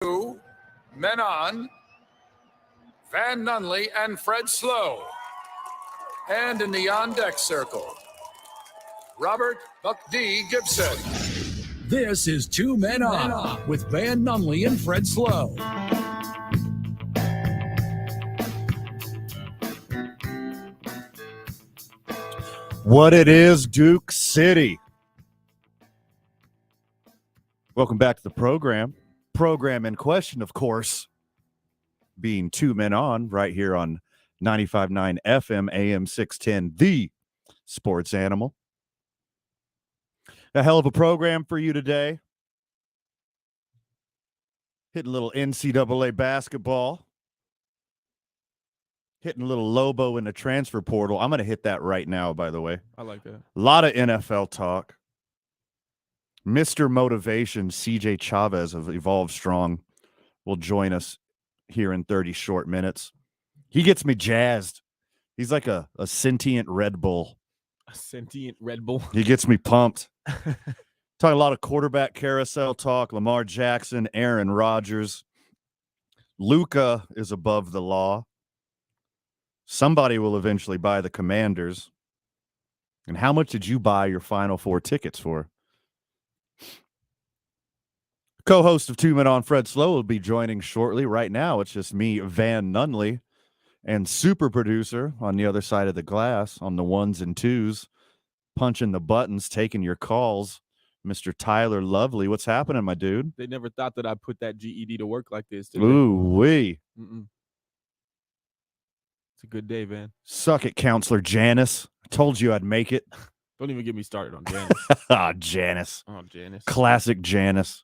Two men on, Van Nunley and Fred Slow. And in the on-deck circle, Robert Buck D. Gibson. This is Two Men On with Van Nunley and Fred Slow. What it is, Duke City. Welcome back to the program. Program in question, of course, being Two Men On right here on 95.9 FM, AM 610, the sports animal. A hell of a program for you today. Hitting a little NCAA basketball. Hitting a little Lobo in the transfer portal. I'm going to hit that right now, by the way. I like that. A lot of NFL talk. Mr. Motivation, CJ Chavez of Evolve Strong, will join us here in 30 short minutes. He gets me jazzed. He's like a sentient Red Bull. A sentient Red Bull. He gets me pumped. Talking a lot of quarterback carousel talk. Lamar Jackson, Aaron Rodgers. Luka is above the law. Somebody will eventually buy the Commanders. And how much did you buy your Final Four tickets for? Co-host of Two Men On, Fred Slow, will be joining shortly. Right now, it's just me, Van Nunley, and super producer on the other side of the glass, on the ones and twos, punching the buttons, taking your calls, Mr. Tyler Lovely. What's happening, my dude? They never thought that I'd put that GED to work like this today. Ooh-wee. It's a good day, man. Suck it, Counselor Janice. I told you I'd make it. Don't even get me started on Janice. Janice. Oh, Janice. Classic Janice.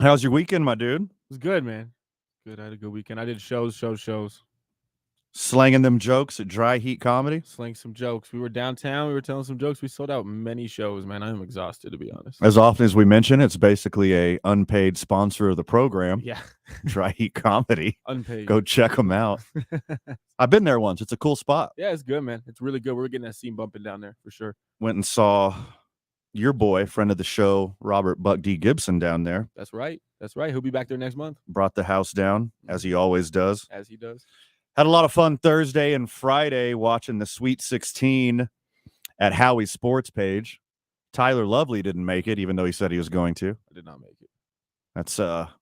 How's your weekend, my dude? It was good, man. Good. I had a good weekend. I did shows. Slanging them jokes at Dry Heat Comedy? Slang some jokes. We were downtown. We were telling some jokes. We sold out many shows, man. I'm exhausted, to be honest. As often as we mention, it's basically a unpaid sponsor of the program. Yeah. Dry Heat Comedy. Unpaid. Go check them out. I've been there once. It's a cool spot. Yeah, it's good, man. It's really good. We're getting that scene bumping down there for sure. Went and saw your boy, friend of the show, Robert Buck D. Gibson down there. That's right. He'll be back there next month. Brought the house down, as he always does. As he does. Had a lot of fun Thursday and Friday watching the Sweet 16 at Howie's Sports page. Tyler Lovely didn't make it, even though he said he was going to. I did not make it. It's a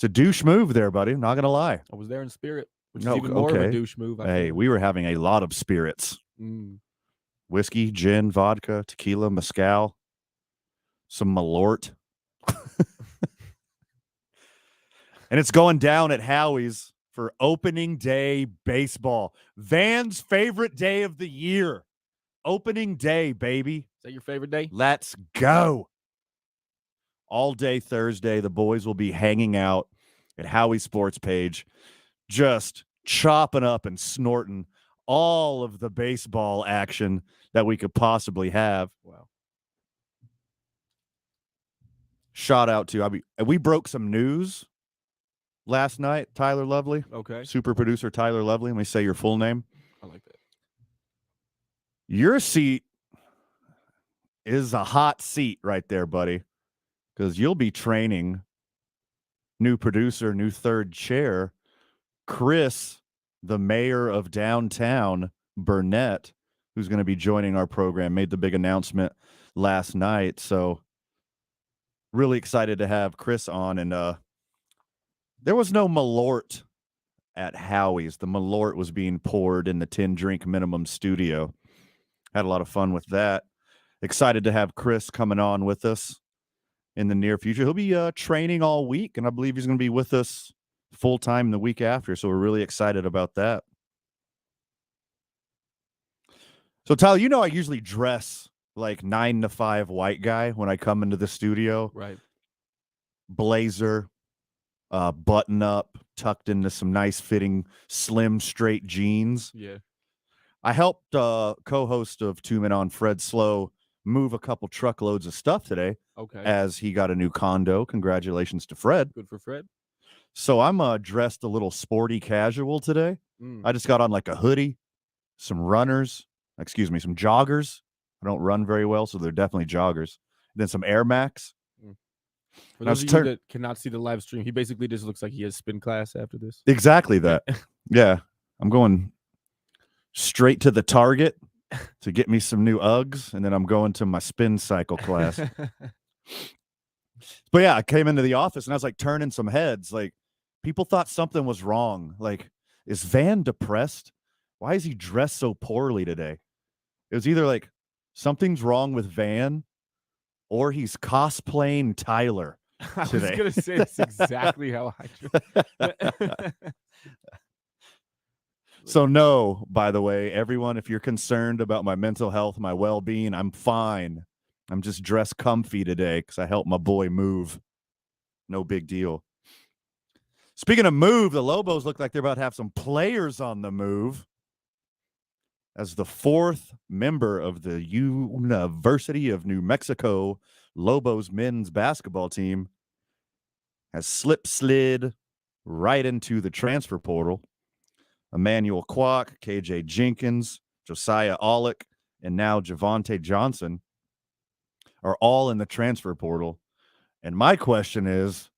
douche move there, buddy. Not gonna lie. I was there in spirit, which is even more of a douche move. Hey, we were having a lot of spirits. Whiskey, gin, vodka, tequila, mezcal, some Malort. And it's going down at Howie's for opening day baseball. Van's favorite day of the year. Opening day, baby. Is that your favorite day? Let's go. All day Thursday, the boys will be hanging out at Howie's Sports page, just chopping up and snorting all of the baseball action that we could possibly have. Wow. Shout out to, we broke some news last night, Tyler Lovely. Okay. Super producer Tyler Lovely. Let me say your full name. I like that. Your seat is a hot seat right there, buddy, because you'll be training new producer, new third chair, Chris, the mayor of downtown, Burnett, who's going to be joining our program, made the big announcement last night. So really excited to have Chris on. And there was no Malort at Howie's. The Malort was being poured in the 10-drink minimum studio. Had a lot of fun with that. Excited to have Chris coming on with us in the near future. He'll be training all week, and I believe he's going to be with us full-time the week after, so we're really excited about that. So, Tyler, you know I usually dress like 9 to 5 white guy when I come into the studio. Right. Blazer, button up, tucked into some nice fitting, slim, straight jeans. Yeah. I helped co-host of Two Men On, Fred Slow, move a couple truckloads of stuff today. Okay. As he got a new condo. Congratulations to Fred. Good for Fred. So I'm dressed a little sporty casual today. I just got on like a hoodie, some joggers. I don't run very well, so they're definitely joggers. Then some Air Max. For those of you that cannot see the live stream, he basically just looks like he has spin class after this. Exactly that. Yeah. I'm going straight to the Target to get me some new Uggs, and then I'm going to my spin cycle class. But yeah, I came into the office and I was like turning some heads. Like, people thought something was wrong. Like, is Van depressed? Why is he dressed so poorly today? It was either like something's wrong with Van or he's cosplaying Tyler today. I was going to say it's exactly how I So no, by the way, everyone, if you're concerned about my mental health, my well-being, I'm fine. I'm just dressed comfy today because I helped my boy move. No big deal. Speaking of move, the Lobos look like they're about to have some players on the move. As the fourth member of the University of New Mexico Lobos men's basketball team has slid right into the transfer portal. Emmanuel Kwok, KJ Jenkins, Josiah Aulick, and now Javonte Johnson are all in the transfer portal. And my question is,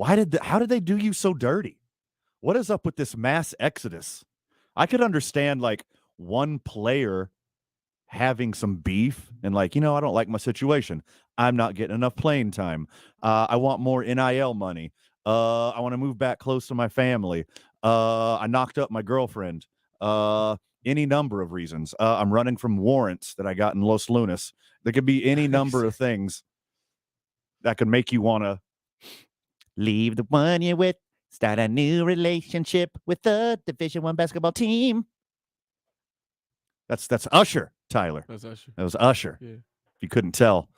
how did they do you so dirty? What is up with this mass exodus? I could understand like one player having some beef and like, I don't like my situation. I'm not getting enough playing time. I want more NIL money. I want to move back close to my family. I knocked up my girlfriend. Any number of reasons. I'm running from warrants that I got in Los Lunas. There could be any number of things that could make you want to leave the one you're with, start a new relationship with the Division I basketball team. That's Usher, Tyler. That's Usher. That was Usher. Yeah. If you couldn't tell.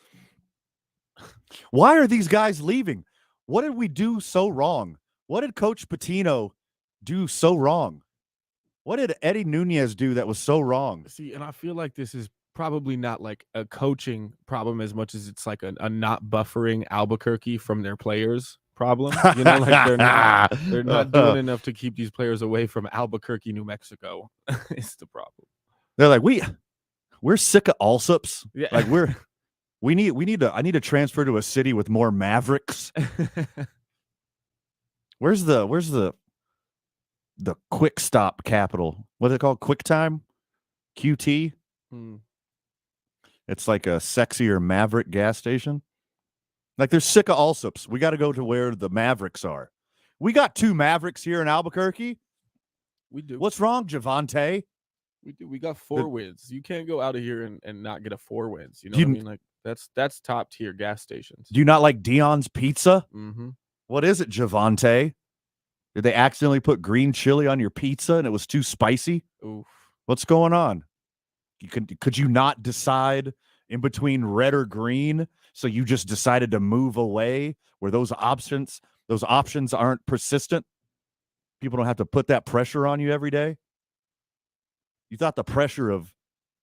Why are these guys leaving? What did we do so wrong? What did Coach Pitino do so wrong? What did Eddie Nunez do that was so wrong? See, and I feel like this is probably not like a coaching problem as much as it's like a not buffering Albuquerque from their players problem. Like they're not doing enough to keep these players away from Albuquerque, New Mexico. It's the problem. They're like, we're sick of Allsups. Yeah. Like I need to transfer to a city with more Mavericks. Where's the quick stop capital? What is it called? QuickTime? QT? It's like a sexier Maverick gas station. Like, they're sick of Allsups. We got to go to where the Mavericks are. We got 2 Mavericks here in Albuquerque. We do. What's wrong, Javonte? We do. We got 4 wins. You can't go out of here and not get a 4 wins. You know what I mean? Like, that's top tier gas stations. Do you not like Dion's Pizza? Mm-hmm. What is it, Javonte? Did they accidentally put green chili on your pizza and it was too spicy? Oof. What's going on? Could you not decide in between red or green? So you just decided to move away where those options aren't persistent? People don't have to put that pressure on you every day? You thought the pressure of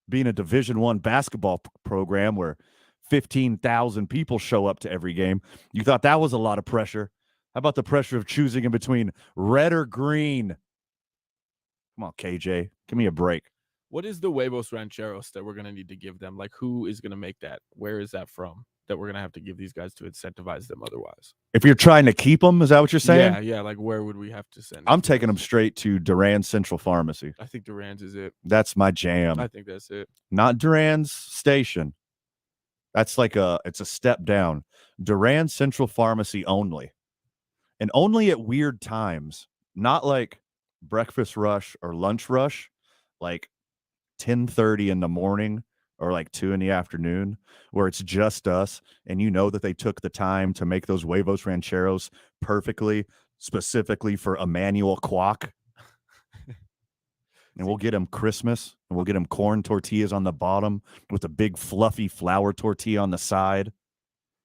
being a Division I basketball program where 15,000 people show up to every game, you thought that was a lot of pressure. How about the pressure of choosing in between red or green? Come on, KJ. Give me a break. What is the huevos rancheros that we're going to need to give them? Like, who is going to make that? Where is that from that we're going to have to give these guys to incentivize them otherwise? If you're trying to keep them, is that what you're saying? Yeah. Like, where would we have to send I'm taking them straight to Duran's Central Pharmacy. I think Duran's is it. That's my jam. I think that's it. Not Duran's Station. That's like it's a step down. Duran's Central Pharmacy only. And only at weird times. Not like breakfast rush or lunch rush. Like 10:30 in the morning or like 2 in the afternoon where it's just us and you know that they took the time to make those huevos rancheros perfectly, specifically for Emmanuel Kwok. And we'll get him Christmas and we'll get him corn tortillas on the bottom with a big fluffy flour tortilla on the side.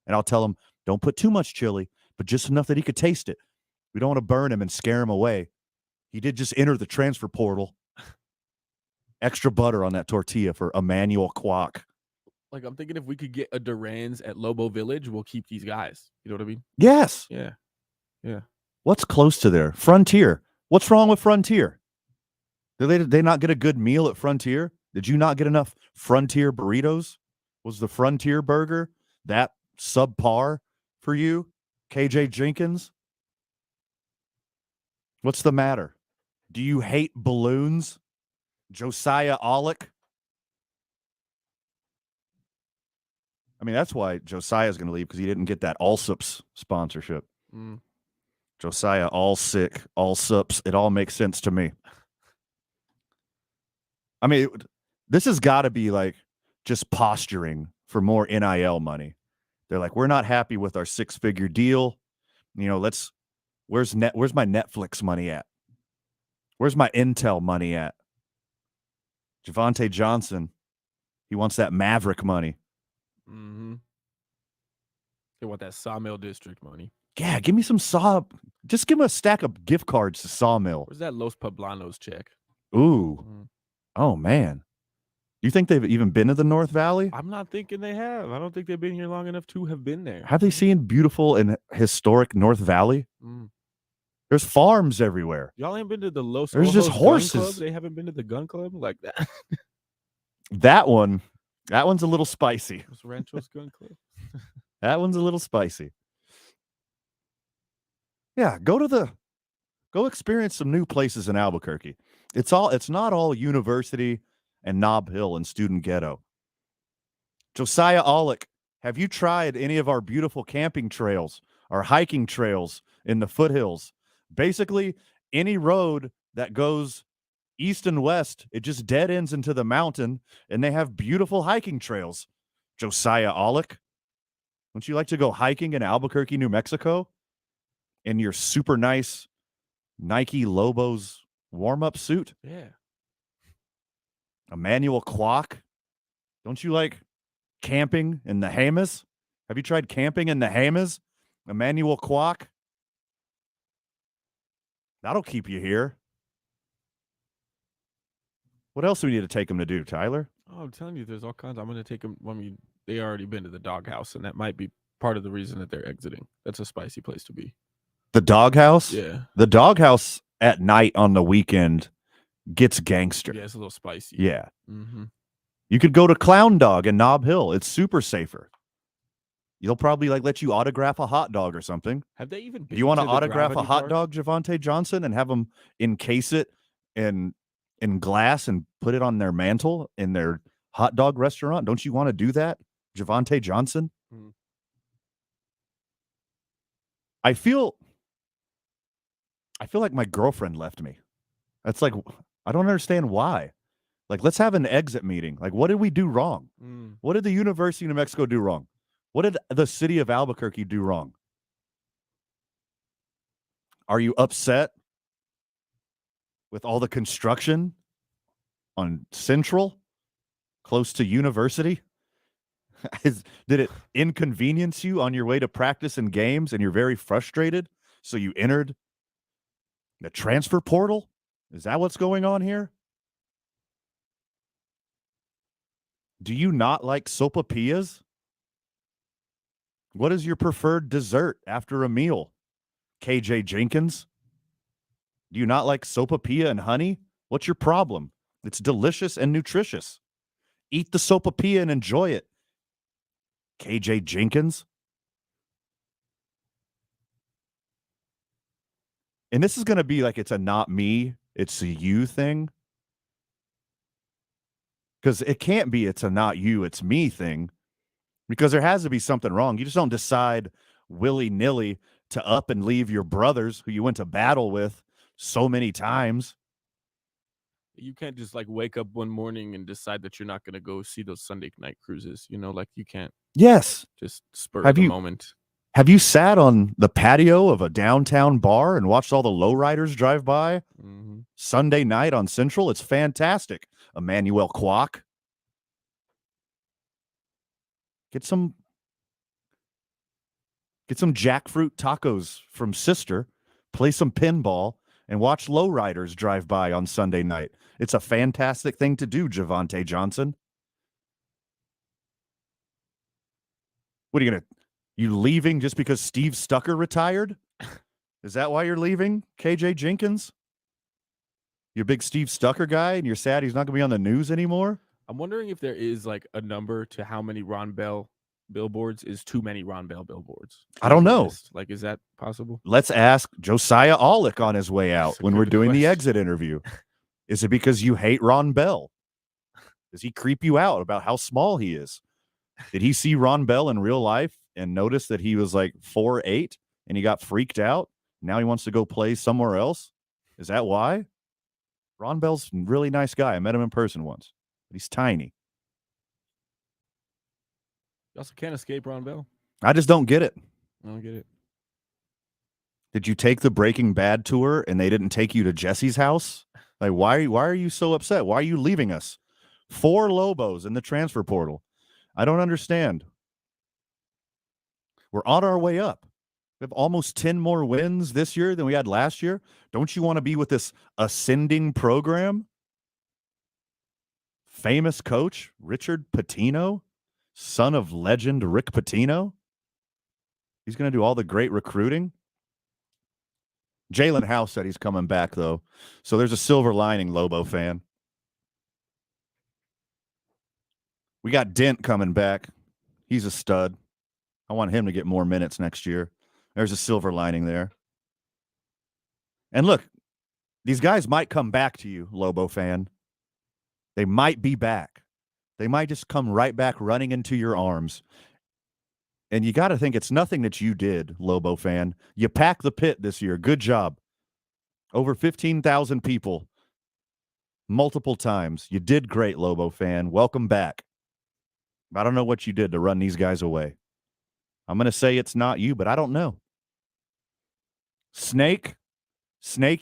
And I'll tell him, don't put too much chili, but just enough that he could taste it. We don't want to burn him and scare him away. He did just enter the transfer portal. Extra butter on that tortilla for Emmanuel Kwok. Like, I'm thinking if we could get a Duran's at Lobo Village, we'll keep these guys. You know what I mean? Yes. Yeah. What's close to there? Frontier. What's wrong with Frontier? Did they not get a good meal at Frontier? Did you not get enough Frontier burritos? Was the Frontier burger that subpar for you, KJ Jenkins? What's the matter? Do you hate balloons? Josiah Ollick? I mean, that's why Josiah's going to leave, because he didn't get that Allsups sponsorship. Mm. Josiah, all sick, all sups. It all makes sense to me. I mean, this has got to be like just posturing for more NIL money. They're like, we're not happy with our 6-figure deal. You know, where's my Netflix money at? Where's my Intel money at? Javonte Johnson, he wants that Maverick money. Mm-hmm. They want that Sawmill District money. Yeah, give me some just give him a stack of gift cards to Sawmill. Where's that Los Poblanos check? Ooh. Mm. Oh, man. Do you think they've even been to the North Valley? I'm not thinking they have. I don't think they've been here long enough to have been there. Have they seen beautiful and historic North Valley? Mm. There's farms everywhere. Y'all ain't been to the Los There's Ojos just Gun horses. Club? They haven't been to the gun club like that. That one's a little spicy. Los Ranchos Gun Club. That one's a little spicy. Yeah, go experience some new places in Albuquerque. It's not all university and Nob Hill and student ghetto. Josiah Ollick, have you tried any of our beautiful camping trails, our hiking trails in the foothills? Basically, any road that goes east and west, it just dead ends into the mountain, and they have beautiful hiking trails. Josiah Ollick, wouldn't you like to go hiking in Albuquerque, New Mexico, in your super nice Nike Lobos warm-up suit? Yeah. Emmanuel Kwok, don't you like camping in the Hamas? Have you tried camping in the Hamas? Emmanuel Kwok? That'll keep you here. What else do we need to take them to do, Tyler? Oh, I'm telling you, there's all kinds. I'm going to take them. I mean, they already been to the doghouse, and that might be part of the reason that they're exiting. That's a spicy place to be. The doghouse? Yeah. The doghouse at night on the weekend gets gangster. Yeah, it's a little spicy. Yeah. Mm-hmm. You could go to Clown Dog in Nob Hill. It's super safer. They'll probably let you autograph a hot dog or something. Have they even been Do you want to to the autograph a Gravity hot Park? dog, Javonte Johnson, and have them encase it in glass and put it on their mantle in their hot dog restaurant? Don't you want to do that, Javonte Johnson? Mm. I feel like my girlfriend left me. That's I don't understand why. Let's have an exit meeting. What did we do wrong? Mm. What did the University of New Mexico do wrong? What did the city of Albuquerque do wrong? Are you upset with all the construction on Central, close to University? Did it inconvenience you on your way to practice and games, and you're very frustrated, so you entered the transfer portal? Is that what's going on here? Do you not like sopapillas? What is your preferred dessert after a meal, KJ Jenkins? Do you not like sopapilla and honey? What's your problem? It's delicious and nutritious. Eat the sopapilla and enjoy it, KJ Jenkins. And this is going to be it's a not me, it's a you thing. Because it can't be it's a not you, it's me thing. Because there has to be something wrong. You just don't decide willy-nilly to up and leave your brothers who you went to battle with so many times. You can't just wake up one morning and decide that you're not going to go see those Sunday night cruises. You can't. Yes. Just spur of the moment. Have you sat on the patio of a downtown bar and watched all the lowriders drive by? Mm-hmm. Sunday night on Central? It's fantastic. Emmanuel Kwok. Get some jackfruit tacos from Sister, play some pinball, and watch lowriders drive by on Sunday night. It's a fantastic thing to do, Javonte Johnson. What are you leaving just because Steve Stucker retired? Is that why you're leaving, KJ Jenkins? You're a big Steve Stucker guy, and you're sad he's not going to be on the news anymore? I'm wondering if there is a number to how many Ron Bell billboards is too many Ron Bell billboards? I don't know. Like, is that possible? Let's ask Josiah Aulick on his way out That's a when we're good doing the question. exit interview. Is it because you hate Ron Bell? Does he creep you out about how small he is? Did he see Ron Bell in real life and notice that he was like 4'8" and he got freaked out? Now he wants to go play somewhere else? Is that why? Ron Bell's a really nice guy. I met him in person once, but he's tiny. You also can't escape Ron Bell. I just don't get it. I don't get it. Did you take the Breaking Bad tour and they didn't take you to Jesse's house? Like, why are you so upset? Why are you leaving us? 4 Lobos in the transfer portal. I don't understand. We're on our way up. We have almost 10 more wins this year than we had last year. Don't you want to be with this ascending program? Famous coach, Richard Pitino, son of legend Rick Pitino. He's going to do all the great recruiting. Jalen House said he's coming back, though. So there's a silver lining, Lobo fan. We got Dent coming back. He's a stud. I want him to get more minutes next year. There's a silver lining there. And look, these guys might come back to you, Lobo fan. They might be back. They might just come right back running into your arms. And you got to think it's nothing that you did, Lobo fan. You packed the pit this year. Good job. Over 15,000 people multiple times. You did great, Lobo fan. Welcome back. I don't know what you did to run these guys away. I'm going to say it's not you, but I don't know. Snake,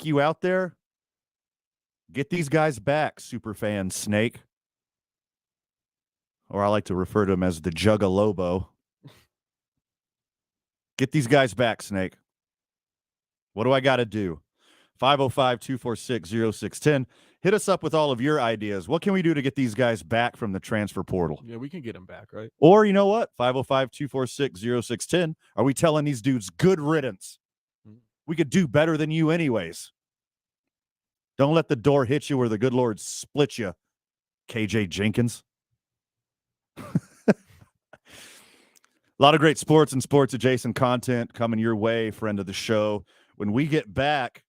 you out there? Get these guys back, super fan Snake. Or I like to refer to him as the Juggalobo. Get these guys back, Snake. What do I got to do? 505-246-0610. Hit us up with all of your ideas. What can we do to get these guys back from the transfer portal? Yeah, we can get them back, right? Or you know what? 505-246-0610. Are we telling these dudes good riddance? We could do better than you anyways. Don't let the door hit you where the good Lord split you, KJ Jenkins. A lot of great sports and sports-adjacent content coming your way, friend of the show. When we get back,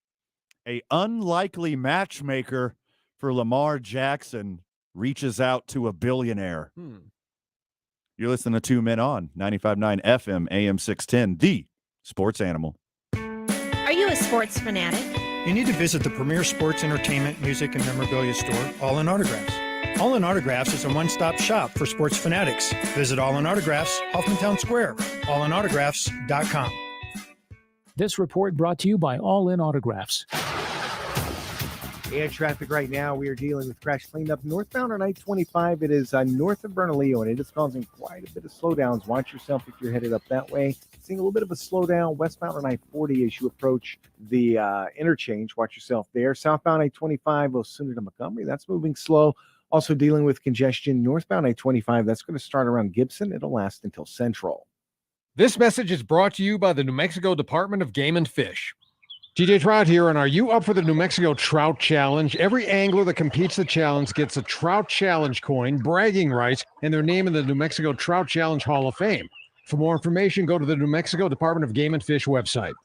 a unlikely matchmaker for Lamar Jackson reaches out to a billionaire. You're listening to 2 Men On, 95.9 FM, AM 610, the sports animal. Are you a sports fanatic? You need to visit the premier sports, entertainment, music, and memorabilia store, All in Autographs. All in Autographs is a one-stop shop for sports fanatics. Visit All in Autographs, Hoffmantown Square, allinautographs.com. This report brought to you by All In Autographs. And traffic right now, we are dealing with crash cleanup northbound on I-25. It is north of Bernalillo, and it is causing quite a bit of slowdowns. Watch yourself if you're headed up that way. Seeing a little bit of a slowdown westbound on I-40 as you approach the interchange. Watch yourself there. Southbound I-25, Osuna to Montgomery, that's moving slow. Also dealing with congestion northbound I-25. That's going to start around Gibson. It'll last until Central. This message is brought to you by the New Mexico Department of Game and Fish. TJ Trout here, and are you up for the New Mexico Trout Challenge? Every angler that competes the challenge gets a Trout Challenge coin, bragging rights, and their name in the New Mexico Trout Challenge Hall of Fame. For more information, go to the New Mexico Department of Game and Fish website.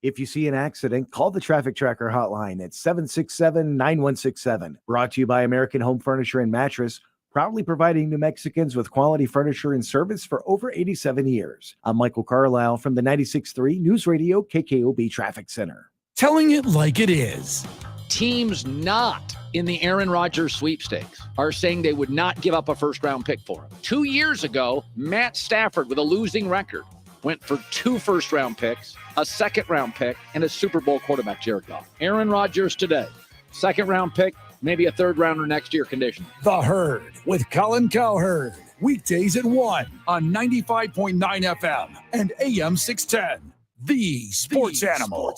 If you see an accident, call the Traffic Tracker hotline at 767-9167. Brought to you by American Home Furniture and Mattress, proudly providing New Mexicans with quality furniture and service for over 87 years. I'm Michael Carlisle from the 96.3 News Radio KKOB Traffic Center. Telling it like it is. Teams not in the Aaron Rodgers sweepstakes are saying they would not give up a first-round pick for him. 2 years ago, Matt Stafford, with a losing record, went for 2 first-round picks, a second-round pick, and a Super Bowl quarterback, Jared Goff. Aaron Rodgers today, second-round pick, maybe a third-rounder next year condition. The Herd with Colin Cowherd. Weekdays at 1 on 95.9 FM and AM 610. The Sports Animal.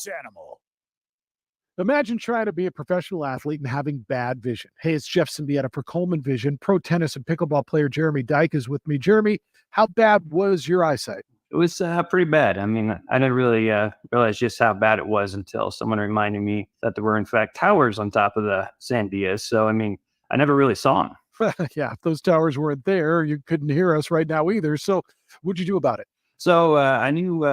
Imagine trying to be a professional athlete and having bad vision. Hey, it's Jeff Symbieta for Coleman Vision. Pro tennis and pickleball player Jeremy Dyke is with me. Jeremy, how bad was your eyesight? It was pretty bad. I mean, I didn't really realize just how bad it was until someone reminded me that there were, in fact, towers on top of the Sandias. So, I mean, I never really saw them. Yeah, if those towers weren't there, you couldn't hear us right now either. So what'd you do about it? So I knew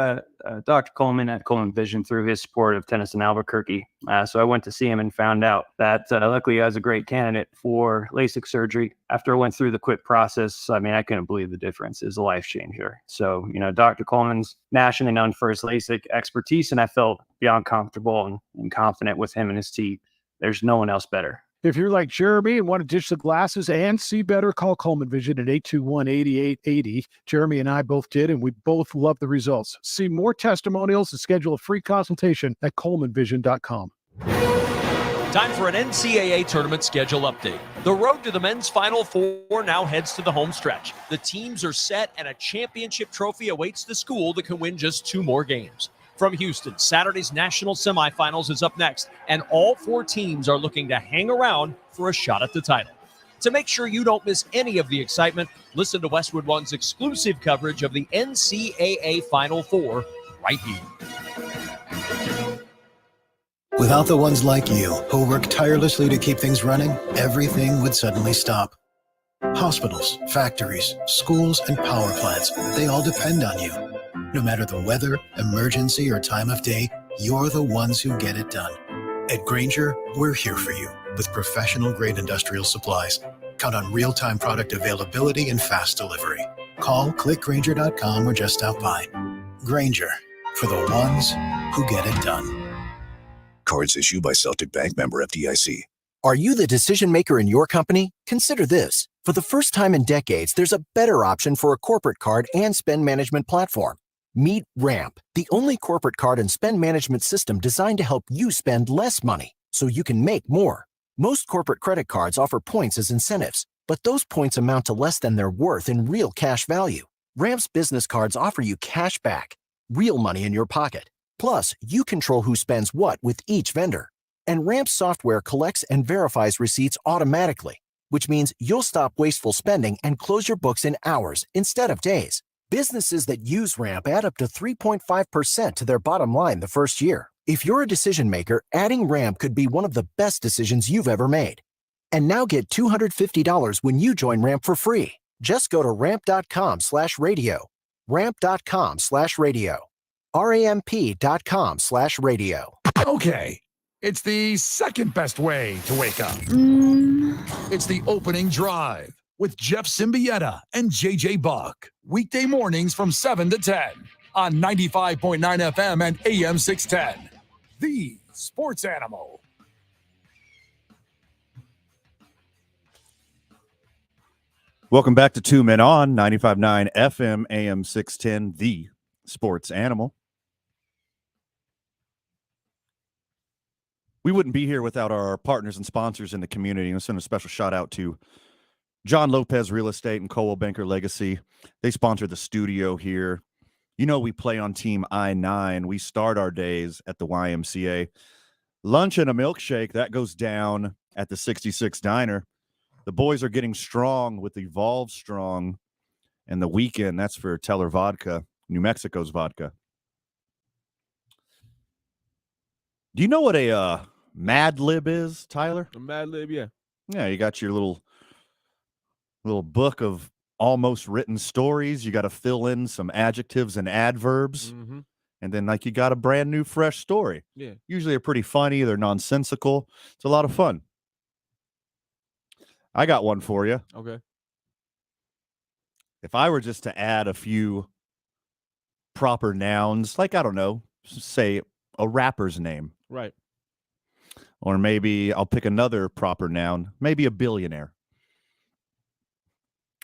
Dr. Coleman at Coleman Vision through his support of tennis in Albuquerque. So I went to see him and found out that luckily I was a great candidate for LASIK surgery. After I went through the quit process, I mean, I couldn't believe the difference. It was a life changer. So, Dr. Coleman's nationally known for his LASIK expertise, and I felt beyond comfortable and confident with him and his team. There's no one else better. If you're like Jeremy and want to ditch the glasses and see better, call Coleman Vision at 821-8880. Jeremy and I both did, and we both love the results. See more testimonials and schedule a free consultation at colemanvision.com. Time for an NCAA tournament schedule update. The road to the men's Final Four now heads to the home stretch. The teams are set, and a championship trophy awaits the school that can win just 2 more games. From Houston, Saturday's national semifinals is up next, and all 4 teams are looking to hang around for a shot at the title. To make sure you don't miss any of the excitement, listen to Westwood One's exclusive coverage of the NCAA Final Four right here. Without the ones like you, who work tirelessly to keep things running, everything would suddenly stop. Hospitals, factories, schools, and power plants, they all depend on you. No matter the weather, emergency, or time of day, you're the ones who get it done. At Grainger, we're here for you with professional-grade industrial supplies. Count on real-time product availability and fast delivery. Call, clickgrainger.com, or just stop by. Grainger, for the ones who get it done. Cards issued by Celtic Bank, member FDIC. Are you the decision maker in your company? Consider this. For the first time in decades, there's a better option for a corporate card and spend management platform. Meet Ramp, the only corporate card and spend management system designed to help you spend less money so you can make more. Most corporate credit cards offer points as incentives, but those points amount to less than their worth in real cash value. Ramp's business cards offer you cash back, real money in your pocket. Plus, you control who spends what with each vendor. And Ramp's software collects and verifies receipts automatically, which means you'll stop wasteful spending and close your books in hours instead of days. Businesses that use Ramp add up to 3.5% to their bottom line the first year. If you're a decision maker, adding Ramp could be one of the best decisions you've ever made. And now get $250 when you join Ramp for free. Just go to ramp.com/radio. Ramp.com/radio. ramp.com/radio. Okay, it's the second best way to wake up. It's the opening drive with Jeff Symbieta and JJ Buck. Weekday mornings from 7 to 10 on 95.9 FM and AM 610. The Sports Animal. Welcome back to 2 Men On 95.9 FM AM 610, The Sports Animal. We wouldn't be here without our partners and sponsors in the community. And send a special shout out to John Lopez Real Estate and Coldwell Banker Legacy. They sponsor the studio here. You know, we play on Team I-9. We start our days at the YMCA. Lunch and a milkshake, that goes down at the 66 Diner. The boys are getting strong with Evolve Strong. And the weekend, that's for Teller Vodka, New Mexico's vodka. Do you know what a Mad Lib is, Tyler? A Mad Lib, yeah. Yeah, you got your little book of almost written stories. You got to fill in some adjectives and adverbs. Mm-hmm. And then you got a brand new fresh story. Yeah. Usually they're pretty funny. They're nonsensical. It's a lot of fun. I got one for you. Okay. If I were just to add a few proper nouns, I don't know, say a rapper's name. Right. Or maybe I'll pick another proper noun, maybe a billionaire.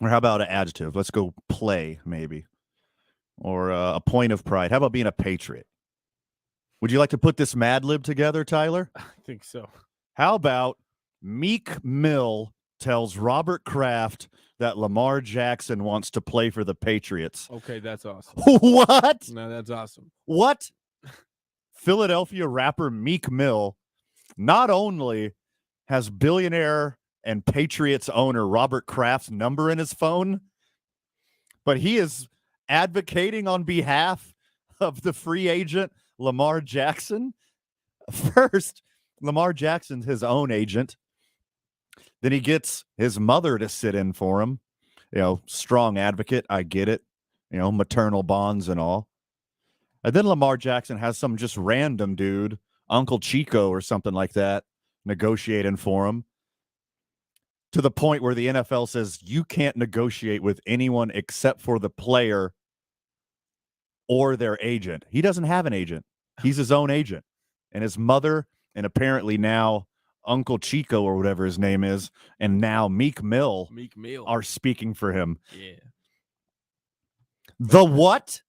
Or how about an adjective? Let's go play, maybe. Or a point of pride. How about being a patriot? Would you like to put this Mad Lib together, Tyler? I think so. How about Meek Mill tells Robert Kraft that Lamar Jackson wants to play for the Patriots? Okay, that's awesome. What? No, that's awesome. What? Philadelphia rapper Meek Mill not only has billionaire and Patriots owner Robert Kraft's number in his phone, but he is advocating on behalf of the free agent Lamar Jackson. First, Lamar Jackson's his own agent. Then he gets his mother to sit in for him. Strong advocate. I get it. Maternal bonds and all. And then Lamar Jackson has some just random dude, Uncle Chico or something like that, negotiating for him, to the point where the NFL says you can't negotiate with anyone except for the player or their agent. He doesn't have an agent. He's his own agent. And his mother, and apparently now Uncle Chico or whatever his name is, and now Meek Mill are speaking for him. Yeah. The what?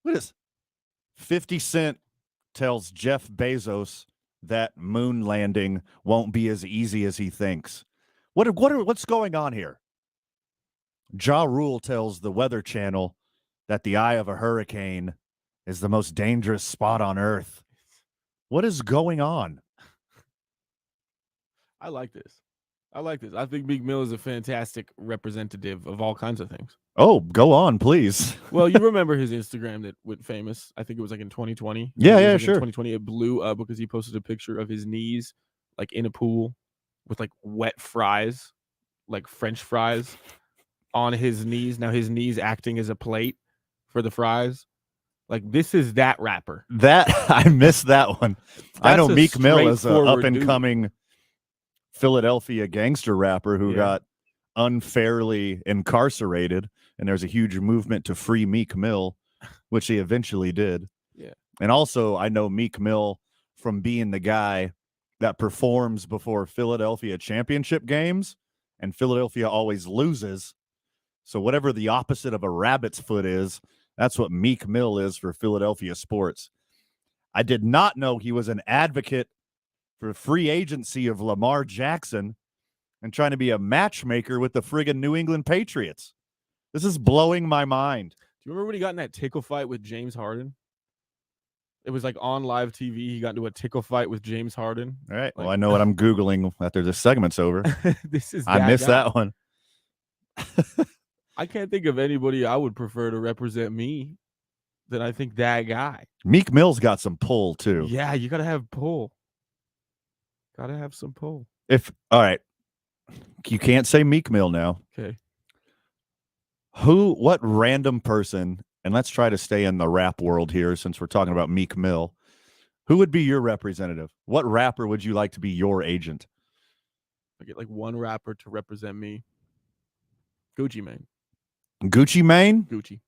What is 50 Cent tells Jeff Bezos that moon landing won't be as easy as he thinks. What's going on here? Ja Rule tells the Weather Channel that the eye of a hurricane is the most dangerous spot on Earth. What is going on? I like this. I think Meek Mill is a fantastic representative of all kinds of things. Oh, go on, please. Well, you remember his Instagram that went famous. I think it was like in 2020. Yeah, In sure. 2020, it blew up because he posted a picture of his knees like in a pool with like wet fries, like French fries on his knees. Now his knees acting as a plate for the fries. Like, this is that rapper. I missed that one. I know Meek Mill is an up-and-coming Philadelphia gangster rapper who got unfairly incarcerated, and there's a huge movement to free Meek Mill, which he eventually did. Yeah. And also, I know Meek Mill from being the guy that performs before Philadelphia championship games, and Philadelphia always loses. So whatever the opposite of a rabbit's foot is, that's what Meek Mill is for Philadelphia sports. I did not know he was an advocate for free agency of Lamar Jackson and trying to be a matchmaker with the friggin' New England Patriots. This is blowing my mind. Do you remember when he got in that tickle fight with James Harden? It was like on live TV. He got into a tickle fight with James Harden. All right. Well, I know what I'm Googling after this segment's over. I missed that one. I can't think of anybody I would prefer to represent me than I think that guy. Meek Mill's got some pull, too. Yeah, you got to have pull. Got to have some pull. All right. You can't say Meek Mill now. Okay. What random person, and let's try to stay in the rap world here since we're talking about Meek Mill, who would be your representative? What rapper would you like to be your agent? I get like one rapper to represent me. Gucci Mane. Gucci Mane? Gucci.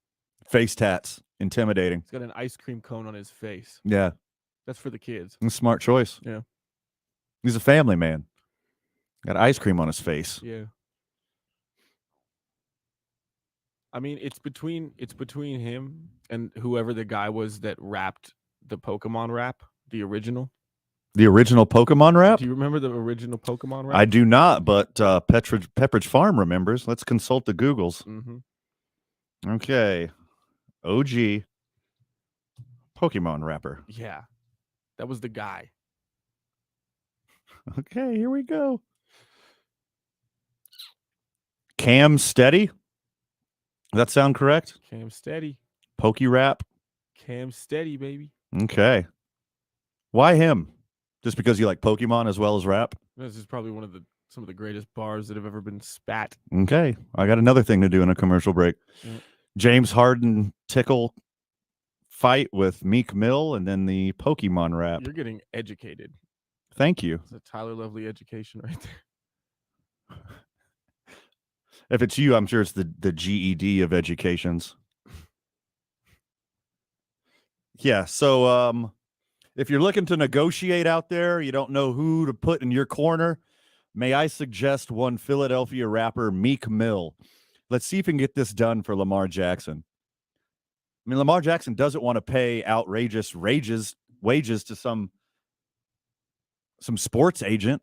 Face tats. Intimidating. He's got an ice cream cone on his face. Yeah. That's for the kids. Smart choice. Yeah. He's a family man. Got ice cream on his face. Yeah. I mean, it's between him and whoever the guy was that rapped the Pokemon rap, the original. The original Pokemon rap? Do you remember the original Pokemon rap? I do not, but Pepperidge Farm remembers. Let's consult the Googles. Mm-hmm. Okay. OG Pokemon rapper. Yeah. That was the guy. Okay, here we go. Cam Steady? Does that sound correct? Cam Steady. Pokey rap? Cam Steady, baby. Okay. Why him? Just because you like Pokemon as well as rap? This is probably some of the greatest bars that have ever been spat. Okay. I got another thing to do in a commercial break. Yeah. James Harden tickle fight with Meek Mill and then the Pokemon rap. You're getting educated. Thank you. It's a Tyler Lovely education right there. If it's you, I'm sure it's the GED of educations. Yeah, so if you're looking to negotiate out there, you don't know who to put in your corner, may I suggest one Philadelphia rapper, Meek Mill. Let's see if we can get this done for Lamar Jackson. I mean, Lamar Jackson doesn't want to pay outrageous wages to some sports agent.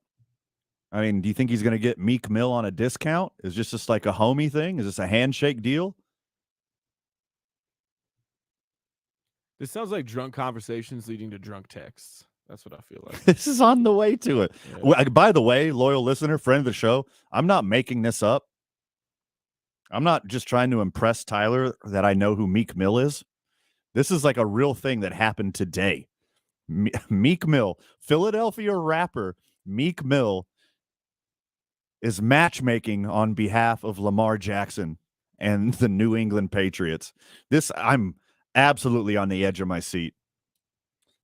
I mean, do you think he's going to get Meek Mill on a discount? Is this just like a homie thing? Is this a handshake deal? This sounds like drunk conversations leading to drunk texts. That's what I feel like. This is on the way to it. Yeah. By the way, loyal listener, friend of the show, I'm not making this up. I'm not just trying to impress Tyler that I know who Meek Mill is. This is like a real thing that happened today. Meek Mill, Philadelphia rapper, Meek Mill is matchmaking on behalf of Lamar Jackson and the New England Patriots. I'm absolutely on the edge of my seat.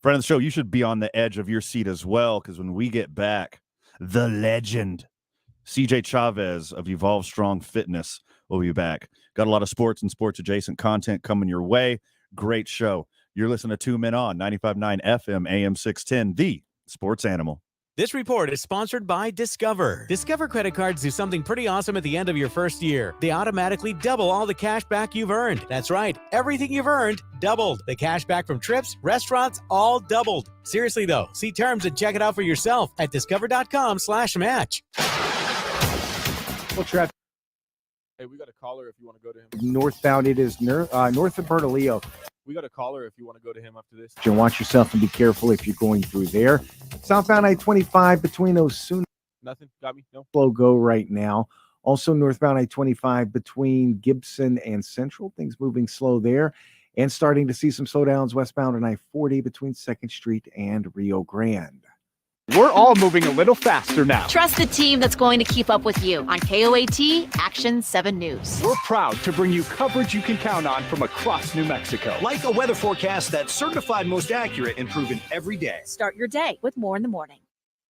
Friend of the show, you should be on the edge of your seat as well, because when we get back, the legend, CJ Chavez of Evolve Strong Fitness, will be back. Got a lot of sports and sports-adjacent content coming your way. Great show. You're listening to 2 Men On, 95.9 FM, AM 610, the sports animal. This report is sponsored by Discover. Discover credit cards do something pretty awesome at the end of your first year. They automatically double all the cash back you've earned. That's right. Everything you've earned, doubled. The cash back from trips, restaurants, all doubled. Seriously, though, see terms and check it out for yourself at discover.com/match. Well, traffic. Hey, we got a caller if you want to go to him. Northbound, it is north of Bernalillo. We got a caller if you want to go to him after this. Watch yourself and be careful if you're going through there. Southbound I-25 between Osuna. Nothing? Got me? No? Slow go right now. Also northbound I-25 between Gibson and Central. Things moving slow there. And starting to see some slowdowns westbound on I-40 between 2nd Street and Rio Grande. We're all moving a little faster now. Trust the team that's going to keep up with you on KOAT Action 7 News. We're proud to bring you coverage you can count on from across New Mexico. Like a weather forecast that's certified most accurate and proven every day. Start your day with more in the morning.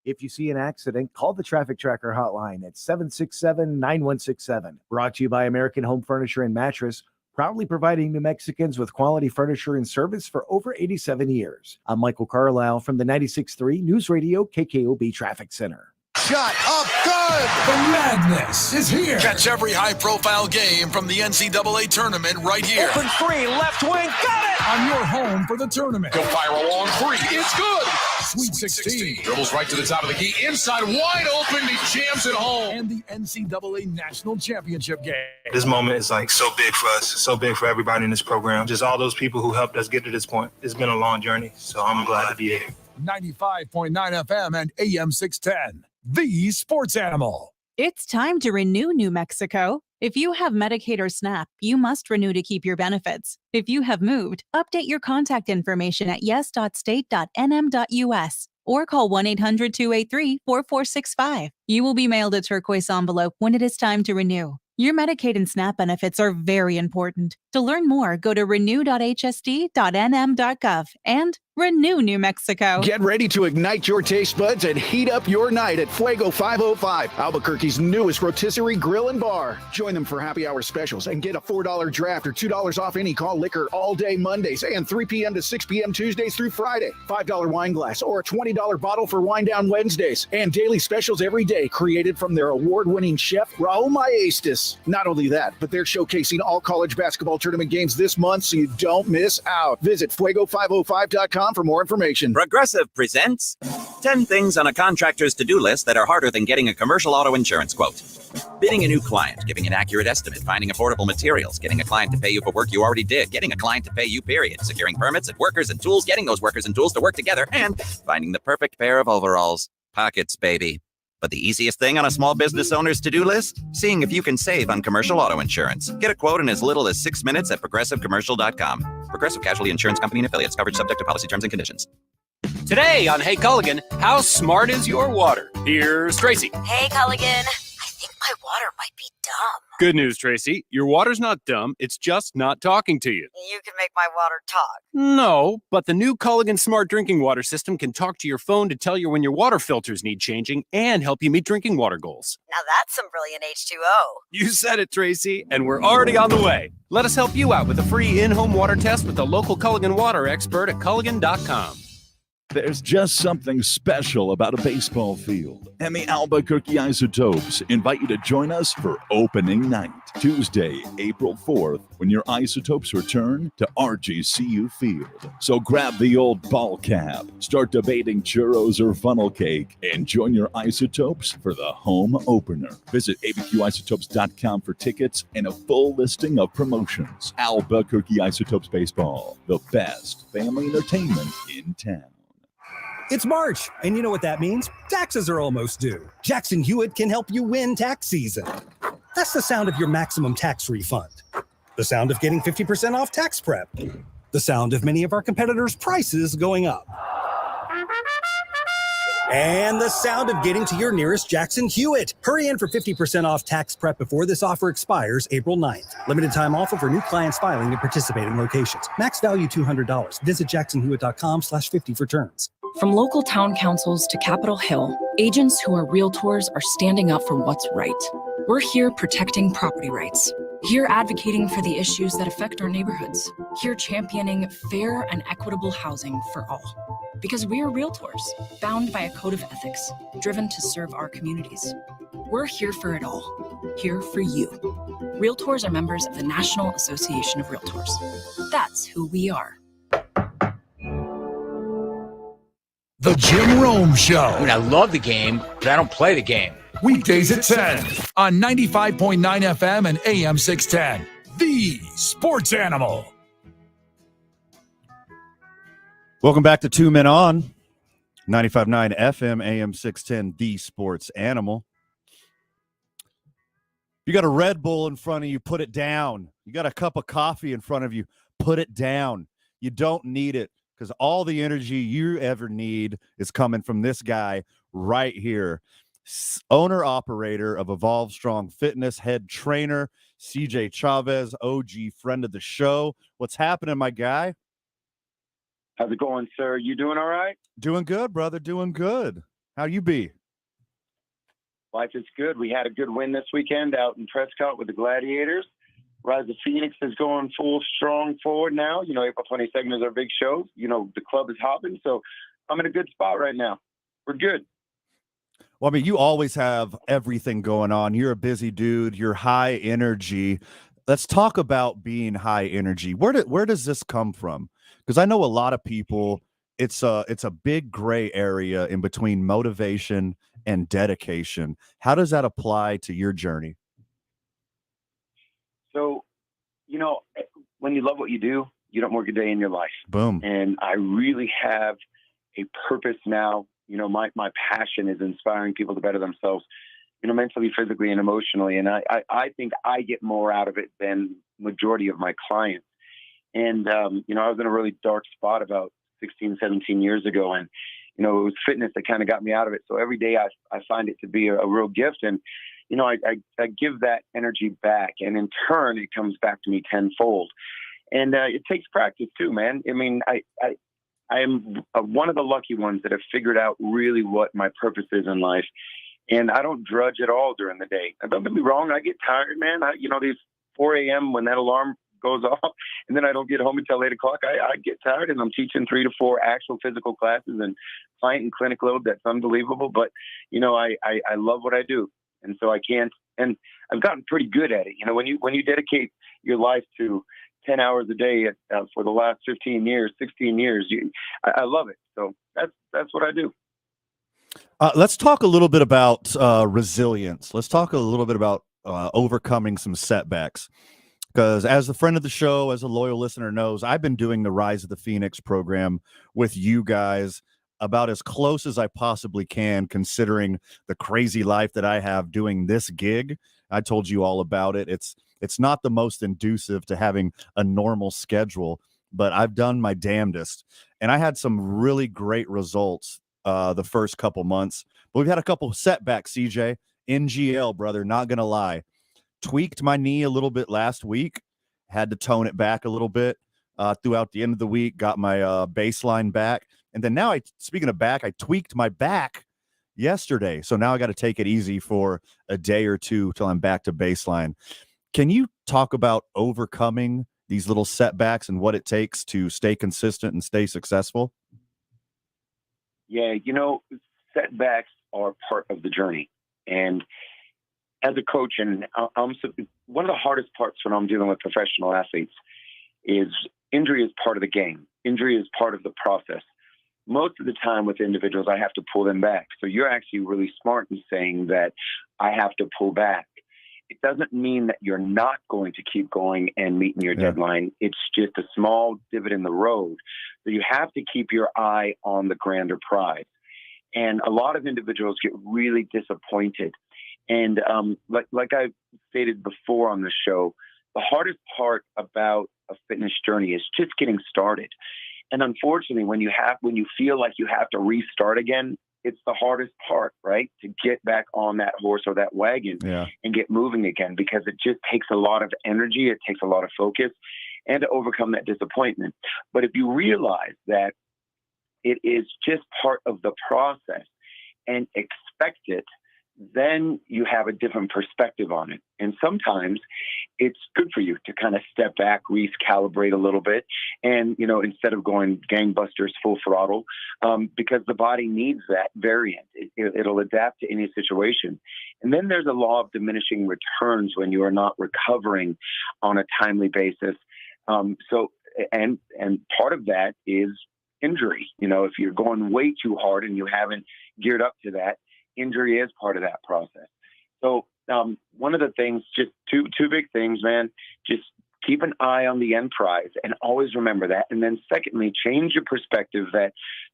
If you see an accident, call the Traffic Tracker hotline at 767-9167. Brought to you by American Home Furniture and Mattress, proudly providing New Mexicans with quality furniture and service for over 87 years. I'm Michael Carlisle from the 96.3 News Radio KKOB Traffic Center. Shot up good! The madness is here. Catch every high-profile game from the NCAA tournament right here. Open three, left wing, got it! On your home for the tournament. He'll fire a long three. It's good. Sweet 16. Dribbles right to the top of the key. Inside, wide open. He jams it home. And the NCAA National Championship game. This moment is like so big for us, so big for everybody in this program. Just all those people who helped us get to this point. It's been a long journey, so I'm glad to be here. 95.9 FM and AM 610. The sports animal. It's time to renew New Mexico. If you have Medicaid or SNAP, you must renew to keep your benefits. If you have moved, update your contact information at yes.state.nm.us or call 1-800-283-4465. You will be mailed a turquoise envelope when it is time to renew. Your Medicaid and SNAP benefits are very important. To learn more, go to renew.hsd.nm.gov and renew New Mexico. Get ready to ignite your taste buds and heat up your night at Fuego 505, Albuquerque's newest rotisserie grill and bar. Join them for happy hour specials and get a $4 draft or $2 off any call liquor all day Mondays and 3 p.m. to 6 p.m. Tuesdays through Friday. $5 wine glass or a $20 bottle for Wine Down Wednesdays. And daily specials every day created from their award-winning chef, Raul Maestas. Not only that, but they're showcasing all college basketball tournament games this month so you don't miss out. Visit fuego505.com for more information. Progressive presents 10 things on a contractor's to-do list that are harder than getting a commercial auto insurance quote. Bidding a new client, giving an accurate estimate, finding affordable materials, getting a client to pay you for work you already did, getting a client to pay you, period, securing permits and workers and tools, getting those workers and tools to work together, and finding the perfect pair of overalls. Pockets, baby. But the easiest thing on a small business owner's to-do list? Seeing if you can save on commercial auto insurance. Get a quote in as little as 6 minutes at progressivecommercial.com. Progressive Casualty Insurance Company and Affiliates. Coverage subject to policy terms and conditions. Today on Hey Culligan, how smart is your water? Here's Tracy. Hey, Culligan. I think my water might be dumb. Good news, Tracy. Your water's not dumb. It's just not talking to you. You can make my water talk. No, but the new Culligan Smart Drinking Water System can talk to your phone to tell you when your water filters need changing and help you meet drinking water goals. Now that's some brilliant H2O. You said it, Tracy, and we're already on the way. Let us help you out with a free in-home water test with the local Culligan water expert at Culligan.com. There's just something special about a baseball field, and the Albuquerque Isotopes invite you to join us for opening night, Tuesday, April 4th, when your Isotopes return to RGCU Field. So grab the old ball cap, start debating churros or funnel cake, and join your Isotopes for the home opener. Visit abqisotopes.com for tickets and a full listing of promotions. Albuquerque Isotopes Baseball, the best family entertainment in town. It's March, and you know what that means. Taxes are almost due. Jackson Hewitt can help you win tax season. That's the sound of your maximum tax refund. The sound of getting 50% off tax prep. The sound of many of our competitors' prices going up. and the sound of getting to your nearest Jackson Hewitt. Hurry in for 50% off tax prep before this offer expires April 9th. Limited time offer for new clients filing at participating locations. Max value $200. Visit jacksonhewitt.com/50 for terms. From local town councils to Capitol Hill, agents who are realtors are standing up for what's right. We're here protecting property rights. Here advocating for the issues that affect our neighborhoods. Here championing fair and equitable housing for all. Because we are realtors, bound by a code of ethics, driven to serve our communities. We're here for it all. Here for you. Realtors are members of the National Association of Realtors. That's who we are. The Jim Rome Show. I mean, I love the game, but I don't play the game. Weekdays at 10 on 95.9 FM and AM 610. The Sports Animal. Welcome back to 2 Men On, 95.9 FM, AM 610, The Sports Animal. You got a Red Bull in front of you, put it down. You got a cup of coffee in front of you, put it down. You don't need it, because all the energy you ever need is coming from this guy right here. Owner-operator of Evolve Strong Fitness, head trainer, CJ Chavez, OG friend of the show. What's happening, my guy? How's it going, sir? You doing all right? Doing good, brother. Doing good. How you be? Life is good. We had a good win this weekend out in Prescott with the Gladiators. Rise of Phoenix is going full strong forward now. You know, April 22nd is our big show. You know, the club is hopping, so I'm in a good spot right now. We're good. Well, I mean, you always have everything going on. You're a busy dude. You're high energy. Let's talk about being high energy. Where does this come from? Because I know a lot of people, it's a big gray area in between motivation and dedication. How does that apply to your journey? So, you know, when you love what you do, you don't work a day in your life. Boom. And I really have a purpose now. You know, my passion is inspiring people to better themselves, you know, mentally, physically, and emotionally. And I think I get more out of it than majority of my clients. And, you know, I was in a really dark spot about 16, 17 years ago. And, you know, it was fitness that kind of got me out of it. So every day I find it to be a real gift. And, you know, I give that energy back. And in turn, it comes back to me tenfold. And it takes practice too, man. I mean, I am one of the lucky ones that have figured out really what my purpose is in life. And I don't drudge at all during the day. Don't get me wrong. I get tired, man. You know, these 4 a.m. when that alarm goes off and then I don't get home until 8 o'clock. I get tired, and I'm teaching 3 to 4 actual physical classes and client and clinic load. That's unbelievable. But, you know, I love what I do. And so I can't, and I've gotten pretty good at it. You know, when you dedicate your life to 10 hours a day for the last 15 years, 16 years, I love it. So that's what I do. Let's talk a little bit about resilience. Let's talk a little bit about overcoming some setbacks. Because as a friend of the show, as a loyal listener knows, I've been doing the Rise of the Phoenix program with you guys about as close as I possibly can, considering the crazy life that I have doing this gig. I told you all about it. It's not the most conducive to having a normal schedule, but I've done my damnedest. And I had some really great results the first couple months. But we've had a couple setbacks, CJ. NGL, brother, not going to lie. Tweaked my knee a little bit last week. Had to tone it back a little bit throughout the end of the week. Got my baseline back. And then now, speaking of back, I tweaked my back yesterday. So now I got to take it easy for a day or two till I'm back to baseline. Can you talk about overcoming these little setbacks and what it takes to stay consistent and stay successful? Yeah, you know, setbacks are part of the journey. And as a coach, and one of the hardest parts when I'm dealing with professional athletes is injury is part of the game. Injury is part of the process. Most of the time with individuals, I have to pull them back. So you're actually really smart in saying that I have to pull back. It doesn't mean that you're not going to keep going and meeting your deadline. It's just a small divot in the road. So you have to keep your eye on the grander prize. And a lot of individuals get really disappointed. And like I stated before on the show, the hardest part about a fitness journey is just getting started. And unfortunately, when you feel like you have to restart again, it's the hardest part, right? To get back on that horse or that wagon and get moving again, because it just takes a lot of energy. It takes a lot of focus and to overcome that disappointment. But if you realize that it is just part of the process and expect it, then you have a different perspective on it. And sometimes it's good for you to kind of step back, recalibrate a little bit, and, instead of going gangbusters full throttle, because the body needs that variant. It'll adapt to any situation. And then there's a law of diminishing returns when you are not recovering on a timely basis. And part of that is injury. If you're going way too hard and you haven't geared up to that, injury is part of that process. So one of the things, just two big things, man, just keep an eye on the end prize and always remember that. And then secondly, change your perspective that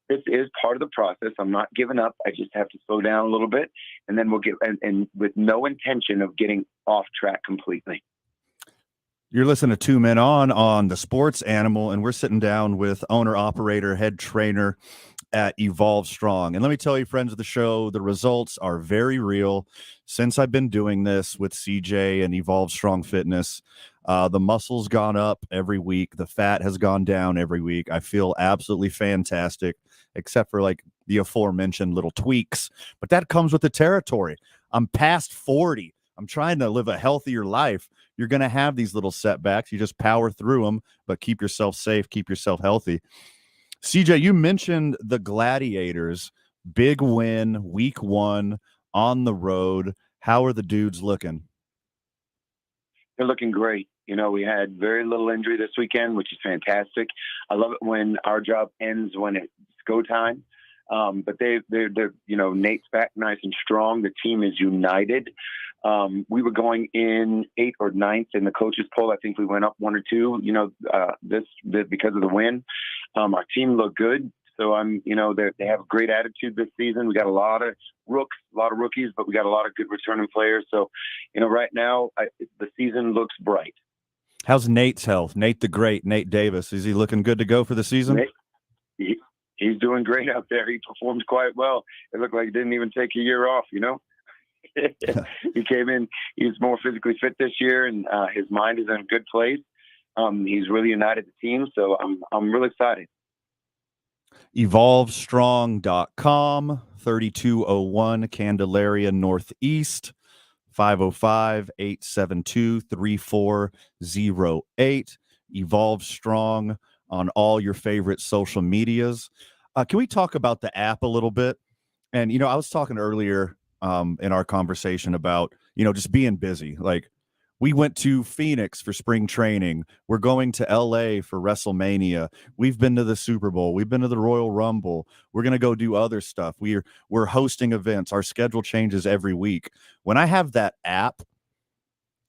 this is part of the process. I'm not giving up. I just have to slow down a little bit, and then we'll get, and with no intention of getting off track completely. You're listening to Two Men on the Sports Animal, and we're sitting down with owner, operator, head trainer at Evolve Strong. And let me tell you, friends of the show, the results are very real. Since I've been doing this with CJ and Evolve Strong Fitness, the muscle's gone up every week. The fat has gone down every week. I feel absolutely fantastic, except for like the aforementioned little tweaks. But that comes with the territory. I'm past 40. I'm trying to live a healthier life. You're going to have these little setbacks. You just power through them, but keep yourself safe, keep yourself healthy. CJ, you mentioned the Gladiators, big win, week 1 on the road. How are the dudes looking? They're looking great. We had very little injury this weekend, which is fantastic. I love it when our job ends when it's go time. But they're Nate's back nice and strong. The team is united. We were going in 8th or 9th in the coaches poll. I think we went up 1 or 2, because of the win. Our team looked good. So they have a great attitude this season. We got a lot of rookies, but we got a lot of good returning players. So, right now the season looks bright. How's Nate's health? Nate the Great, Nate Davis. Is he looking good to go for the season? He's doing great out there. He performed quite well. It looked like he didn't even take a year off, He came in, he's more physically fit this year, and his mind is in a good place. He's really united the team, so I'm really excited. EvolveStrong.com, 3201 Candelaria Northeast, 505-872-3408. Evolve Strong on all your favorite social medias. Can we talk about the app a little bit? And, I was talking earlier in our conversation about, just being busy. Like, we went to Phoenix for spring training. We're going to LA for WrestleMania. We've been to the Super Bowl. We've been to the Royal Rumble. We're going to go do other stuff. We're hosting events. Our schedule changes every week. When I have that app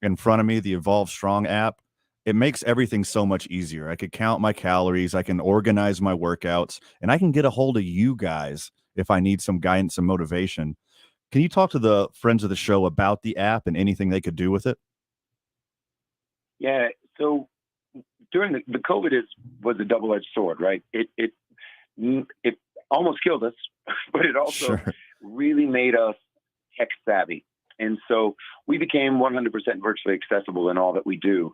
in front of me, the Evolve Strong app, it makes everything so much easier. I could count my calories. I can organize my workouts, and I can get a hold of you guys if I need some guidance and motivation. Can you talk to the friends of the show about the app and anything they could do with it? Yeah. So during the COVID was a double-edged sword, right? It almost killed us, but it also really made us tech savvy. And so we became 100% virtually accessible in all that we do.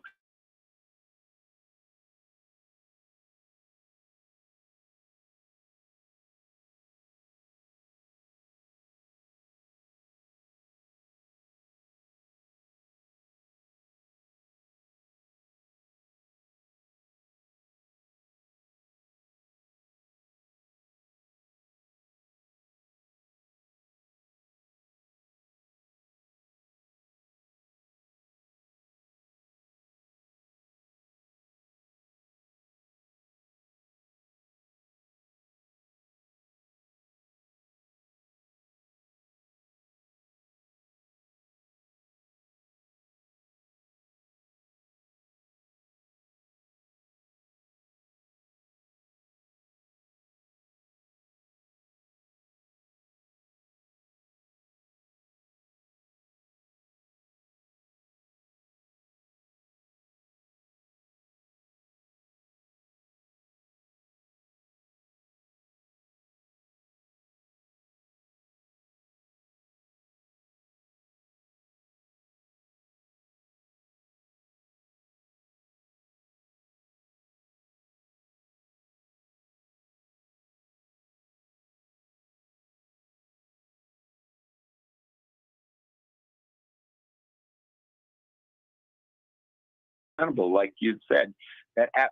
accountable. Like you said, that app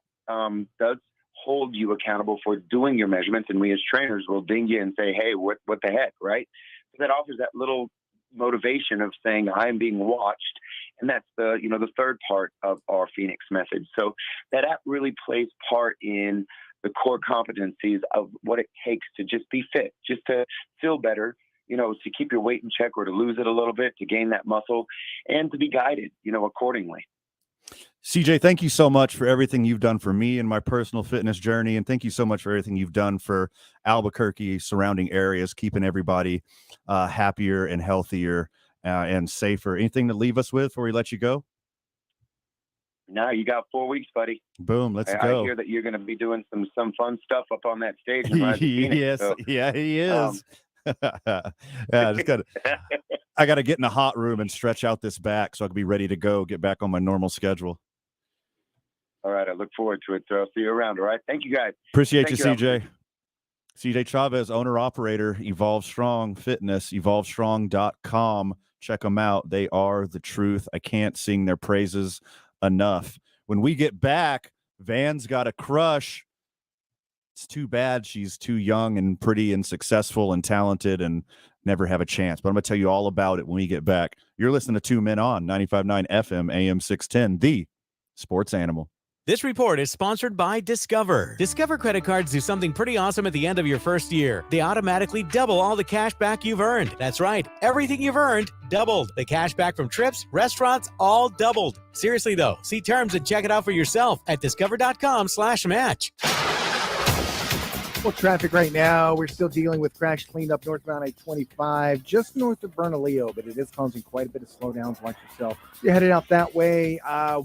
does hold you accountable for doing your measurements, and we as trainers will ding you and say, hey, what the heck, right? So that offers that little motivation of saying I'm being watched, and that's the third part of our Phoenix method. So that app really plays part in the core competencies of what it takes to just be fit, just to feel better, to keep your weight in check or to lose it a little bit, to gain that muscle, and to be guided, accordingly. CJ, thank you so much for everything you've done for me in my personal fitness journey. And thank you so much for everything you've done for Albuquerque, surrounding areas, keeping everybody happier and healthier and safer. Anything to leave us with before we let you go? No, you got 4 weeks, buddy. Boom, let's go. I hear that you're going to be doing some fun stuff up on that stage. In Rise of Phoenix, yes, so, yeah, he is. I got to get in a hot room and stretch out this back so I can be ready to go, get back on my normal schedule. All right, I look forward to it. So I'll see you around. All right, thank you, guys. Appreciate you, CJ. CJ Chavez, owner operator, Evolve Strong Fitness, evolvestrong.com. Check them out. They are the truth. I can't sing their praises enough. When we get back, Van's got a crush. It's too bad she's too young and pretty and successful and talented and never have a chance. But I'm going to tell you all about it when we get back. You're listening to 2 Men On 95.9 FM, AM 610, the Sports Animal. This report is sponsored by Discover. Discover credit cards do something pretty awesome at the end of your first year. They automatically double all the cash back you've earned. That's right. Everything you've earned, doubled. The cash back from trips, restaurants, all doubled. Seriously, though, see terms and check it out for yourself at discover.com/match. Well, traffic right now, we're still dealing with crash cleanup northbound I-25, just north of Bernalillo, but it is causing quite a bit of slowdowns. Watch yourself. You're headed out that way.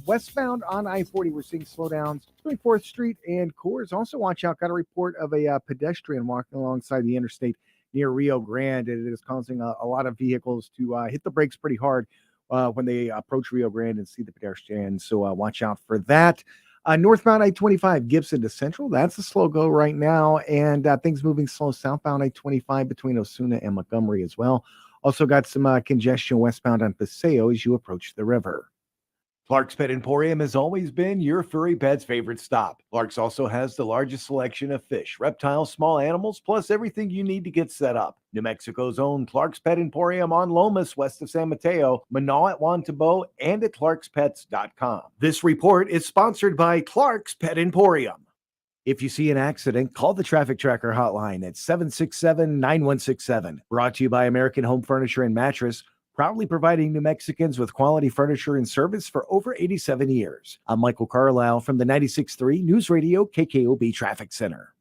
Westbound on I-40, we're seeing slowdowns between 4th Street and Coors. Also, watch out. Got a report of a pedestrian walking alongside the interstate near Rio Grande. It is causing a lot of vehicles to hit the brakes pretty hard when they approach Rio Grande and see the pedestrian. So watch out for that. Northbound I-25, Gibson to Central. That's a slow go right now. And things moving slow southbound I-25 between Osuna and Montgomery as well. Also got some congestion westbound on Paseo as you approach the river. Clark's Pet Emporium has always been your furry pet's favorite stop. Clark's also has the largest selection of fish, reptiles, small animals, plus everything you need to get set up. New Mexico's own Clark's Pet Emporium on Lomas, west of San Mateo, Manaw at Juan Tabo, and at clarkspets.com. This report is sponsored by Clark's Pet Emporium. If you see an accident, call the Traffic Tracker hotline at 767-9167. Brought to you by American Home Furniture and Mattress, proudly providing New Mexicans with quality furniture and service for over 87 years. I'm Michael Carlisle from the 96.3 News Radio KKOB Traffic Center.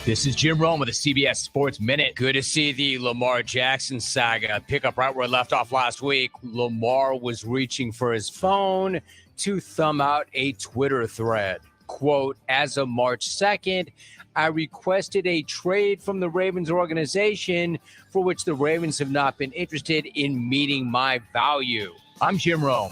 This is Jim Rome with the CBS Sports Minute. Good to see the Lamar Jackson saga pick up right where it left off last week. Lamar was reaching for his phone to thumb out a Twitter thread. Quote, as of March 2nd, I requested a trade from the Ravens organization for which the Ravens have not been interested in meeting my value. I'm Jim Rome.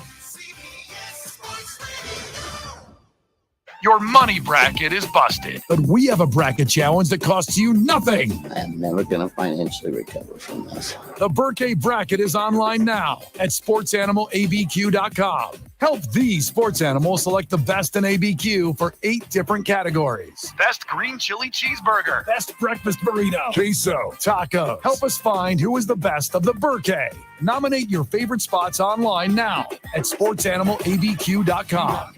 Your money bracket is busted, but we have a bracket challenge that costs you nothing. I am never going to financially recover from this. The Burkay bracket is online now at sportsanimалabq.com. Help these sports animals select the best in ABQ for 8 different categories. Best green chili cheeseburger. Best breakfast burrito. Queso. Tacos. Help us find who is the best of the Burkay. Nominate your favorite spots online now at sportsanimалabq.com.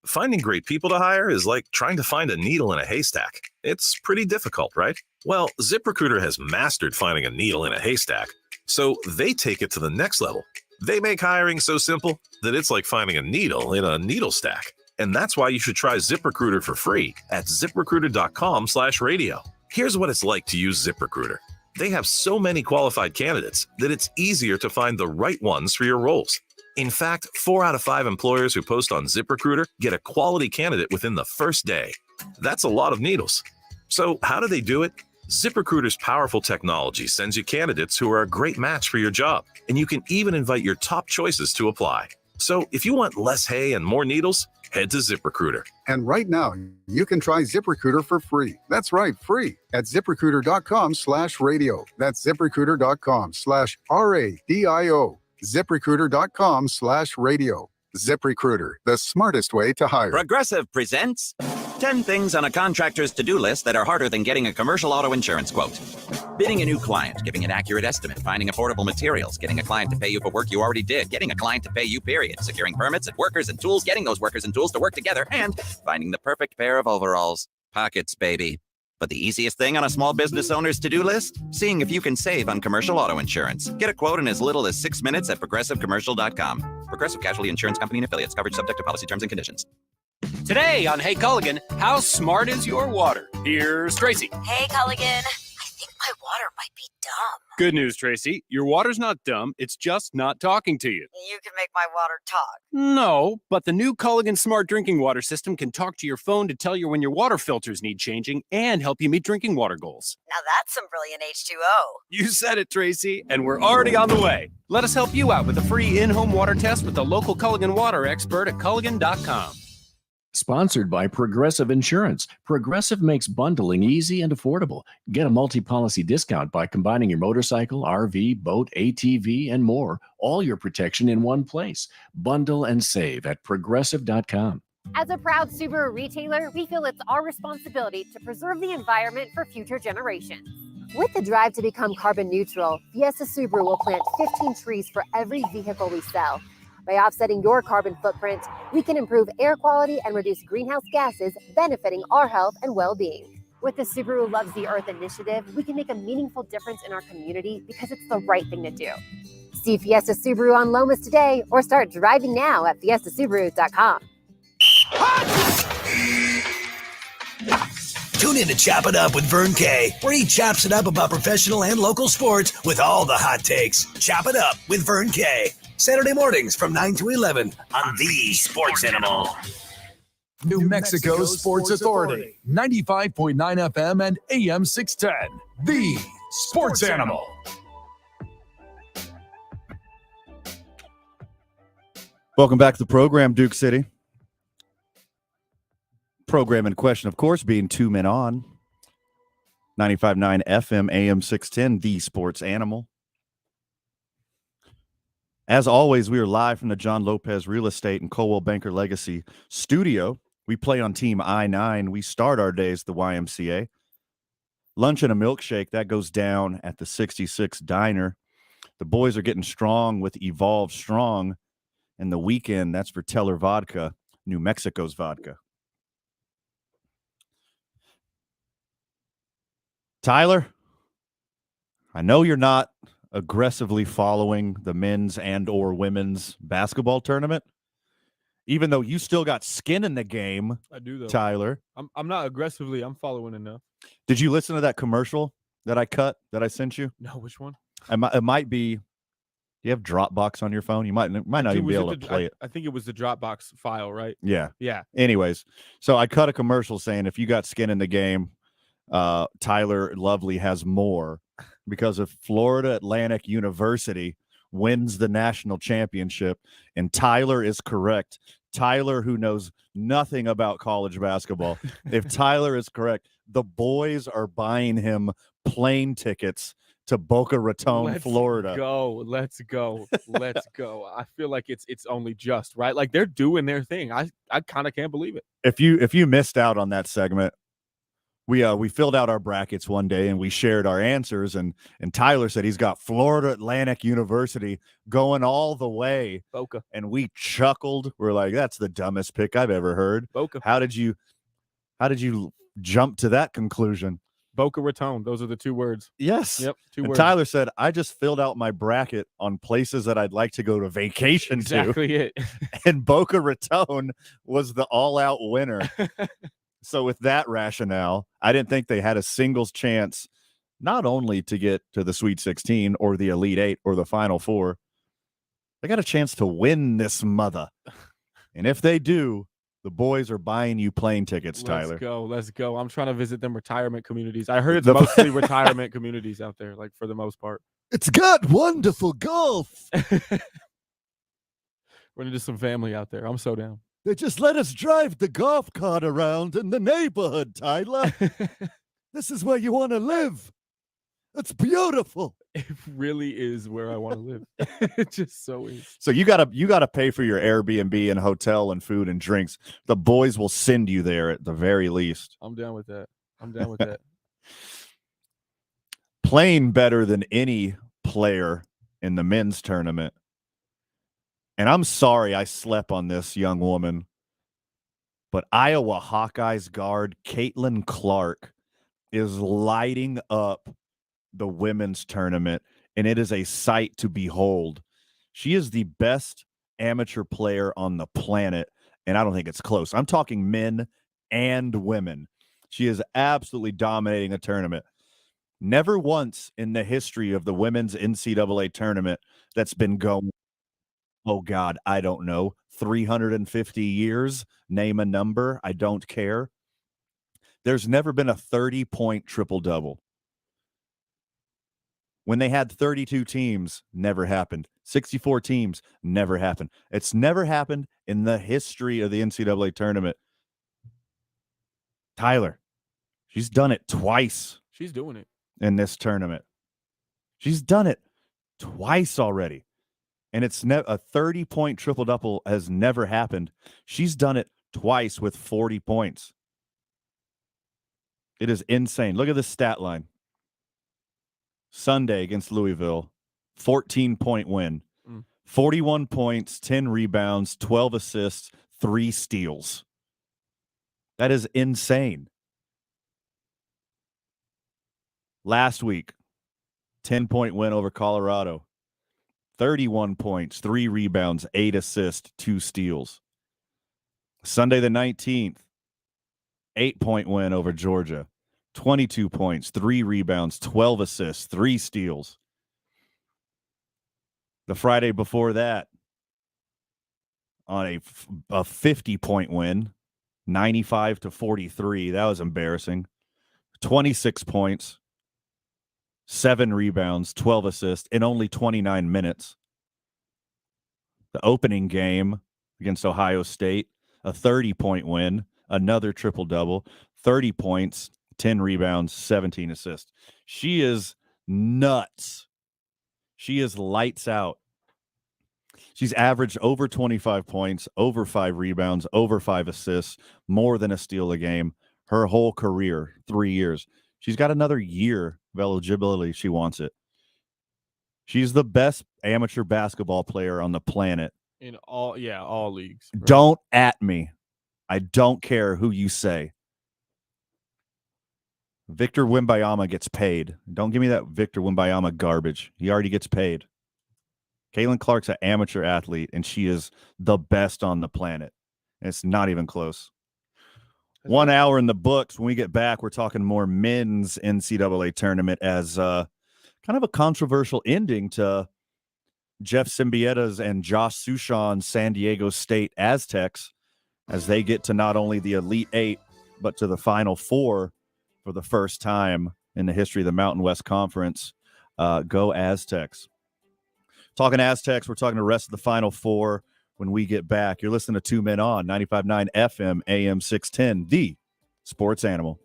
Finding great people to hire is like trying to find a needle in a haystack. It's pretty difficult, right? Well, ZipRecruiter has mastered finding a needle in a haystack, so they take it to the next level. They make hiring so simple that it's like finding a needle in a needle stack. And that's why you should try ZipRecruiter for free at ZipRecruiter.com/radio. Here's what it's like to use ZipRecruiter. They have so many qualified candidates that it's easier to find the right ones for your roles. In fact, 4 out of 5 employers who post on ZipRecruiter get a quality candidate within the first day. That's a lot of needles. So how do they do it? ZipRecruiter's powerful technology sends you candidates who are a great match for your job, and you can even invite your top choices to apply. So if you want less hay and more needles, head to ZipRecruiter. And right now, you can try ZipRecruiter for free. That's right, free at ZipRecruiter.com/radio. That's ZipRecruiter.com/RADIO. ZipRecruiter.com/radio. ZipRecruiter, the smartest way to hire. Progressive presents 10 things on a contractor's to-do list that are harder than getting a commercial auto insurance quote. Bidding a new client, giving an accurate estimate, finding affordable materials, getting a client to pay you for work you already did, getting a client to pay you, period, securing permits and workers and tools, getting those workers and tools to work together, and finding the perfect pair of overalls. Pockets, baby. But the easiest thing on a small business owner's to-do list? Seeing if you can save on commercial auto insurance. Get a quote in as little as 6 minutes at progressivecommercial.com. Progressive Casualty Insurance Company and Affiliates. Coverage subject to policy terms and conditions. Today on Hey Culligan, how smart is your water? Here's Tracy. Hey Culligan, I think my water might be dumb. Good news, Tracy. Your water's not dumb. It's just not talking to you. You can make my water talk. No, but the new Culligan Smart Drinking Water System can talk to your phone to tell you when your water filters need changing and help you meet drinking water goals. Now that's some brilliant H2O. You said it, Tracy, and we're already on the way. Let us help you out with a free in-home water test with the local Culligan water expert at Culligan.com. Sponsored by Progressive Insurance. Progressive makes bundling easy and affordable. Get a multi-policy discount by combining your motorcycle, RV, boat, ATV, and more. All your protection in one place. Bundle and save at Progressive.com. As a proud Subaru retailer, we feel it's our responsibility to preserve the environment for future generations. With the drive to become carbon neutral, Fiesta Subaru will plant 15 trees for every vehicle we sell. By offsetting your carbon footprint, we can improve air quality and reduce greenhouse gases, benefiting our health and well-being. With the Subaru Loves the Earth initiative, we can make a meaningful difference in our community because it's the right thing to do. See Fiesta Subaru on Lomas today or start driving now at fiestasubaru.com. Tune in to Chop It Up with Vern Kay, where he chops it up about professional and local sports with all the hot takes. Chop It Up with Vern Kay. Saturday mornings from 9 to 11 on the Sports Animal. New Mexico Sports Authority, 95.9 FM and AM 610. The Sports Animal. Welcome back to the program, Duke City. Program in question, of course, being 2 Men On. 95.9 FM, AM 610, The Sports Animal. As always, we are live from the John Lopez Real Estate and Coldwell Banker Legacy studio. We play on Team I-9. We start our days at the YMCA. Lunch and a milkshake, that goes down at the 66 Diner. The boys are getting strong with Evolve Strong. And the weekend, that's for Teller Vodka, New Mexico's vodka. Tyler, I know you're not aggressively following the men's and or women's basketball tournament, even though you still got skin in the game. I do, though. Tyler, I'm not aggressively. I'm following enough. Did you listen to that commercial that I cut, that I sent you? No, which one? It might be. Do you have Dropbox on your phone? You might not even be able to play it. I think it was the Dropbox file, right? Yeah. Yeah. Anyways, so I cut a commercial saying if you got skin in the game, Tyler Lovely has more. Because if Florida Atlantic University wins the national championship, and Tyler is correct, Tyler, who knows nothing about college basketball, if Tyler is correct, the boys are buying him plane tickets to Boca Raton, Florida. Let's go. I feel like it's only just, right? Like they're doing their thing. I kind of can't believe it. If you missed out on that segment, we filled out our brackets one day and we shared our answers, and Tyler said he's got Florida Atlantic University going all the way. Boca. And we chuckled. We're like, that's the dumbest pick I've ever heard. Boca. How did you jump to that conclusion? Boca Raton. Those are the two words. Yes. Yep. And words. Tyler said, I just filled out my bracket on places that I'd like to go to vacation to. Exactly it. And Boca Raton was the all-out winner. So with that rationale, I didn't think they had a singles chance not only to get to the Sweet 16 or the Elite 8 or the Final Four, they got a chance to win this mother. And if they do, the boys are buying you plane tickets, Tyler. Let's go. I'm trying to visit them retirement communities. I heard it's mostly retirement communities out there, like for the most part. It's got wonderful golf. Run into some family out there. I'm so down. They just let us drive the golf cart around in the neighborhood, Tyler. This is where you want to live. It's beautiful. It really is where I want to live. It just so is. So you gotta pay for your Airbnb and hotel and food and drinks. The boys will send you there at the very least. I'm down with that. I'm down with that. Playing better than any player in the men's tournament. And I'm sorry I slept on this young woman, but Iowa Hawkeyes guard Caitlin Clark is lighting up the women's tournament, and it is a sight to behold. She is the best amateur player on the planet, and I don't think it's close. I'm talking men and women. She is absolutely dominating a tournament. Never once in the history of the women's NCAA tournament that's been going, oh God, I don't know, 350 years, name a number, I don't care. There's never been a 30-point triple-double. When they had 32 teams, never happened. 64 teams, never happened. It's never happened in the history of the NCAA tournament. Tyler, she's done it twice. She's doing it. In this tournament. She's done it twice already. And it's a 30-point triple-double has never happened. She's done it twice with 40 points. It is insane. Look at the stat line. Sunday against Louisville, 14-point win. 41 points, 10 rebounds, 12 assists, 3 steals. That is insane. Last week, 10-point win over Colorado. 31 points, 3 rebounds, 8 assists, 2 steals. Sunday the 19th, 8-point win over Georgia. 22 points, 3 rebounds, 12 assists, 3 steals. The Friday before that, on a 50-point win, 95-43. That was embarrassing. 26 points, 7 rebounds, 12 assists in only 29 minutes. The opening game against Ohio State, a 30-point win, another triple-double, 30 points, 10 rebounds, 17 assists. She is nuts. She is lights out. She's averaged over 25 points, over 5 rebounds, over 5 assists, more than a steal a game her whole career, 3 years. She's got another year of eligibility. She wants it. She's the best amateur basketball player on the planet. In all leagues. Bro. Don't at me. I don't care who you say. Victor Wembanyama gets paid. Don't give me that Victor Wembanyama garbage. He already gets paid. Caitlin Clark's an amateur athlete, and she is the best on the planet. And it's not even close. 1 hour in the books. When we get back, we're talking more men's NCAA tournament as kind of a controversial ending to Jeff Simbietta's and Josh Sushan's San Diego State Aztecs as they get to not only the Elite Eight, but to the Final Four for the first time in the history of the Mountain West Conference. Go Aztecs. Talking Aztecs, we're talking the rest of the Final Four when we get back. You're listening to 2 Men On, 95.9 FM, AM 610, the Sports Animal.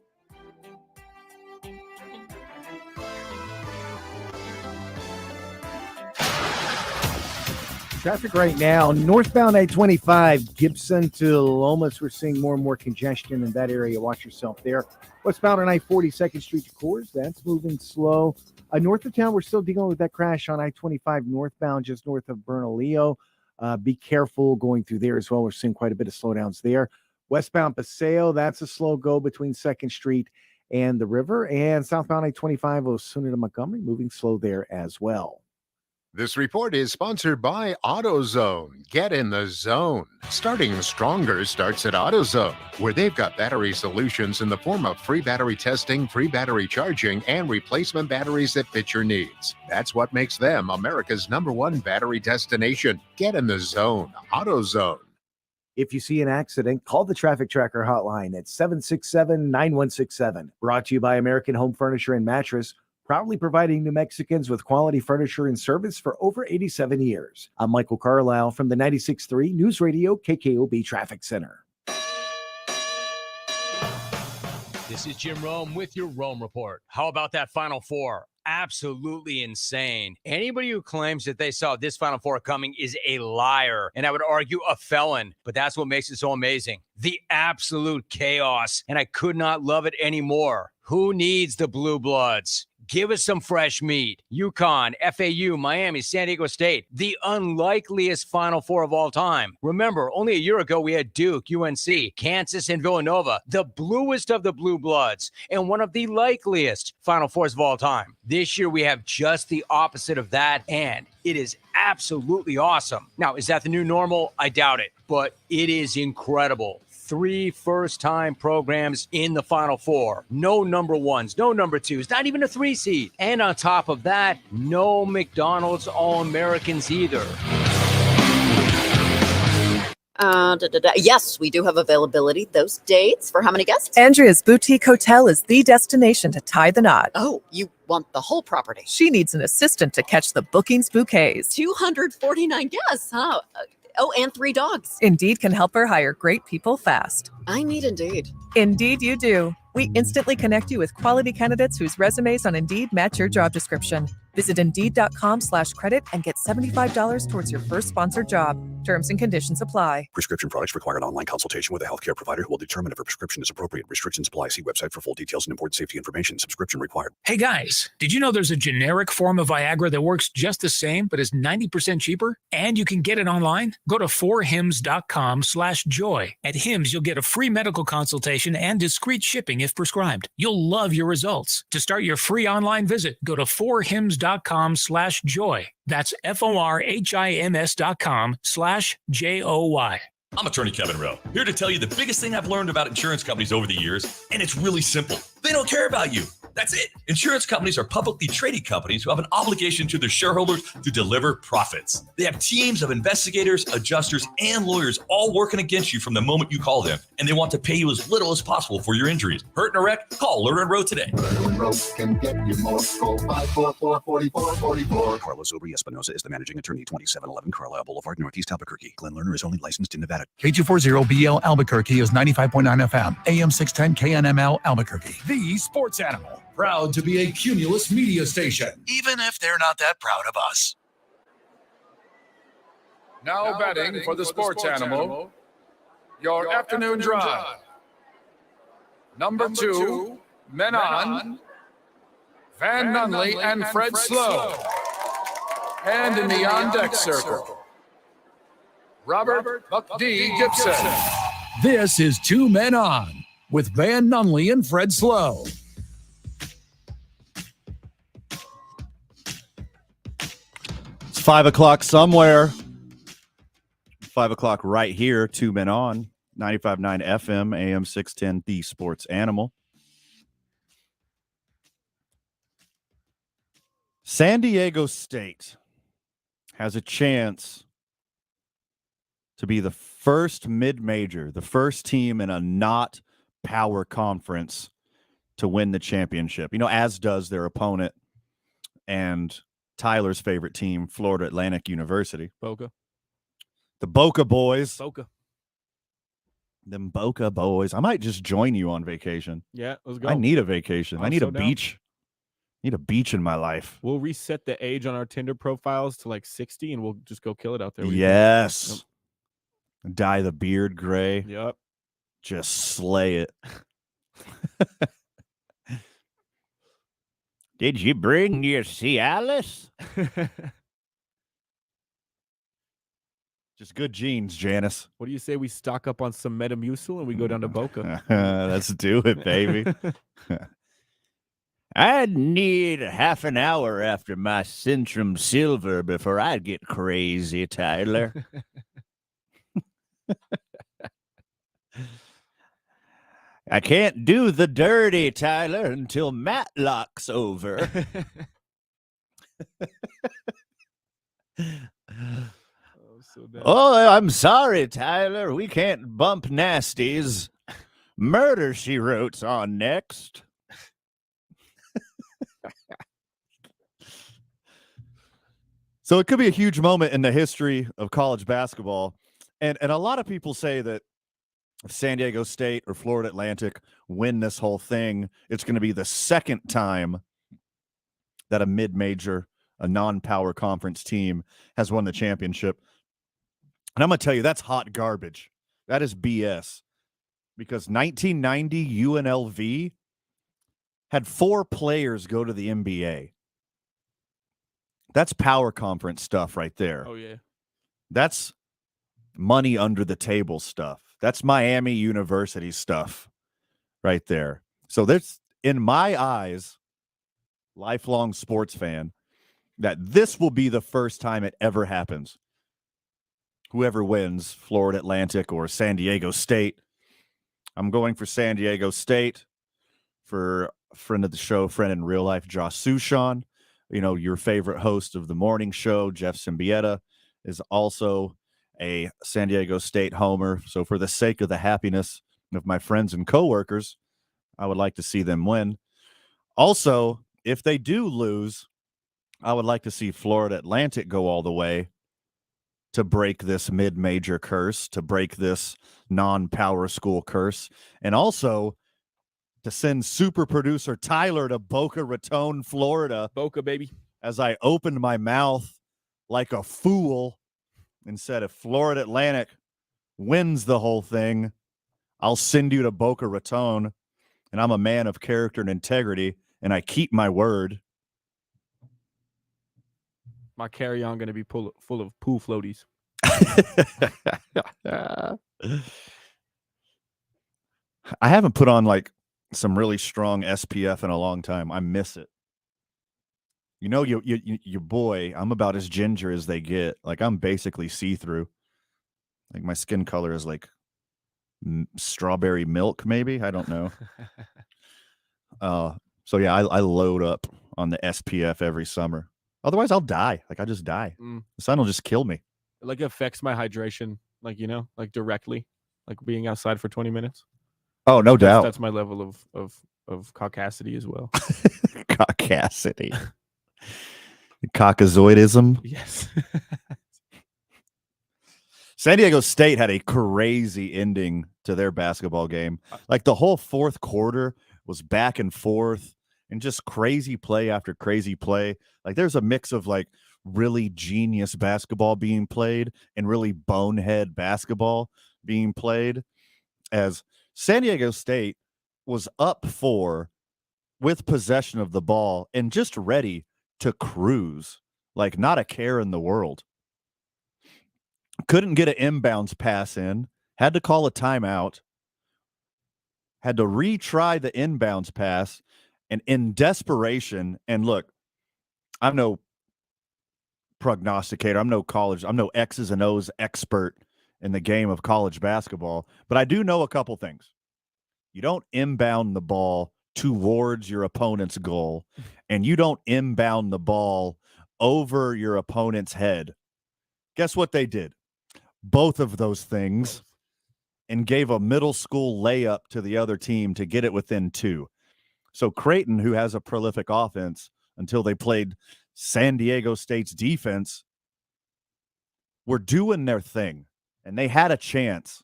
Traffic right now, northbound I-25, Gibson to Lomas. We're seeing more and more congestion in that area. Watch yourself there. Westbound on I-42nd Street to Coors, that's moving slow. North of town, we're still dealing with that crash on I-25 northbound, just north of Bernalillo. Be careful going through there as well. We're seeing quite a bit of slowdowns there. Westbound Paseo, that's a slow go between 2nd Street and the river. And southbound I-25, Osuna to Montgomery, moving slow there as well. This report is sponsored by AutoZone. Get in the zone. Starting stronger starts at AutoZone, where they've got battery solutions in the form of free battery testing, free battery charging, and replacement batteries that fit your needs. That's what makes them America's #1 battery destination. Get in the zone. AutoZone. If you see an accident, call the Traffic Tracker hotline at 767-9167. Brought to you by American Home Furniture and Mattress, proudly providing New Mexicans with quality furniture and service for over 87 years. I'm Michael Carlisle from the 96.3 News Radio KKOB Traffic Center. This is Jim Rome with your Rome Report. How about that Final Four? absolutely insane. Anybody who claims that they saw this Final Four coming is a liar, and I would argue a felon. But that's what makes it so amazing. The absolute chaos, and I could not love it anymore. Who needs the Blue Bloods? Give us some fresh meat. UConn, FAU, Miami, San Diego State, the unlikeliest Final Four of all time. Remember, only a year ago we had Duke, UNC, Kansas, and Villanova, the bluest of the Blue Bloods, and one of the likeliest Final Fours of all time. This year we have just the opposite of that, and it is absolutely awesome. Now, is that the new normal? I doubt it, but it is incredible. 3 first-time programs in the Final Four. No number ones, no number twos, not even a 3 seed. And on top of that, no McDonald's All-Americans either. Yes, we do have availability. Those dates for how many guests? Andrea's Boutique Hotel is the destination to tie the knot. Oh, you want the whole property? She needs an assistant to catch the bookings bouquets. 249 guests, huh? Oh, and 3 dogs. Indeed can help her hire great people fast. I need Indeed. Indeed you do. We instantly connect you with quality candidates whose resumes on Indeed match your job description. Visit Indeed.com/credit and get $75 towards your first sponsored job. Terms and conditions apply. Prescription products require an online consultation with a healthcare provider who will determine if a prescription is appropriate. Restrictions apply. See website for full details and important safety information. Subscription required. Hey guys, did you know there's a generic form of Viagra that works just the same but is 90% cheaper? And you can get it online? Go to 4hims.com/joy. At Hims, you'll get a free medical consultation and discreet shipping if prescribed. You'll love your results. To start your free online visit, go to 4hims.com/joy. That's FORHIMS.com/JOY. I'm attorney Kevin Rowe, here to tell you the biggest thing I've learned about insurance companies over the years, and it's really simple. They don't care about you. That's it. Insurance companies are publicly traded companies who have an obligation to their shareholders to deliver profits. They have teams of investigators, adjusters, and lawyers all working against you from the moment you call them, and they want to pay you as little as possible for your injuries. Hurt in a wreck? Call Lerner and Rowe today. Can get you more. Call 544-4444. Carlos Obri Espinosa is the managing attorney, 2711 Carlisle Boulevard, Northeast Albuquerque. Glenn Lerner is only licensed in Nevada. K240BL Albuquerque is 95.9 FM, AM 610 KNML Albuquerque. The Sports Animal. Proud to be a Cumulus media station, even if they're not that proud of us. Now betting for the Sports Animal, your afternoon drive. Number 2, Men On, Van Nunley and Fred Slow. And in the on-deck circle, Robert Buck D. Gibson. This is 2 Men On with Van Nunley and Fred Slow. It's 5 o'clock somewhere. 5 o'clock right here. 2 Men On. 95.9 FM, AM 610, The Sports Animal. San Diego State has a chance to be the first mid-major, the first team in a not power conference to win the championship. You know, as does their opponent and Tyler's favorite team, Florida Atlantic University. Boca. The Boca Boys. Boca. Them Boca Boys. I might just join you on vacation. Yeah, let's go. I need a vacation. I need so a down. beach. Need a beach in my life. We'll reset the age on our Tinder profiles to like 60 and we'll just go kill it out there. Yes. Dye the beard gray. Yep. Just slay it. Did you bring your Cialis? Just good genes, Janice. What do you say we stock up on some Metamucil and we go down to Boca? Let's do it, baby. I'd need half an hour after my Centrum Silver before I'd get crazy, Tyler. I can't do the dirty, Tyler, until Matlock's over. Oh, I'm sorry, Tyler. We can't bump nasties. Murder, She Wrote's on next. So it could be a huge moment in the history of college basketball. And a lot of people say that if San Diego State or Florida Atlantic win this whole thing, it's going to be the second time that a mid-major, a non-power conference team has won the championship. And I'm going to tell you, that's hot garbage. That is BS. Because 1990 UNLV had 4 players go to the NBA. That's power conference stuff right there. Oh, yeah. That's money under the table stuff. That's Miami University stuff right there. So there's, in my eyes, lifelong sports fan, that this will be the first time it ever happens. Whoever wins, Florida Atlantic or San Diego State. I'm going for San Diego State for a friend of the show, friend in real life, Josh Sushan. You know, your favorite host of the morning show, Jeff Symbieta, is also a San Diego State homer. So for the sake of the happiness of my friends and coworkers, I would like to see them win. Also, if they do lose, I would like to see Florida Atlantic go all the way to break this mid-major curse, to break this non-power school curse, and also to send super producer Tyler to Boca Raton, Florida. Boca, baby. As I opened my mouth like a fool and said, if Florida Atlantic wins the whole thing, I'll send you to Boca Raton. And I'm a man of character and integrity, and I keep my word. My carry-on going to be full of pool floaties. I haven't put on like some really strong SPF in a long time. I miss it. You know, your boy, I'm about as ginger as they get. Like, I'm basically see-through. Like, my skin color is like strawberry milk, maybe. I don't know. So yeah, I load up on the SPF every summer. Otherwise, I'll die. Like, I just die. The sun will just kill me. It like affects my hydration, like, you know, like directly, like being outside for 20 minutes. Oh, no doubt. That's my level of caucasity as well. Caucasity. Caucasoidism. Yes. San Diego State had a crazy ending to their basketball game. Like, the whole fourth quarter was back and forth and just crazy play after crazy play. Like, there's a mix of like really genius basketball being played and really bonehead basketball being played, as San Diego State was up 4 with possession of the ball and just ready to cruise, like not a care in the world. Couldn't get an inbounds pass in, had to call a timeout, had to retry the inbounds pass, and in desperation, and look, I'm no prognosticator, I'm no X's and O's expert in the game of college basketball, but I do know a couple things. You don't inbound the ball towards your opponent's goal, and you don't inbound the ball over your opponent's head. Guess what they did? Both of those things, and gave a middle school layup to the other team to get it within 2. So Creighton, who has a prolific offense until they played San Diego State's defense, were doing their thing, and they had a chance.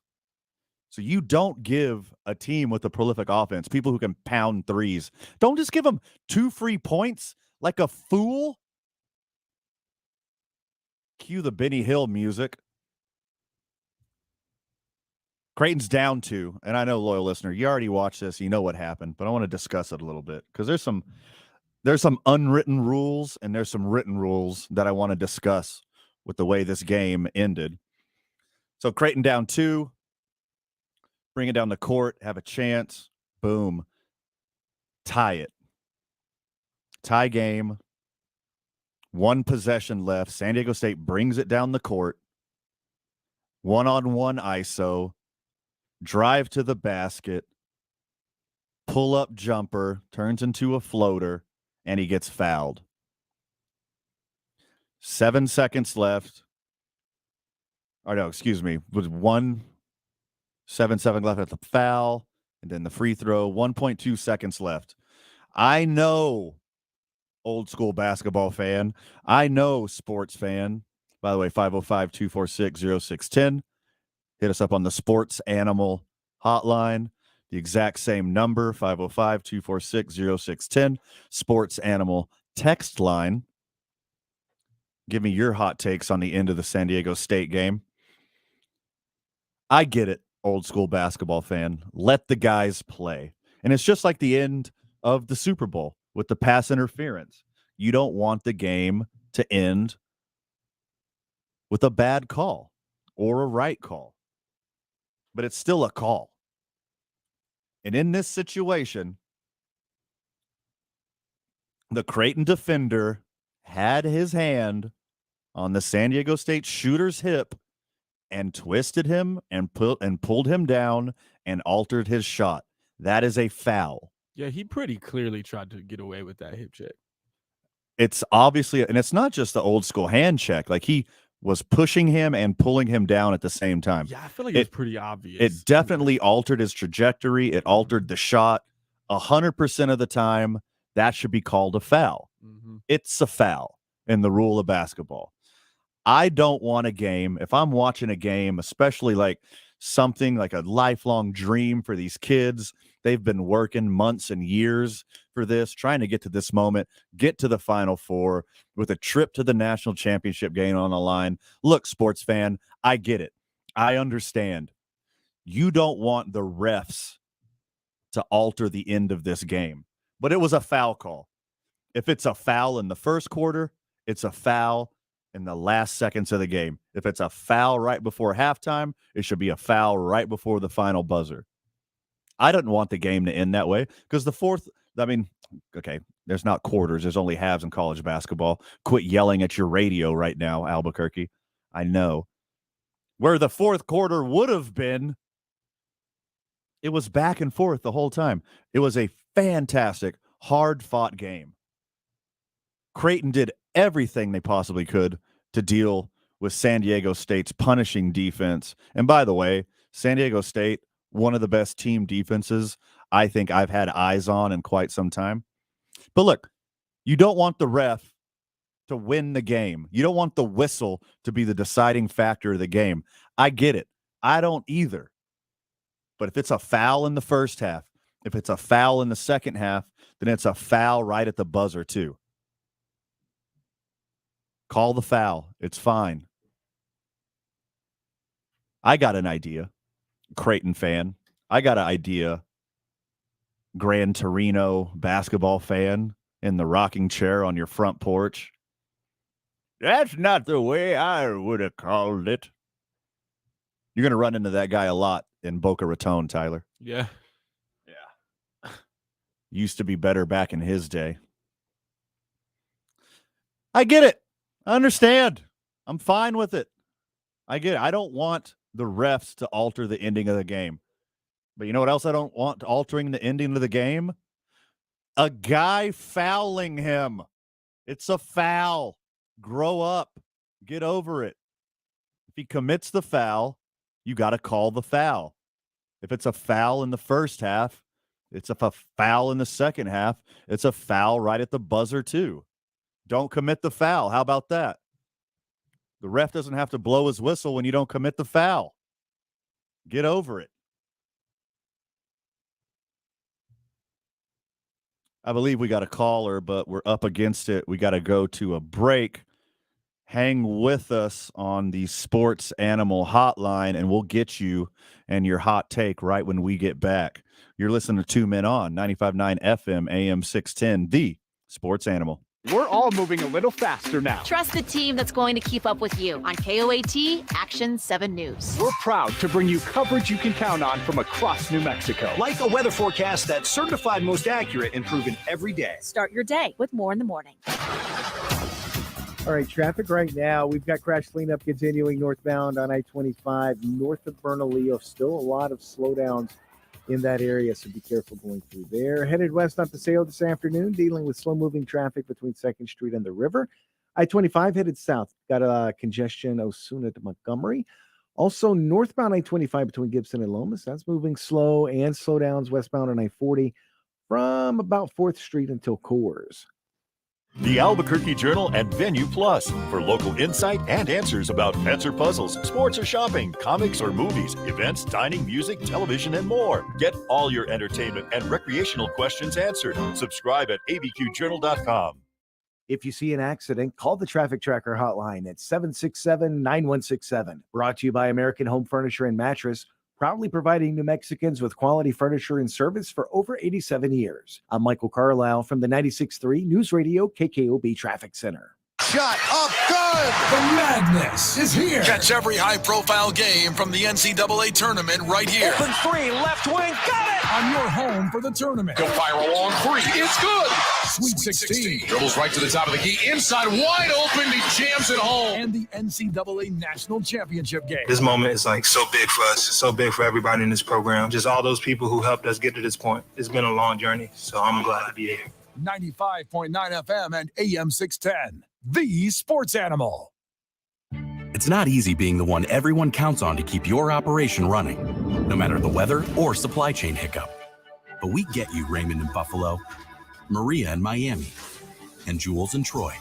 So you don't give a team with a prolific offense, people who can pound threes, don't just give them 2 free points like a fool. Cue the Benny Hill music. Creighton's down 2, and I know, loyal listener, you already watched this, you know what happened, but I want to discuss it a little bit because there's some unwritten rules and there's some written rules that I want to discuss with the way this game ended. So Creighton down 2, bring it down the court, have a chance, boom, tie it. Tie game, 1 possession left. San Diego State brings it down the court, 1-on-1 ISO, drive to the basket, pull up jumper, turns into a floater, and he gets fouled. 7 seconds left. Or no, excuse me. Was 7 seconds left at the foul, and then the free throw. 1.2 seconds left. I know, old school basketball fan. I know, sports fan. By the way, 505-246-0610. Hit us up on the Sports Animal hotline. The exact same number, 505-246-0610. Sports Animal text line. Give me your hot takes on the end of the San Diego State game. I get it, old school basketball fan. Let the guys play. And it's just like the end of the Super Bowl with the pass interference. You don't want the game to end with a bad call or a right call. But it's still a call. And in this situation, the Creighton defender had his hand on the San Diego State shooter's hip and twisted him and pulled him down and altered his shot. That is a foul. Yeah, he pretty clearly tried to get away with that hip check. It's obviously, and it's not just the old school hand check. Like, he was pushing him and pulling him down at the same time. Yeah, I feel like it's pretty obvious. It definitely altered his trajectory. It altered the shot. 100% of the time, that should be called a foul. It's a foul in the rule of basketball. I don't want a game, if I'm watching a game, especially like something like a lifelong dream for these kids, they've been working months and years for this, trying to get to this moment, get to the Final Four with a trip to the national championship game on the line. Look, sports fan, I get it. I understand. You don't want the refs to alter the end of this game, but it was a foul call. If it's a foul in the first quarter, it's a foul in the last seconds of the game. If it's a foul right before halftime, it should be a foul right before the final buzzer. I didn't want the game to end that way because the fourth, okay, there's not quarters. There's only halves in college basketball. Quit yelling at your radio right now, Albuquerque. I know. Where the fourth quarter would have been, it was back and forth the whole time. It was a fantastic, hard-fought game. Creighton did everything they possibly could to deal with San Diego State's punishing defense. And by the way, San Diego State, one of the best team defenses I think I've had eyes on in quite some time. But look, you don't want the ref to win the game. You don't want the whistle to be the deciding factor of the game. I get it. I don't either. But if it's a foul in the first half, if it's a foul in the second half, then it's a foul right at the buzzer too. Call the foul. It's fine. I got an idea, Creighton fan. I got an idea, Gran Torino basketball fan in the rocking chair on your front porch. That's not the way I would have called it. You're going to run into that guy a lot in Boca Raton, Tyler. Yeah. Used to be better back in his day. I get it. I understand. I'm fine with it. I get it. I don't want the refs to alter the ending of the game. But you know what else I don't want altering the ending of the game? A guy fouling him. It's a foul. Grow up. Get over it. If he commits the foul, you got to call the foul. If it's a foul in the first half, it's a foul in the second half. It's a foul right at the buzzer too. Don't commit the foul. How about that? The ref doesn't have to blow his whistle when you don't commit the foul. Get over it. I believe we got a caller, but we're up against it. We got to go to a break. Hang with us on the Sports Animal Hotline, and we'll get you and your hot take right when we get back. You're listening to 2 Men On, 95.9 FM, AM 610, the Sports Animal. We're all moving a little faster now. Trust the team that's going to keep up with you on KOAT Action 7 News. We're proud to bring you coverage you can count on from across New Mexico. Like a weather forecast that's certified most accurate and proven every day. Start your day with more in the morning. All right, traffic right now. We've got crash cleanup continuing northbound on I-25 north of Bernalillo. Still a lot of slowdowns in that area, so be careful going through there. Headed west on Paseo this afternoon, dealing with slow-moving traffic between 2nd Street and the river. I-25 headed south. Got a congestion Osuna to Montgomery. Also, northbound I-25 between Gibson and Lomas. That's moving slow, and slowdowns westbound on I-40 from about 4th Street until Coors. The Albuquerque Journal and Venue Plus for local insight and answers about pets or puzzles, sports or shopping, comics or movies, events, dining, music, television, and more. Get all your entertainment and recreational questions answered. Subscribe at abqjournal.com. If you see an accident, call the Traffic Tracker hotline at 767-9167. Brought to you by American Home Furniture and Mattress, proudly providing New Mexicans with quality furniture and service for over 87 years. I'm Michael Carlisle from the 96.3 News Radio KKOB Traffic Center. Shot up good. The madness is here. Catch every high-profile game from the NCAA tournament right here. Open three, left wing, got it! On your home for the tournament. He'll fire a long three. It's good. Sweet 16. Dribbles right to the top of the key. Inside, wide open. He jams it home. And the NCAA National Championship game. This moment is like so big for us, so big for everybody in this program. Just all those people who helped us get to this point. It's been a long journey, so I'm glad to be here. 95.9 FM and AM 610. The Sports Animal. It's not easy being the one everyone counts on to keep your operation running, no matter the weather or supply chain hiccup. But we get you, Raymond in Buffalo, Maria in Miami, and Jules in Troy,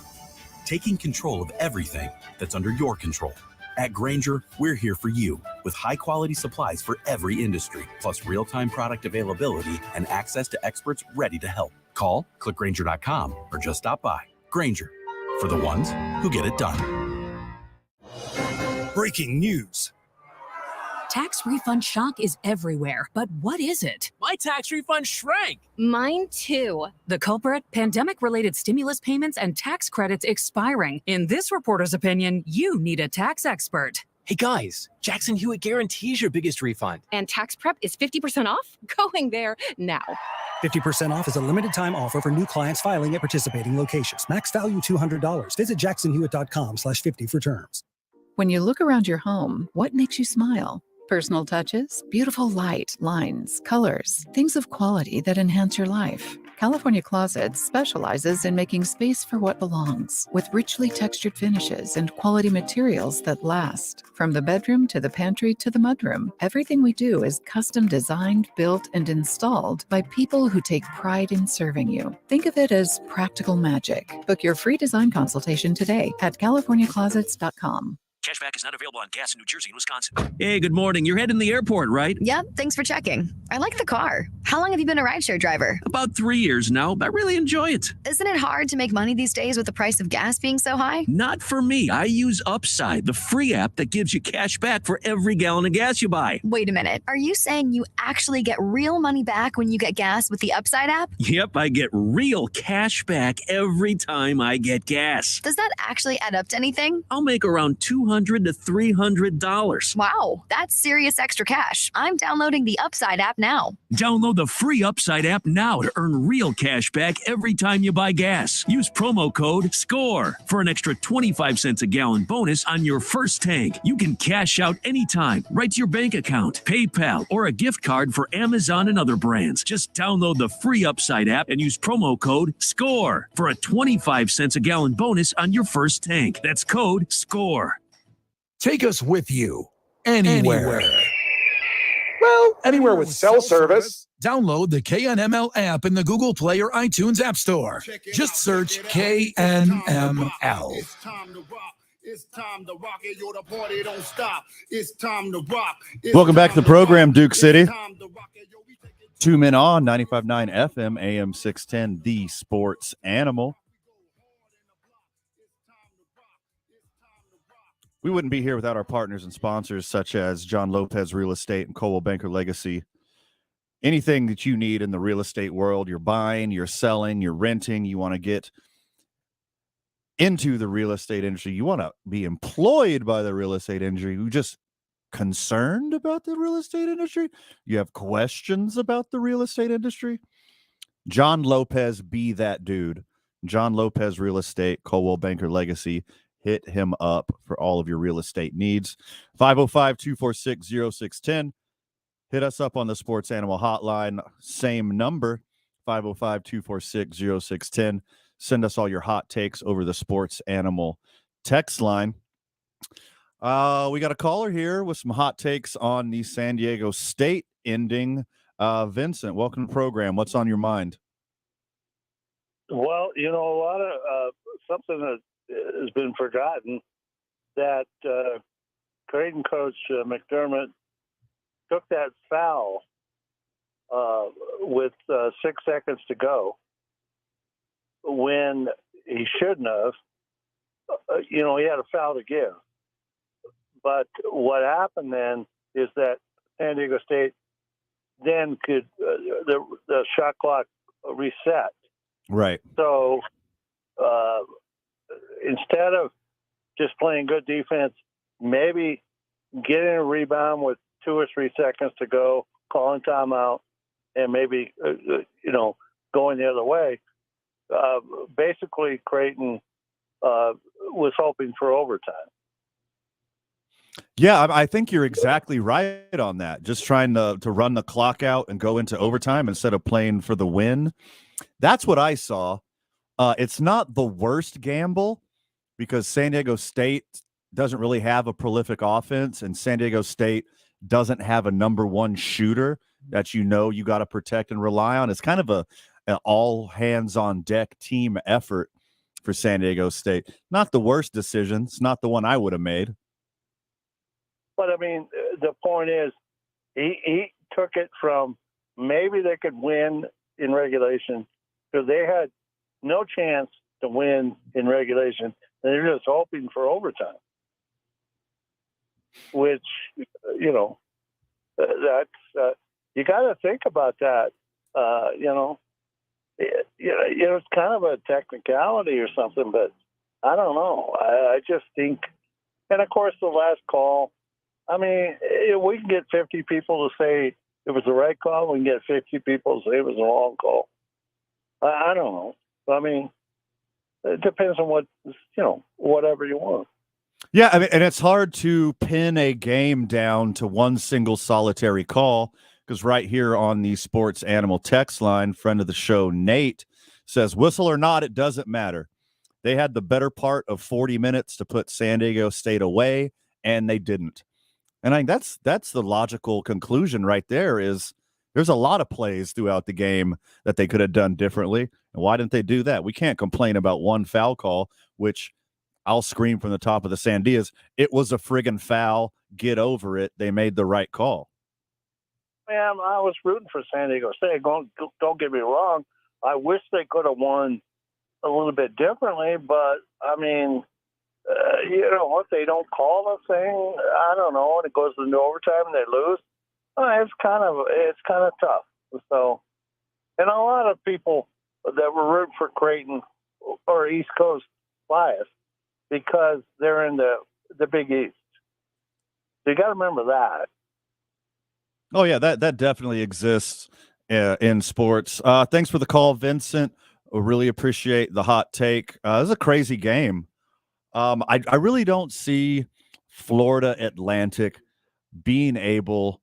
taking control of everything that's under your control. At Grainger, we're here for you with high-quality supplies for every industry, plus real-time product availability and access to experts ready to help. Call, click Grainger.com, or just stop by. Grainger, for the ones who get it done. Breaking news. Tax refund shock is everywhere, but what is it? My tax refund shrank. Mine too. The culprit? Pandemic-related stimulus payments and tax credits expiring. In this reporter's opinion, you need a tax expert. Hey guys, Jackson Hewitt guarantees your biggest refund. And tax prep is 50% off? Going there now. 50% off is a limited time offer for new clients filing at participating locations. Max value $200. Visit jacksonhewitt.com/50 for terms. When you look around your home, what makes you smile? Personal touches, beautiful light, lines, colors, things of quality that enhance your life. California Closets specializes in making space for what belongs, with richly textured finishes and quality materials that last. From the bedroom to the pantry to the mudroom, everything we do is custom designed, built, and installed by people who take pride in serving you. Think of it as practical magic. Book your free design consultation today at californiaclosets.com. Cashback is not available on gas in New Jersey and Wisconsin. Hey, good morning. You're heading to the airport, right? Yep, thanks for checking. I like the car. How long have you been a rideshare driver? About 3 years now. I really enjoy it. Isn't it hard to make money these days with the price of gas being so high? Not for me. I use Upside, the free app that gives you cash back for every gallon of gas you buy. Wait a minute. Are you saying you actually get real money back when you get gas with the Upside app? Yep, I get real cash back every time I get gas. Does that actually add up to anything? I'll make around $200 to $300. Wow, that's serious extra cash. I'm downloading the Upside app now. Download the free Upside app now to earn real cash back every time you buy gas. Use promo code SCORE for an extra 25 cents a gallon bonus on your first tank. You can cash out anytime, right to your bank account, PayPal, or a gift card for Amazon and other brands. Just download the free Upside app and use promo code SCORE for a 25 cents a gallon bonus on your first tank. That's code SCORE. Take us with you anywhere. Well, anywhere with cell service. Download the KNML app in the Google Play or iTunes App Store. Just search KNML. It's time to rock it, yo, the party don't stop. It's time to rock. Welcome back to the program, Duke City. 2 men on 95.9 FM, AM 610, The Sports Animal. We wouldn't be here without our partners and sponsors such as John Lopez Real Estate and Coldwell Banker Legacy. Anything that you need in the real estate world, you're buying, you're selling, you're renting, you want to get into the real estate industry, you want to be employed by the real estate industry, you just concerned about the real estate industry, you have questions about the real estate industry, John Lopez, be that dude. John Lopez Real Estate, Coldwell Banker Legacy. Hit him up for all of your real estate needs. 505-246-0610. Hit us up on the Sports Animal Hotline. Same number, 505-246-0610. Send us all your hot takes over the Sports Animal text line. We got a caller here with some hot takes on the San Diego State ending. Vincent, welcome to the program. What's on your mind? Well, you know, a lot of something that has been forgotten, that Creighton coach McDermott took that foul with 6 seconds to go when he shouldn't have. He had a foul to give. But what happened then is that San Diego State then could the shot clock reset. Right. So instead of just playing good defense, maybe getting a rebound with 2 or 3 seconds to go, calling timeout, and maybe going the other way. Basically, Creighton was hoping for overtime. Yeah, I think you're exactly right on that. Just trying to run the clock out and go into overtime instead of playing for the win. That's what I saw. It's not the worst gamble because San Diego State doesn't really have a prolific offense, and San Diego State doesn't have a number one shooter that you got to protect and rely on. It's kind of an all hands on deck team effort for San Diego State. Not the worst decision. It's not the one I would have made. But I mean, the point is, he took it from maybe they could win in regulation because they had no chance to win in regulation. They're just hoping for overtime, which that's you got to think about that. It's kind of a technicality or something, but I don't know. I just think, and of course, the last call. I mean, we can get 50 people to say it was the right call. We can get 50 people to say it was the wrong call. I don't know. I mean, it depends on what, whatever you want. Yeah, I mean, and it's hard to pin a game down to one single solitary call because right here on the Sports Animal text line, friend of the show, Nate, says, whistle or not, it doesn't matter. They had the better part of 40 minutes to put San Diego State away, and they didn't. And I think that's the logical conclusion right there is there's a lot of plays throughout the game that they could have done differently. And why didn't they do that? We can't complain about one foul call, which I'll scream from the top of the Sandias. It was a friggin' foul. Get over it. They made the right call. Man, I was rooting for San Diego State. Don't get me wrong. I wish they could have won a little bit differently, but I mean, what they don't call a thing, I don't know, and it goes into overtime and they lose. It's kind of tough. So, and a lot of people that were rooting for Creighton or East Coast bias because they're in the Big East. So you got to remember that. Oh yeah, that definitely exists in sports. Thanks for the call, Vincent. I really appreciate the hot take. This is a crazy game. I really don't see Florida Atlantic being able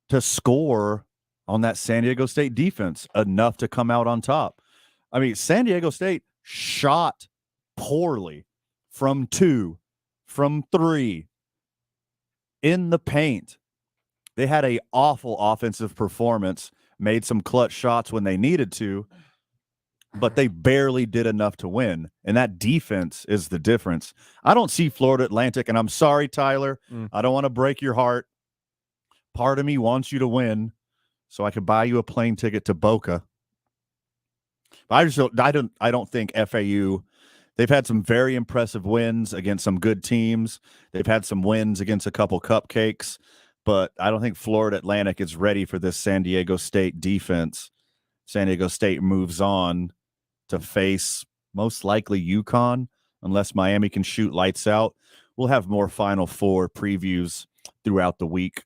to score on that San Diego State defense enough to come out on top. I mean, San Diego State shot poorly from 2, from 3 in the paint. They had an awful offensive performance, made some clutch shots when they needed to, but they barely did enough to win. And that defense is the difference. I don't see Florida Atlantic, and I'm sorry, Tyler. I don't want to break your heart. Part of me wants you to win so I could buy you a plane ticket to Boca. But I don't think FAU, they've had some very impressive wins against some good teams. They've had some wins against a couple cupcakes, but I don't think Florida Atlantic is ready for this San Diego State defense. San Diego State moves on to face most likely UConn, unless Miami can shoot lights out. We'll have more Final Four previews throughout the week.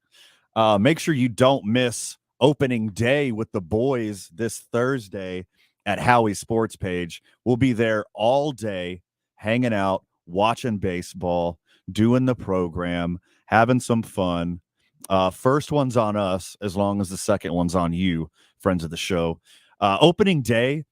Make sure you don't miss opening day with the boys this Thursday at Howie's Sports Page. We'll be there all day, hanging out, watching baseball, doing the program, having some fun. First one's on us, as long as the second one's on you, friends of the show. Opening day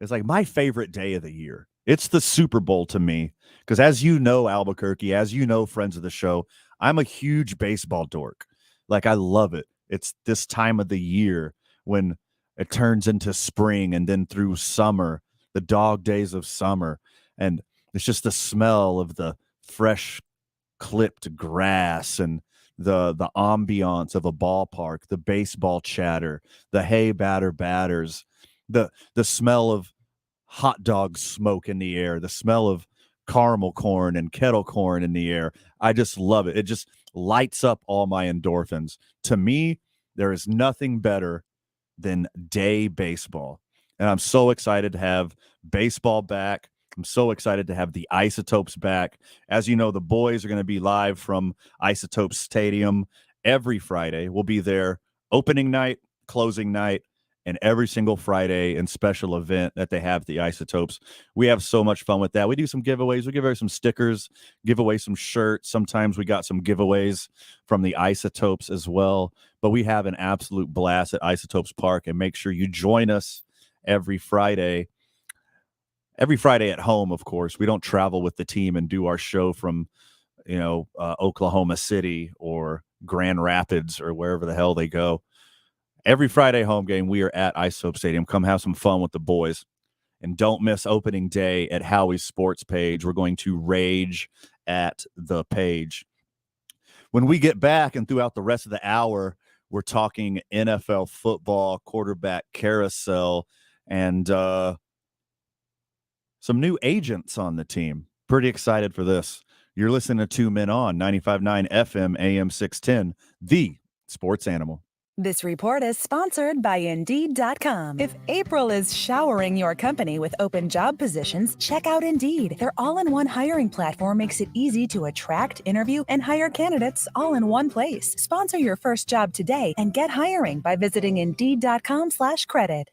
is like my favorite day of the year. It's the Super Bowl to me because, as you know, Albuquerque, as you know, friends of the show, I'm a huge baseball dork. Like, I love it. It's this time of the year when it turns into spring and then through summer, the dog days of summer. And it's just the smell of the fresh clipped grass and the ambiance of a ballpark, the baseball chatter, the hey batters, the smell of hot dog smoke in the air, the smell of caramel corn and kettle corn in the air. I just love it. It just lights up all my endorphins. To me, there is nothing better than day baseball. And I'm so excited to have baseball back. I'm so excited to have the Isotopes back. As you know, the boys are going to be live from Isotopes Stadium every Friday. We'll be there opening night, closing night, and every single Friday and special event that they have at the Isotopes. We have so much fun with that. We do some giveaways. We give away some stickers, give away some shirts. Sometimes we got some giveaways from the Isotopes as well. But we have an absolute blast at Isotopes Park, and make sure you join us every Friday. Every Friday at home, of course. We don't travel with the team and do our show from, Oklahoma City or Grand Rapids or wherever the hell they go. Every Friday home game, we are at Isotope Stadium. Come have some fun with the boys. And don't miss opening day at Howie's Sports Page. We're going to rage at the page. When we get back and throughout the rest of the hour, we're talking NFL football, quarterback carousel, and some new agents on the team. Pretty excited for this. You're listening to 2 Men On, 95.9 FM, AM 610, the sports animal. This report is sponsored by Indeed.com. If April is showering your company with open job positions, check out Indeed. Their all-in-one hiring platform makes it easy to attract, interview, and hire candidates all in one place. Sponsor your first job today and get hiring by visiting Indeed.com/credit.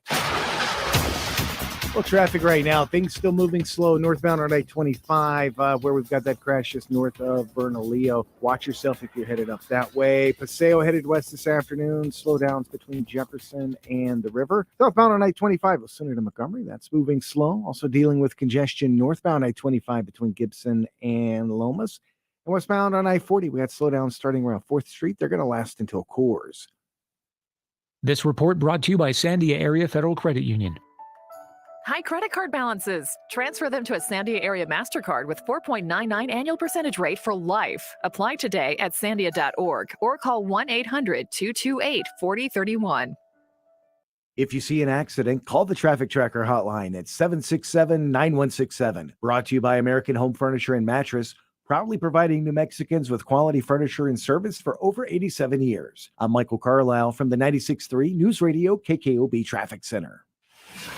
Well, traffic right now, things still moving slow northbound on I-25, where we've got that crash just north of Bernalillo. Watch yourself if you're headed up that way. Paseo headed west this afternoon. Slowdowns between Jefferson and the river. Southbound on I-25, Osuna to Montgomery. That's moving slow. Also dealing with congestion northbound I-25 between Gibson and Lomas. And westbound on I-40, we had slowdowns starting around 4th Street. They're going to last until Coors. This report brought to you by Sandia Area Federal Credit Union. High credit card balances. Transfer them to a Sandia Area MasterCard with 4.99 annual percentage rate for life. Apply today at sandia.org or call 1-800-228-4031. If you see an accident, call the Traffic Tracker hotline at 767-9167. Brought to you by American Home Furniture and Mattress, proudly providing New Mexicans with quality furniture and service for over 87 years. I'm Michael Carlisle from the 96.3 News Radio KKOB Traffic Center.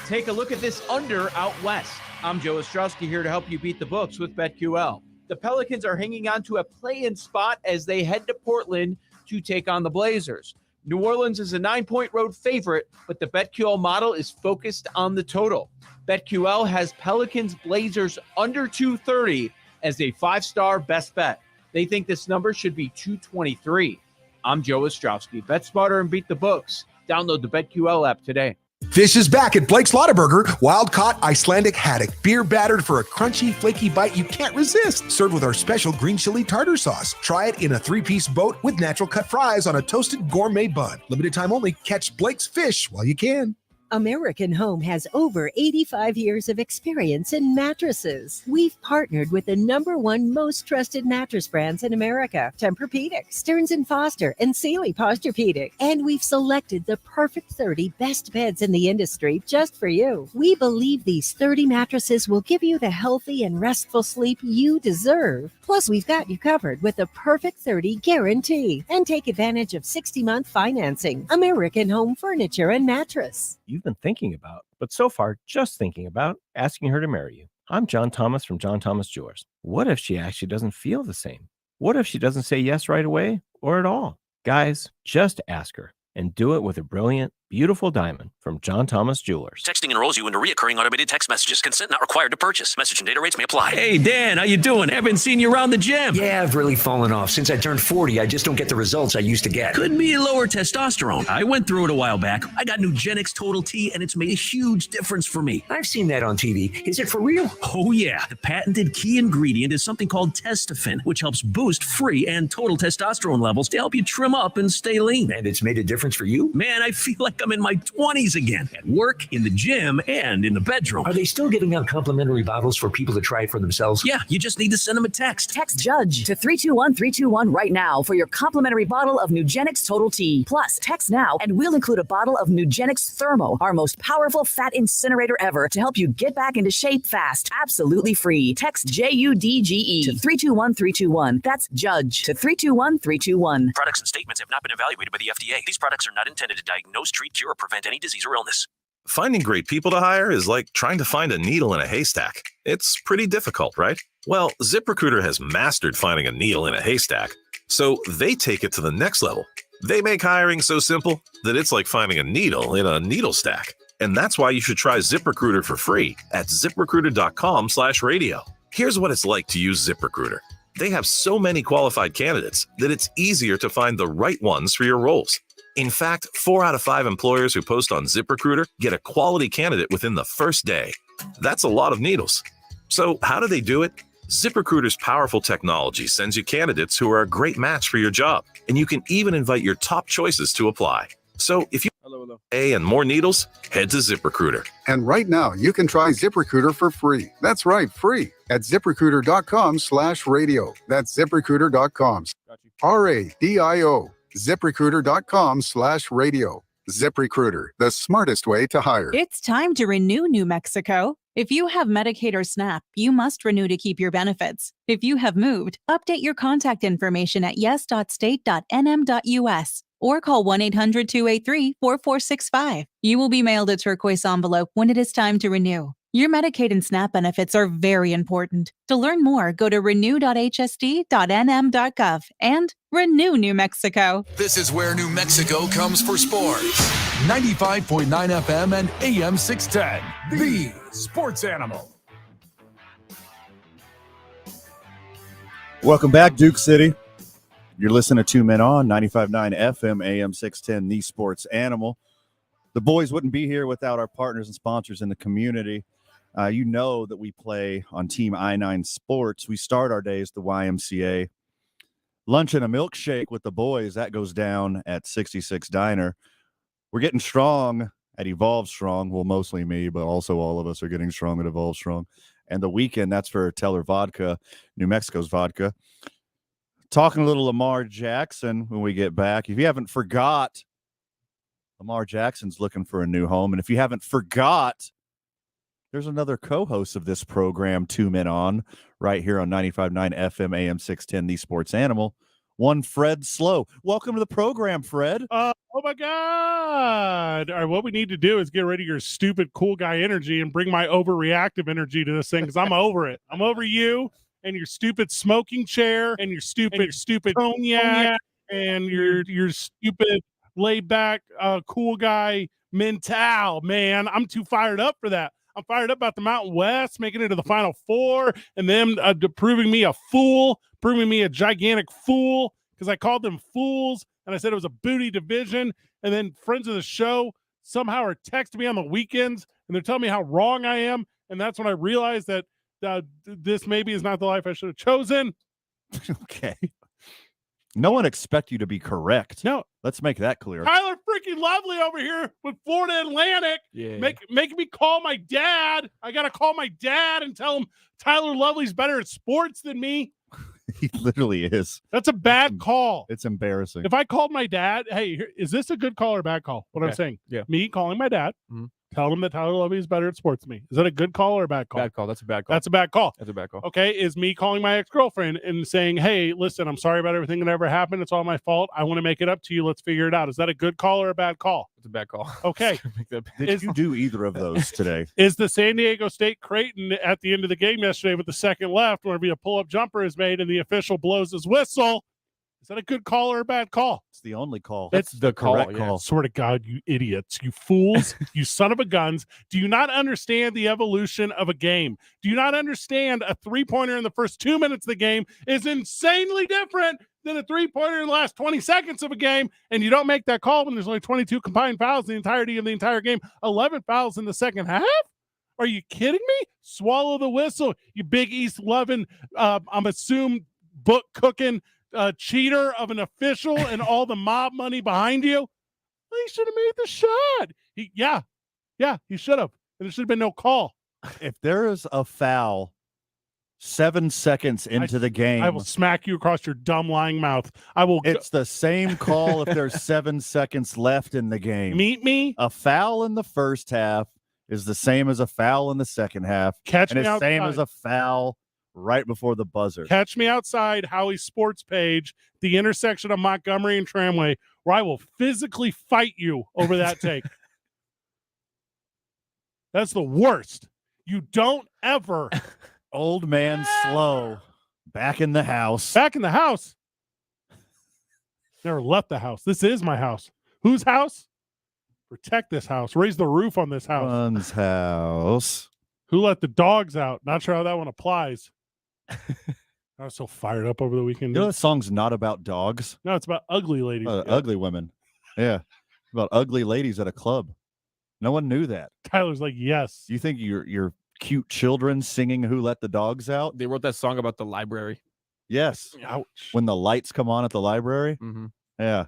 Take a look at this under out west. I'm Joe Ostrowski here to help you beat the books with BetQL. The Pelicans are hanging on to a play-in spot as they head to Portland to take on the Blazers. New Orleans is a 9-point road favorite, but the BetQL model is focused on the total. BetQL has Pelicans Blazers under 230 as a 5-star best bet. They think this number should be 223. I'm Joe Ostrowski. Bet smarter and beat the books. Download the BetQL app today. Fish is back at Blake's Lotaburger. Wild-caught Icelandic haddock, beer battered for a crunchy, flaky bite you can't resist. Served with our special green chili tartar sauce. Try it in a 3-piece boat with natural cut fries on a toasted gourmet bun. Limited time only. Catch Blake's fish while you can. American Home has over 85 years of experience in mattresses. We've partnered with the #1 most trusted mattress brands in America, Tempur-Pedic, Stearns & Foster, and Sealy Posturepedic. And we've selected the perfect 30 best beds in the industry just for you. We believe these 30 mattresses will give you the healthy and restful sleep you deserve. Plus, we've got you covered with the perfect 30 guarantee. And take advantage of 60-month financing. American Home Furniture and Mattress. You've been thinking about, but so far just thinking about, asking her to marry you. I'm John Thomas from John Thomas Jewelers. What if she actually doesn't feel the same? What if she doesn't say yes right away or at all? Guys, just ask her and do it with a brilliant, beautiful diamond from John Thomas Jewelers. Texting enrolls you into recurring automated text messages. Consent not required to purchase. Message and data rates may apply. Hey, Dan, how you doing? Haven't seen you around the gym. Yeah, I've really fallen off. Since I turned 40, I just don't get the results I used to get. Could be lower testosterone. I went through it a while back. I got Nugenix Total T, and it's made a huge difference for me. I've seen that on TV. Is it for real? Oh, yeah. The patented key ingredient is something called Testofen, which helps boost free and total testosterone levels to help you trim up and stay lean. And it's made a difference for you? Man, I feel like like I'm in my 20s again, at work, in the gym, and in the bedroom. Are they still giving out complimentary bottles for people to try it for themselves? Yeah, you just need to send them a text. Text JUDGE to 321-321 right now for your complimentary bottle of Nugenix Total T. Plus, text now and we'll include a bottle of Nugenix Thermo, our most powerful fat incinerator ever, to help you get back into shape fast. Absolutely free. Text JUDGE to 321-321. That's JUDGE to 321-321. Products and statements have not been evaluated by the FDA. These products are not intended to diagnose, treat, cure, or prevent any disease or illness. Finding great people to hire is like trying to find a needle in a haystack. It's pretty difficult, right? Well, ZipRecruiter has mastered finding a needle in a haystack, so they take it to the next level. They make hiring so simple that it's like finding a needle in a needle stack. And that's why you should try ZipRecruiter for free at ZipRecruiter.com/radio. Here's what it's like to use ZipRecruiter. They have so many qualified candidates that it's easier to find the right ones for your roles. In fact, 4 out of 5 employers who post on ZipRecruiter get a quality candidate within the first day. That's a lot of needles. So how do they do it? ZipRecruiter's powerful technology sends you candidates who are a great match for your job, and you can even invite your top choices to apply. So if you A and more needles, head to ZipRecruiter. And right now, you can try ZipRecruiter for free. That's right, free at ZipRecruiter.com/radio. That's ZipRecruiter.com. RADIO. ZipRecruiter.com/radio. ZipRecruiter, the smartest way to hire. It's time to renew New Mexico. If you have Medicaid or SNAP, you must renew to keep your benefits. If you have moved, update your contact information at yes.state.nm.us or call 1-800-283-4465. You will be mailed a turquoise envelope when it is time to renew. Your Medicaid and SNAP benefits are very important. To learn more, go to renew.hsd.nm.gov and renew New Mexico. This is where New Mexico comes for sports. 95.9 FM and AM 610. The Sports Animal. Welcome back, Duke City. You're listening to 2 Men On, 95.9 FM, AM 610, The Sports Animal. The boys wouldn't be here without our partners and sponsors in the community. You know that we play on Team I-9 Sports. We start our days at the YMCA. Lunch and a milkshake with the boys, that goes down at 66 Diner. We're getting strong at Evolve Strong. Well, mostly me, but also all of us are getting strong at Evolve Strong. And the weekend, that's for Teller Vodka, New Mexico's vodka. Talking a little Lamar Jackson when we get back. If you haven't forgot, Lamar Jackson's looking for a new home. And if you haven't forgot, there's another co-host of this program, 2 Men On, right here on 95.9 FM, AM 610, The Sports Animal. One Fred Slow. Welcome to the program, Fred. Oh, my God. All right, what we need to do is get rid of your stupid cool guy energy and bring my overreactive energy to this thing because I'm over it. I'm over you and your stupid smoking chair and your stupid cognac and your stupid laid-back cool guy mental, man. I'm too fired up for that. I'm fired up about the Mountain West making it to the Final Four and them proving me a fool, proving me a gigantic fool because I called them fools and I said it was a booty division. And then friends of the show somehow are texting me on the weekends and they're telling me how wrong I am. And that's when I realized that this maybe is not the life I should have chosen. Okay. No one expect you to be correct. No. Let's make that clear. Tyler freaking Lovely over here with Florida Atlantic. Yeah. Making me call my dad. I got to call my dad and tell him Tyler Lovely's better at sports than me. He literally is. That's a bad call. It's embarrassing. If I called my dad, hey, is this a good call or a bad call? What I'm saying? Yeah. Me calling my dad. Mm-hmm. Tell him that Tyler Lovey is better at sports than me. Is that a good call or a bad call? Bad call. That's a bad call. That's a bad call. That's a bad call. Okay. Is me calling my ex-girlfriend and saying, hey, listen, I'm sorry about everything that ever happened. It's all my fault. I want to make it up to you. Let's figure it out. Is that a good call or a bad call? It's a bad call. Okay. Did you do either of those today? Is the San Diego State Creighton at the end of the game yesterday with the second left, whenever a pull-up jumper is made and the official blows his whistle? Is that a good call or a bad call? It's the only call. That's the correct call. call. Swear to God, you idiots, you fools, you son of a guns. Do you not understand the evolution of a game? Do you not understand a three-pointer in the first 2 minutes of the game is insanely different than a three-pointer in the last 20 seconds of a game, and you don't make that call when there's only 22 combined fouls in the entirety of the entire game, 11 fouls in the second half? Are you kidding me? Swallow the whistle, you big East loving, I'm assumed book cooking cheater of an official and all the mob money behind you. He should have made the shot. He should have. And there should have been no call. If there is a foul 7 seconds into the game, I will smack you across your dumb lying mouth. It's the same call if there's 7 seconds left in the game. Meet me. A foul in the first half is the same as a foul in the second half. Catch me and it's same as a foul right before the buzzer. Catch me outside Howie's sports page, the intersection of Montgomery and Tramway, where I will physically fight you over that take. That's the worst. You don't ever. Old man slow. Back in the house. Back in the house. Never left the house. This is my house. Whose house? Protect this house. Raise the roof on this house. One's house. Who let the dogs out? Not sure how that one applies. I was so fired up over the weekend. You know, that song's not about dogs. No, it's about ugly ladies. Ugly women. Yeah. About ugly ladies at a club. No one knew that. Tyler's like, yes. You think your cute children singing Who Let the Dogs Out? They wrote that song about the library. Yes. Ouch. When the lights come on at the library? Mm-hmm. Yeah.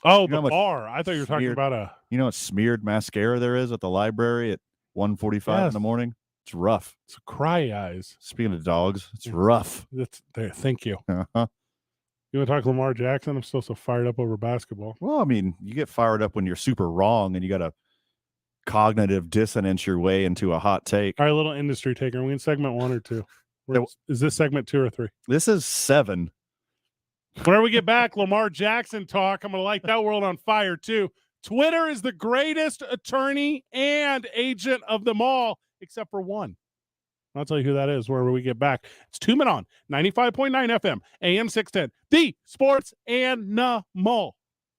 Oh, the bar. I thought you were talking smeared, about a... You know what smeared mascara there is at the librry at 1:45 in the morning? It's rough. It's cry eyes. Speaking of dogs, it's rough. That's there. Thank you. Uh-huh. You want to talk Lamar Jackson? I'm still so fired up over basketball. Well, I mean, you get fired up when you're super wrong and you got a cognitive dissonance your way into a hot take. All right, little industry taker. Are we in segment 1 or 2? Is this segment 2 or 3? This is 7. Whenever we get back, Lamar Jackson talk. I'm going to light that world on fire, too. Twitter is the greatest attorney and agent of them all, except for one. I'll tell you who that is wherever we get back. It's 2 Men On, 95.9 FM, AM 610, the Sports Animal.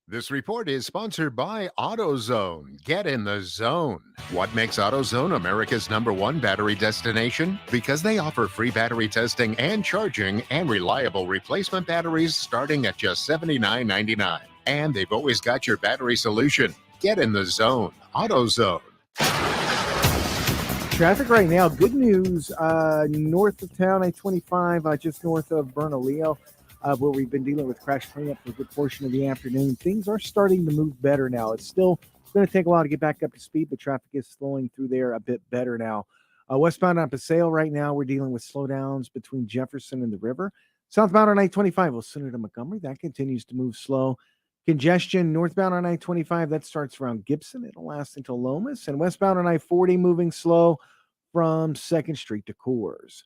This report is sponsored by AutoZone. Get in the zone. What makes AutoZone America's #1 battery destination? Because they offer free battery testing and charging and reliable replacement batteries starting at just $79.99. And they've always got your battery solution. Get in the zone. AutoZone. Traffic right now, good news, north of town, I-25, just north of Bernalillo, where we've been dealing with crash cleanup for a good portion of the afternoon. Things are starting to move better now. It's still going to take a while to get back up to speed, but traffic is slowing through there a bit better now. Westbound on Paseo right now, we're dealing with slowdowns between Jefferson and the river. Southbound on I-25, Wilson to Montgomery, that continues to move slow. Congestion northbound on I-25, that starts around Gibson. It'll last until Lomas. And westbound on I-40, moving slow from 2nd Street to Coors.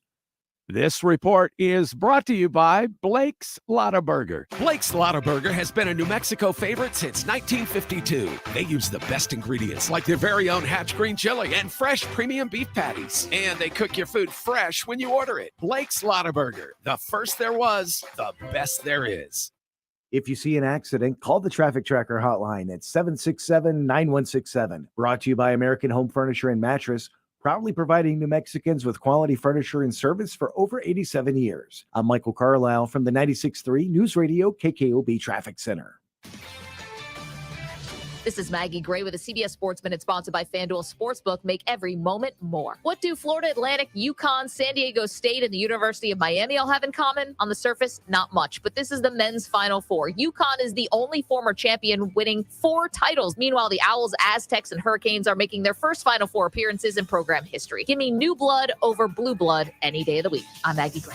This report is brought to you by Blake's Lottaburger. Blake's Lottaburger has been a New Mexico favorite since 1952. They use the best ingredients like their very own Hatch green chili and fresh premium beef patties. And they cook your food fresh when you order it. Blake's Lottaburger, the first there was, the best there is. If you see an accident, call the Traffic Tracker hotline at 767-9167. Brought to you by American Home Furniture and Mattress, proudly providing New Mexicans with quality furniture and service for over 87 years. I'm Michael Carlisle from the 96.3 News Radio KKOB Traffic Center. This is Maggie Gray with a CBS Sports Minute sponsored by FanDuel Sportsbook. Make every moment more. What do Florida Atlantic, UConn, San Diego State, and the University of Miami all have in common? On the surface, not much, but this is the men's Final Four. UConn is the only former champion winning 4 titles. Meanwhile, the Owls, Aztecs, and Hurricanes are making their first Final Four appearances in program history. Give me new blood over blue blood any day of the week. I'm Maggie Gray.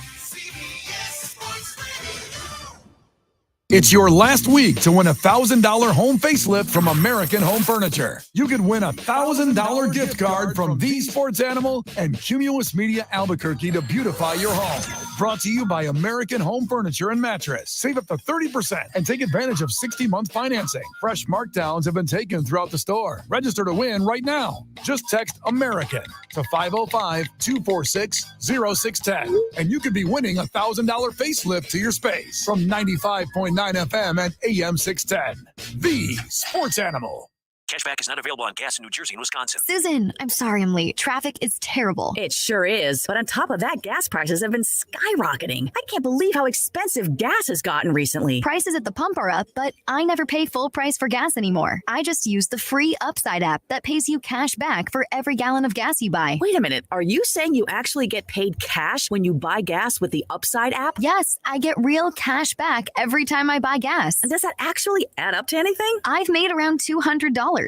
It's your last week to win a $1,000 home facelift from American Home Furniture. You could win a $1,000 gift card from The Sports Animal and Cumulus Media Albuquerque to beautify your home. Brought to you by American Home Furniture and Mattress. Save up to 30% and take advantage of 60-month financing. Fresh markdowns have been taken throughout the store. Register to win right now. Just text American to 505-246-0610. And you could be winning a $1,000 facelift to your space from 95.9 FM and AM 610. The Sports Animal. Cashback is not available on gas in New Jersey and Wisconsin. Susan, I'm sorry I'm late. Traffic is terrible. It sure is. But on top of that, gas prices have been skyrocketing. I can't believe how expensive gas has gotten recently. Prices at the pump are up, but I never pay full price for gas anymore. I just use the free Upside app that pays you cash back for every gallon of gas you buy. Wait a minute. Are you saying you actually get paid cash when you buy gas with the Upside app? Yes, I get real cash back every time I buy gas. And does that actually add up to anything? I've made around $200.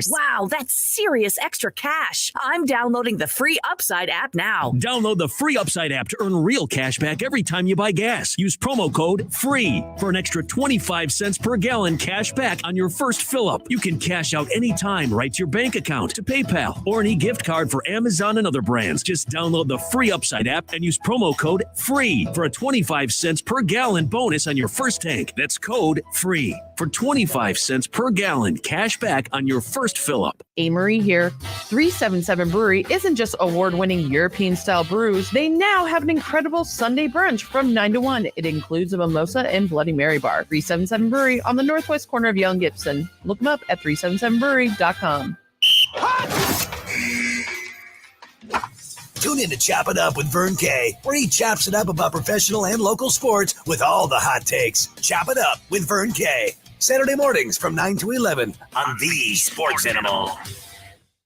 Wow, that's serious extra cash. I'm downloading the free Upside app now. Download the free Upside app to earn real cash back every time you buy gas. Use promo code FREE for an extra 25 cents per gallon cash back on your first fill-up. You can cash out anytime right to your bank account, to PayPal, or any gift card for Amazon and other brands. Just download the free Upside app and use promo code FREE for a 25 cents per gallon bonus on your first tank. That's code FREE for 25 cents per gallon cash back on your first fill-up. Amory here. 377 Brewery isn't just award-winning European-style brews. They now have an incredible Sunday brunch from 9 to 1. It includes a mimosa and Bloody Mary bar. 377 Brewery on the northwest corner of Yale and Gibson. Look them up at 377brewery.com. Tune in to Chop It Up with Vern Kay, where he chops it up about professional and local sports with all the hot takes. Chop It Up with Vern Kay. Saturday mornings from 9 to 11 on the Sports Animal.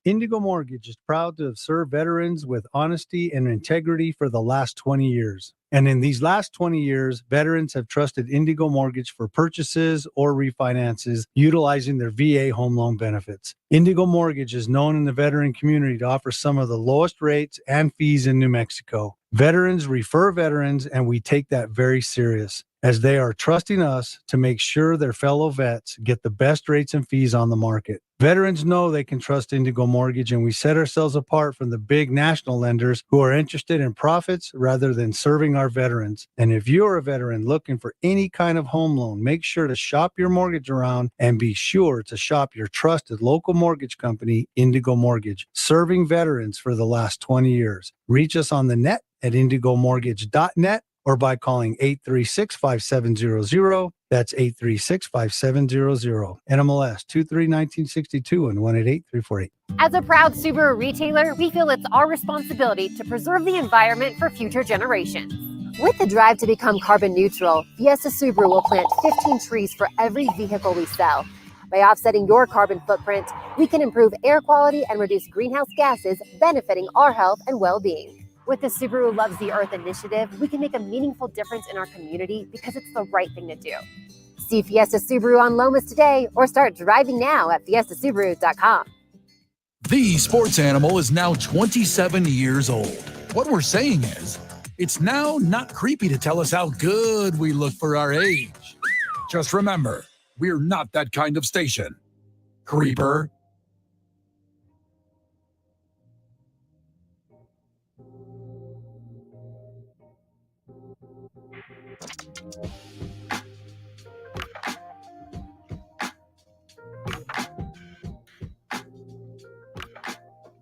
Indigo Mortgage is proud to have served veterans with honesty and integrity for the last 20 years. And in these last 20 years, veterans have trusted Indigo Mortgage for purchases or refinances utilizing their VA home loan benefits. Indigo Mortgage is known in the veteran community to offer some of the lowest rates and fees in New Mexico. Veterans refer veterans, and we take that very serious, as they are trusting us to make sure their fellow vets get the best rates and fees on the market. Veterans know they can trust Indigo Mortgage, and we set ourselves apart from the big national lenders who are interested in profits rather than serving our veterans. And if you're a veteran looking for any kind of home loan, make sure to shop your mortgage around and be sure to shop your trusted local mortgage company, Indigo Mortgage, serving veterans for the last 20 years. Reach us on the net at indigomortgage.net or by calling 836-5700. That's 836-5700. NMLS 231962 and 188-348. As a proud Subaru retailer, we feel it's our responsibility to preserve the environment for future generations. With the drive to become carbon neutral, Fiesta Subaru will plant 15 trees for every vehicle we sell. By offsetting your carbon footprint, we can improve air quality and reduce greenhouse gases, benefiting our health and well-being. With the Subaru Loves the Earth initiative, we can make a meaningful difference in our community because it's the right thing to do. See Fiesta Subaru on Lomas today or start driving now at fiestasubaru.com. The Sports Animal is now 27 years old. What we're saying is, it's now not creepy to tell us how good we look for our age. Just remember, we're not that kind of station. Creeper.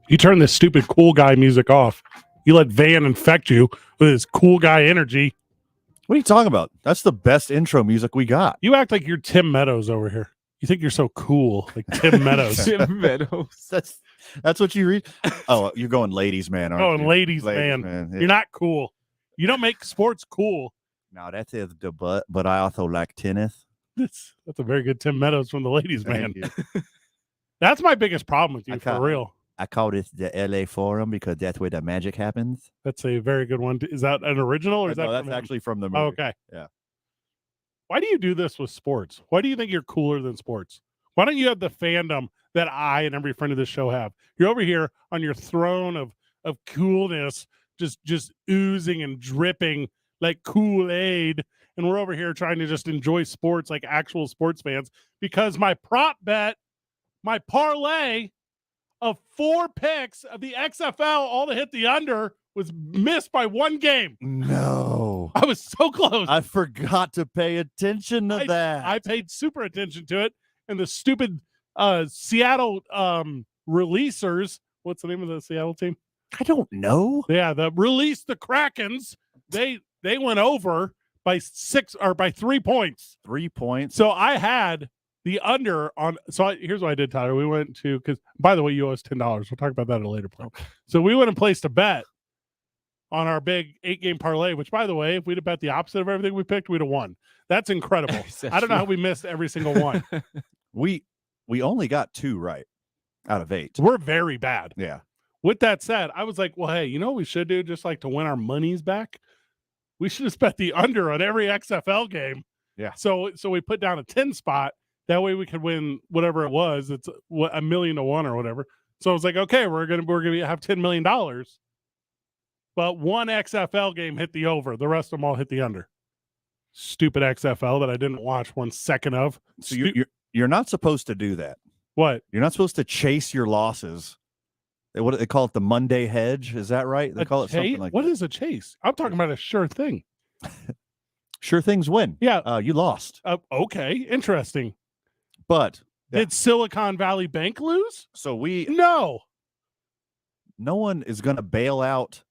You turn this stupid cool guy music off. You let Van infect you with his cool guy energy. What are you talking about? That's the best intro music we got. You act like you're Tim Meadows over here. You think you're so cool, like Tim Meadows. Tim Meadows. That's what you read. Oh, you're going ladies man, aren't you? Oh, and ladies man. Yeah. You're not cool. You don't make sports cool. Now that is the but I also like tennis. That's a very good Tim Meadows from the ladies man. Thank you. That's my biggest problem with you, for real. I call this the LA Forum because that's where the magic happens. That's a very good one. Is that an original or is that that's from actually from the movie? Oh, okay. Yeah. Why do you do this with sports? Why do you think you're cooler than sports? Why don't you have the fandom that I and every friend of this show have? You're over here on your throne of coolness, just oozing and dripping like Kool-Aid. And we're over here trying to just enjoy sports like actual sports fans because my prop bet, my parlay of 4 picks of the XFL, all to hit the under, was missed by 1 game. No. I was so close. I forgot to pay attention to that. I paid super attention to it. And the stupid Seattle releasers, what's the name of the Seattle team? I don't know. Yeah, the Krakens, they went over by 3 points. 3 points. So I had The under on. So here's what I did, Tyler. We went to, because by the way, you owe us $10. We'll talk about that at a later point. So we went and placed a bet on our big 8-game parlay, which, by the way, if we'd have bet the opposite of everything we picked, we'd have won. That's incredible. I don't know how we missed every single one. We only got 2 right out of 8. We're very bad. Yeah. With that said, I was like, well, hey, you know what we should do just like to win our monies back? We should just bet the under on every XFL game. Yeah. So we put down a 10 spot. That way we could win whatever it was. It's $1 million to 1 or whatever. So I was like, okay, we're gonna have $10 million. But one XFL game hit the over. The rest of them all hit the under. Stupid XFL that I didn't watch 1 second of. So you're not supposed to do that. What? You're not supposed to chase your losses. What they call it, the Monday hedge. Is that right? They call it something like what that. is a chase? I'm talking about a sure thing. Sure things win. Yeah. You lost. Okay. Interesting. But did Silicon Valley Bank lose? So no one is going to bail out.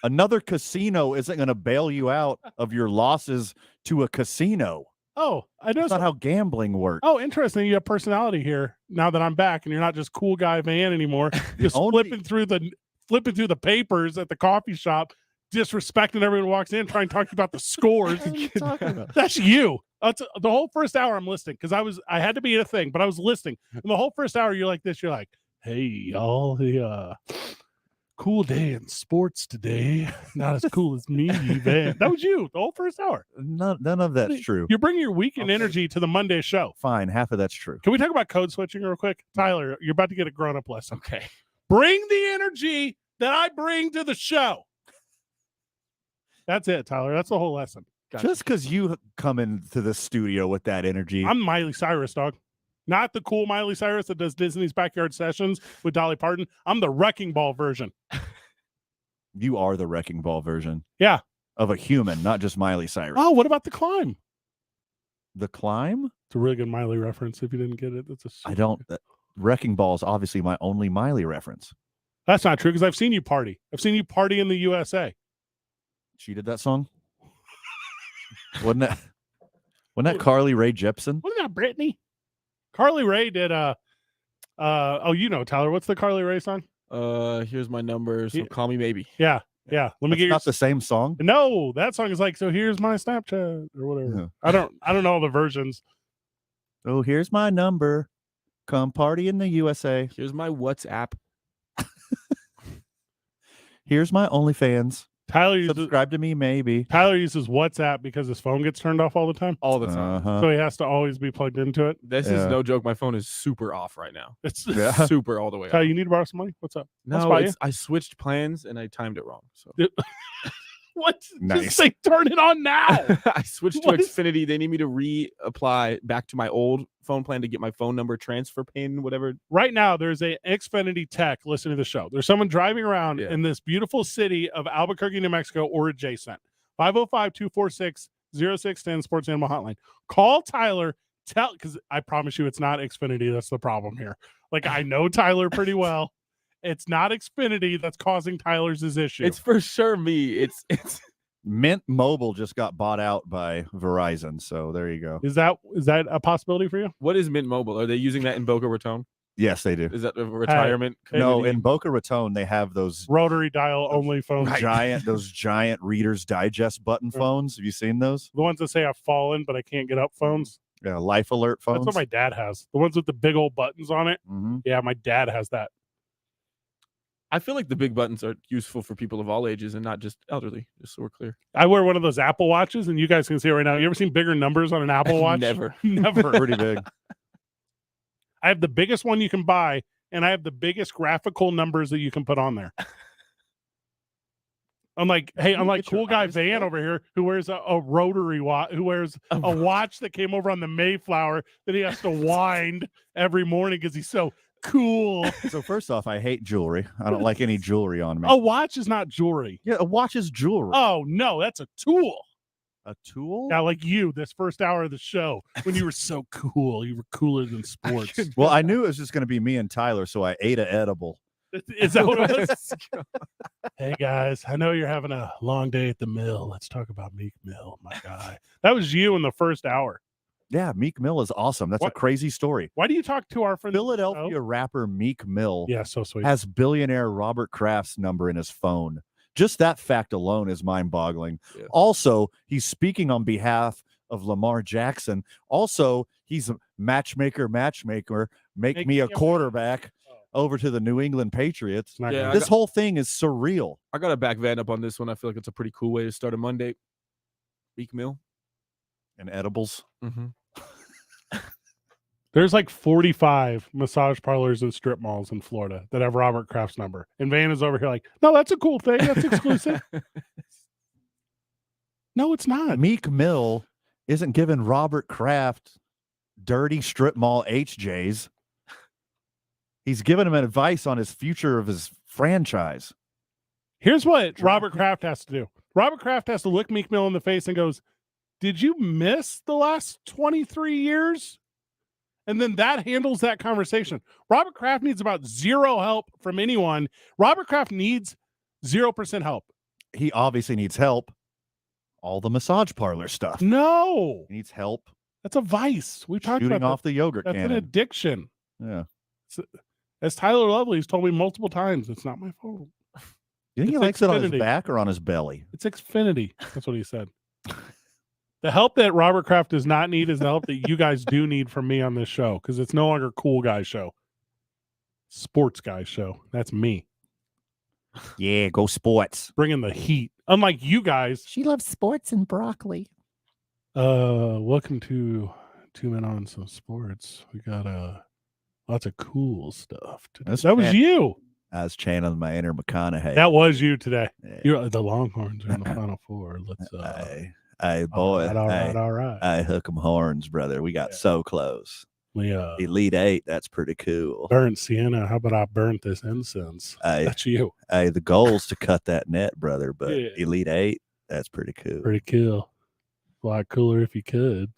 Another casino isn't going to bail you out of your losses to a casino. Oh, I know. That's not how gambling works. Oh, interesting. You have personality here now that I'm back, and you're not just cool guy Van anymore. Just flipping through the papers at the coffee shop, disrespecting everyone who walks in, trying to talk about the scores. That's you. The whole first hour I'm listening because I had to be in a thing, but I was listening. And the whole first hour you're like this. You're like, hey, y'all, the cool day in sports today. Not as cool as me, Van. That was you the whole first hour. None of that's true. You're bringing your weekend energy to the Monday show. Fine, half of that's true. Can we talk about code switching real quick? Tyler, you're about to get a grown-up lesson. Okay. Bring the energy that I bring to the show. That's it, Tyler. That's the whole lesson. Gotcha. Just because you come into the studio with that energy. I'm Miley Cyrus, dog. Not the cool Miley Cyrus that does Disney's Backyard Sessions with Dolly Parton. I'm the Wrecking Ball version. You are the Wrecking Ball version. Yeah. Of a human, not just Miley Cyrus. Oh, what about The Climb? The Climb? It's a really good Miley reference. If you didn't get it, I don't. Wrecking Ball is obviously my only Miley reference. That's not true because I've seen you party. I've seen you party in the USA. She did that song? Wasn't that Carly Rae Jepsen? Wasn't that Britney? Carly Rae did Tyler, what's the Carly Rae song? Here's my number, so call me maybe. Yeah. Let me get not the same song. No, that song is like, so here's my Snapchat or whatever. Yeah. I don't know all the versions. Oh, here's my number. Come party in the USA. Here's my WhatsApp. Here's my OnlyFans. Tyler subscribe to me, maybe. Tyler uses WhatsApp because his phone gets turned off all the time. All the time. So he has to always be plugged into it. This is no joke. My phone is super off right now. It's super all the way off. Tyler, you need to borrow some money? What's up? No, I switched plans and I timed it wrong. So what? Nice. Just say turn it on now. I switched to Xfinity. They need me to reapply back to my old phone plan to get my phone number transfer pin, whatever. Right now, there's a Xfinity tech listening to the show. There's someone driving around in this beautiful city of Albuquerque, New Mexico, or adjacent. 505-246-0610 Sports Animal Hotline. Call Tyler. Because I promise you, it's not Xfinity. That's the problem here. Like, I know Tyler pretty well. It's not Xfinity that's causing Tyler's issue. It's for sure me. It's Mint Mobile just got bought out by Verizon, so there you go. Is that a possibility for you? What is Mint Mobile? Are they using that in Boca Raton? Yes, they do. Is that a retirement? No, in Boca Raton they have those rotary dial only phones. Those giant Reader's Digest button phones. Have you seen those? The ones that say I've fallen but I can't get up phones. Yeah, Life Alert phones. That's what my dad has. The ones with the big old buttons on it. Mm-hmm. Yeah, my dad has that. I feel like the big buttons are useful for people of all ages and not just elderly, just so we're clear. I wear one of those Apple Watches, and you guys can see it right now. You ever seen bigger numbers on an Apple Watch? Never. Pretty big. I have the biggest one you can buy, and I have the biggest graphical numbers that you can put on there. Unlike cool guy Van over here who wears a rotary watch, who wears a watch that came over on the Mayflower that he has to wind every morning because he's so cool. So first off, I hate jewelry. I don't like any jewelry on me. A watch is not jewelry. Yeah, a watch is jewelry. Oh no, that's a tool. A tool? Now, like you, this first hour of the show, when you were so cool, you were cooler than sports. Well, I knew it was just going to be me and Tyler, so I ate an edible. Is that what it was? Hey guys, I know you're having a long day at the mill. Let's talk about Meek Mill, my guy. That was you in the first hour. Yeah, Meek Mill is awesome. That's a crazy story. Why do you talk to our friend Philadelphia rapper Meek Mill Yeah, so sweet. has billionaire Robert Kraft's number in his phone. Just that fact alone is mind-boggling. Yeah. Also, he's speaking on behalf of Lamar Jackson. Also, he's a matchmaker. Make me a quarterback over to the New England Patriots. Yeah, This whole thing is surreal. I got to back Van up on this one. I feel like it's a pretty cool way to start a Monday. Meek Mill. And edibles. Mm-hmm. There's like 45 massage parlors and strip malls in Florida that have Robert Kraft's number. And Van is over here like, no, that's a cool thing. That's exclusive. No, it's not. Meek Mill isn't giving Robert Kraft dirty strip mall HJs. He's giving him advice on his future of his franchise. Here's what Robert Kraft has to do. Robert Kraft has to look Meek Mill in the face and goes, did you miss the last 23 years? And then that handles that conversation. Robert Kraft needs about zero help from anyone. Robert Kraft needs 0% help. He obviously needs help. All the massage parlor stuff. No. He needs help. That's a vice. We talked Shooting about off the yogurt That's cannon. an addiction. Yeah. As Tyler Lovely's told me multiple times, it's not my fault. You think he It's likes it on his Xfinity. back or on his belly? It's Xfinity. That's what he said. The help that Robert Kraft does not need is the help that you guys do need from me on this show, because it's no longer cool guy show. Sports guy show. That's me. Yeah, go sports. Bringing the heat. Unlike you guys. She loves sports and broccoli. Welcome to 2 Men on Some Sports. We got lots of cool stuff today. That was you. I was channeling my inner McConaughey. That was you today. Yeah. You're the Longhorns are in the Final Four. Let's Hey, boy. All right, hey, all right. I hook 'em horns, brother. We got so close. We Elite Eight. That's pretty cool. burnt sienna. How about I burnt this incense? That's you. Hey, the goal's to cut that net, brother. But Yeah. Elite Eight, that's pretty cool. Pretty cool. A lot cooler if you could.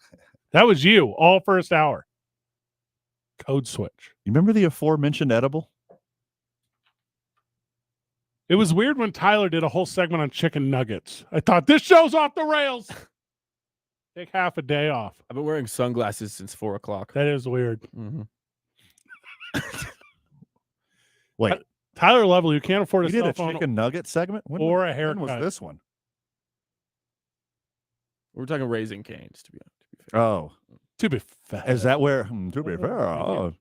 That was you all first hour. Code switch. You remember the aforementioned edible? It was weird when Tyler did a whole segment on chicken nuggets. I thought this show's off the rails. Take half a day off. I've been wearing sunglasses since 4 o'clock. That is weird. Mm-hmm. Wait, Tyler Lovely, who can't afford a you did cell a phone chicken nugget segment? or a haircut. When was this one? We're talking Raising Canes, to be fair. Oh. To be fair. Is that where, to be fair,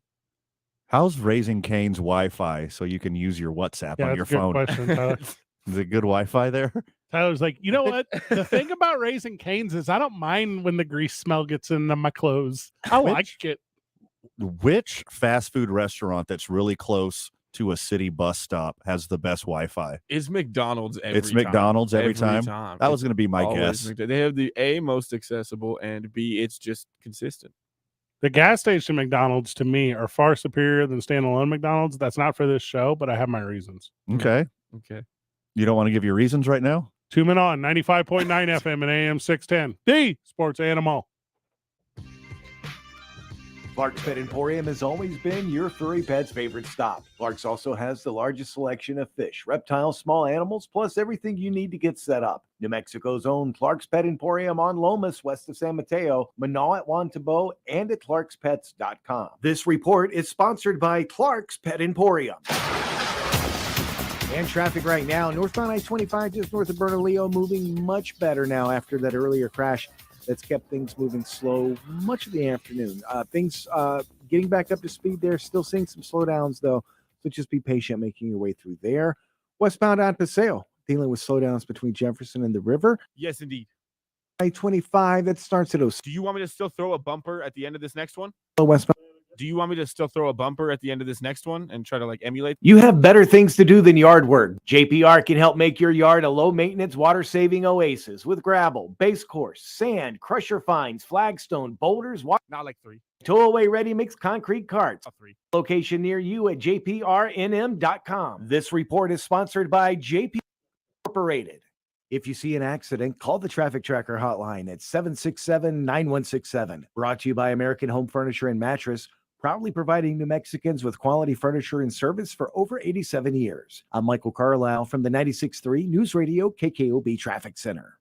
how's Raising Cane's Wi-Fi so you can use your WhatsApp Yeah, on your that's a good phone? question, Tyler. Is it good Wi-Fi there? Tyler's like, you know what? The thing about Raising Cane's is I don't mind when the grease smell gets into my clothes. I like it. Which fast food restaurant that's really close to a city bus stop has the best Wi-Fi? It's McDonald's every It's time. McDonald's every time? That was It's going to be my always guess. They have the A, most accessible, and B, it's just consistent. The gas station McDonald's to me are far superior than standalone McDonald's. That's not for this show, but I have my reasons. Okay. Okay. You don't want to give your reasons right now? 2 Men on 95.9 FM and AM 610. The Sports Animal. Clark's Pet Emporium has always been your furry pet's favorite stop. Clark's also has the largest selection of fish, reptiles, small animals, plus everything you need to get set up. New Mexico's own Clark's Pet Emporium on Lomas, west of San Mateo, Manaw at Juan Tabo, and at clarkspets.com. This report is sponsored by Clark's Pet Emporium. And traffic right now, northbound I-25 just north of Bernalillo, moving much better now after that earlier crash that's kept things moving slow much of the afternoon. Things getting back up to speed there, still seeing some slowdowns though, so just be patient making your way through there. Westbound on Paseo, dealing with slowdowns between Jefferson and the river. Yes, indeed. I-25, that starts at Do you want me to still throw a bumper at the end of this next one? westbound. Do you want me to still throw a bumper at the end of this next one and try to like emulate? You have better things to do than yard work. JPR can help make your yard a low-maintenance, water-saving oasis with gravel, base course, sand, crusher fines, flagstone, boulders, Not like 3. tow-away ready-mix concrete carts. 3. Location near you at jprnm.com. This report is sponsored by JP Incorporated. If you see an accident, call the Traffic Tracker hotline at 767-9167. Brought to you by American Home Furniture and Mattress, proudly providing New Mexicans with quality furniture and service for over 87 years. I'm Michael Carlisle from the 96.3 News Radio KKOB Traffic Center.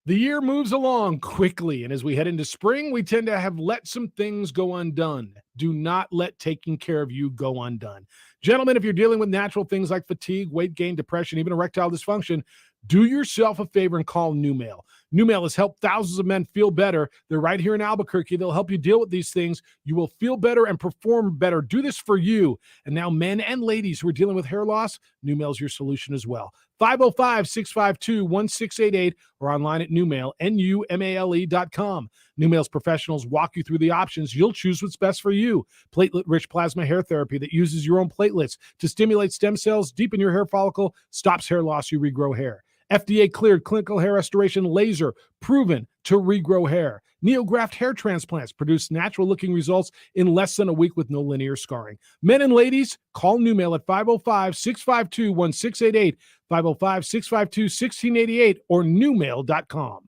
The year moves along quickly, and as we head into spring, we tend to have let some things go undone. Do not let taking care of you go undone. Gentlemen, if you're dealing with natural things like fatigue, weight gain, depression, even erectile dysfunction, do yourself a favor and call NewMale. NewMale has helped thousands of men feel better. They're right here in Albuquerque. They'll help you deal with these things. You will feel better and perform better. Do this for you. And now men and ladies who are dealing with hair loss, NewMale's your solution as well. 505-652-1688 or online at NewMale, NUMALE.com. NewMale's professionals walk you through the options. You'll choose what's best for you. Platelet-rich plasma hair therapy that uses your own platelets to stimulate stem cells, deepen your hair follicle, stops hair loss, you regrow hair. FDA-cleared clinical hair restoration laser, proven to regrow hair. NeoGraft hair transplants produce natural-looking results in less than a week with no linear scarring. Men and ladies, call NewMale at 505-652-1688, 505-652-1688, or NewMale.com.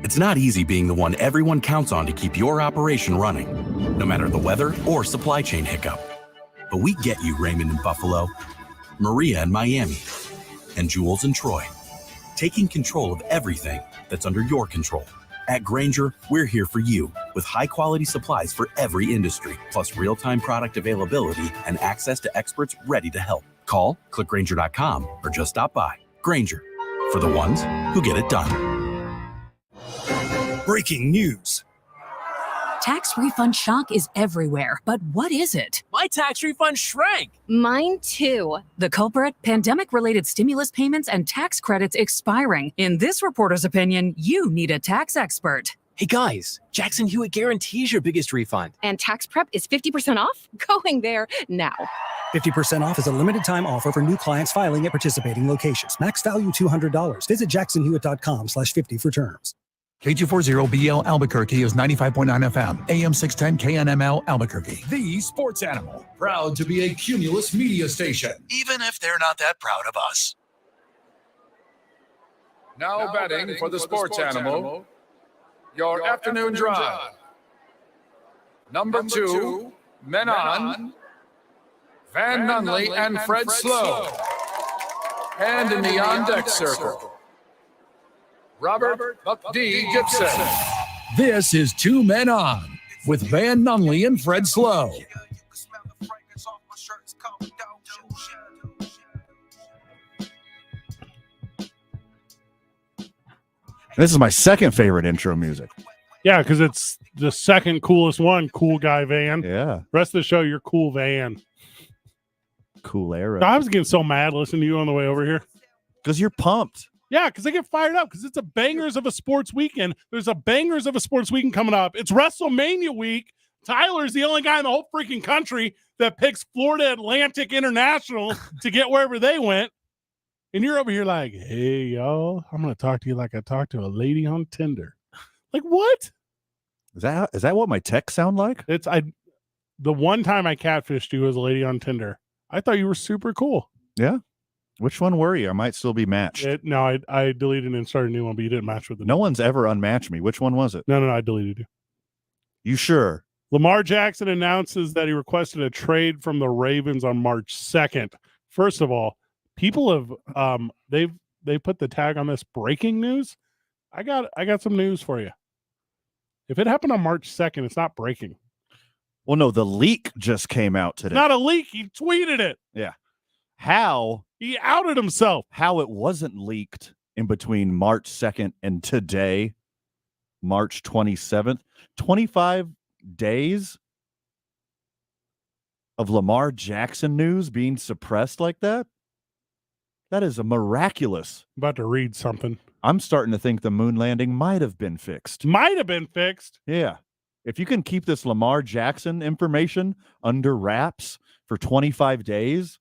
It's not easy being the one everyone counts on to keep your operation running, no matter the weather or supply chain hiccup. But we get you, Raymond in Buffalo, Maria in Miami, and Jules in Troy, taking control of everything that's under your control. At Grainger, we're here for you with high-quality supplies for every industry, plus real-time product availability and access to experts ready to help. Call, click Grainger.com, or just stop by. Grainger, for the ones who get it done. Breaking news. Tax refund shock is everywhere, but what is it? My tax refund shrank. Mine too. The culprit? Pandemic-related stimulus payments and tax credits expiring. In this reporter's opinion, you need a tax expert. Hey guys, Jackson Hewitt guarantees your biggest refund. And tax prep is 50% off? Going there now. 50% off is a limited time offer for new clients filing at participating locations. Max value $200. Visit jacksonhewitt.com/50 for terms. K240BL Albuquerque is 95.9 FM, AM 610 KNML Albuquerque. The sports animal, proud to be a Cumulus media station, even if they're not that proud of us. Now betting for the sports animal, your afternoon drive. Number 2, Men On, Van Nunley and Fred Slow. And in the on-deck circle, Robert Buck D. Gibson. This is 2 Men On with Van Nunley and Fred Slow. This is my second favorite intro music. Yeah, because it's the second coolest one. Cool guy Van. Yeah. Rest of the show, you're cool Van. Cool era. I was getting so mad listening to you on the way over here. Because you're pumped. Yeah, because I get fired up because it's a bangers of a sports weekend. There's a bangers of a sports weekend coming up. It's WrestleMania week. Tyler's the only guy in the whole freaking country that picks Florida Atlantic International to get wherever they went. And you're over here like, hey, y'all, I'm going to talk to you like I talked to a lady on Tinder. Like, what? Is that what my texts sound like? The one time I catfished you as a lady on Tinder, I thought you were super cool. Yeah. Which one were you? I might still be matched. No, I deleted and started a new one, but you didn't match with it. No one's ever unmatched me. Which one was it? No, I deleted you. You sure? Lamar Jackson announces that he requested a trade from the Ravens on March 2nd. First of all, people have they've put the tag on this breaking news. I got some news for you. If it happened on March 2nd, it's not breaking. Well, no, the leak just came out today. It's not a leak. He tweeted it. Yeah. How? He outed himself. How it wasn't leaked in between March 2nd and today, March 27th. 25 days of Lamar Jackson news being suppressed like that? That is a miraculous. I'm about to read something. I'm starting to think the moon landing might have been fixed. Might have been fixed. Yeah. If you can keep this Lamar Jackson information under wraps for 25 days,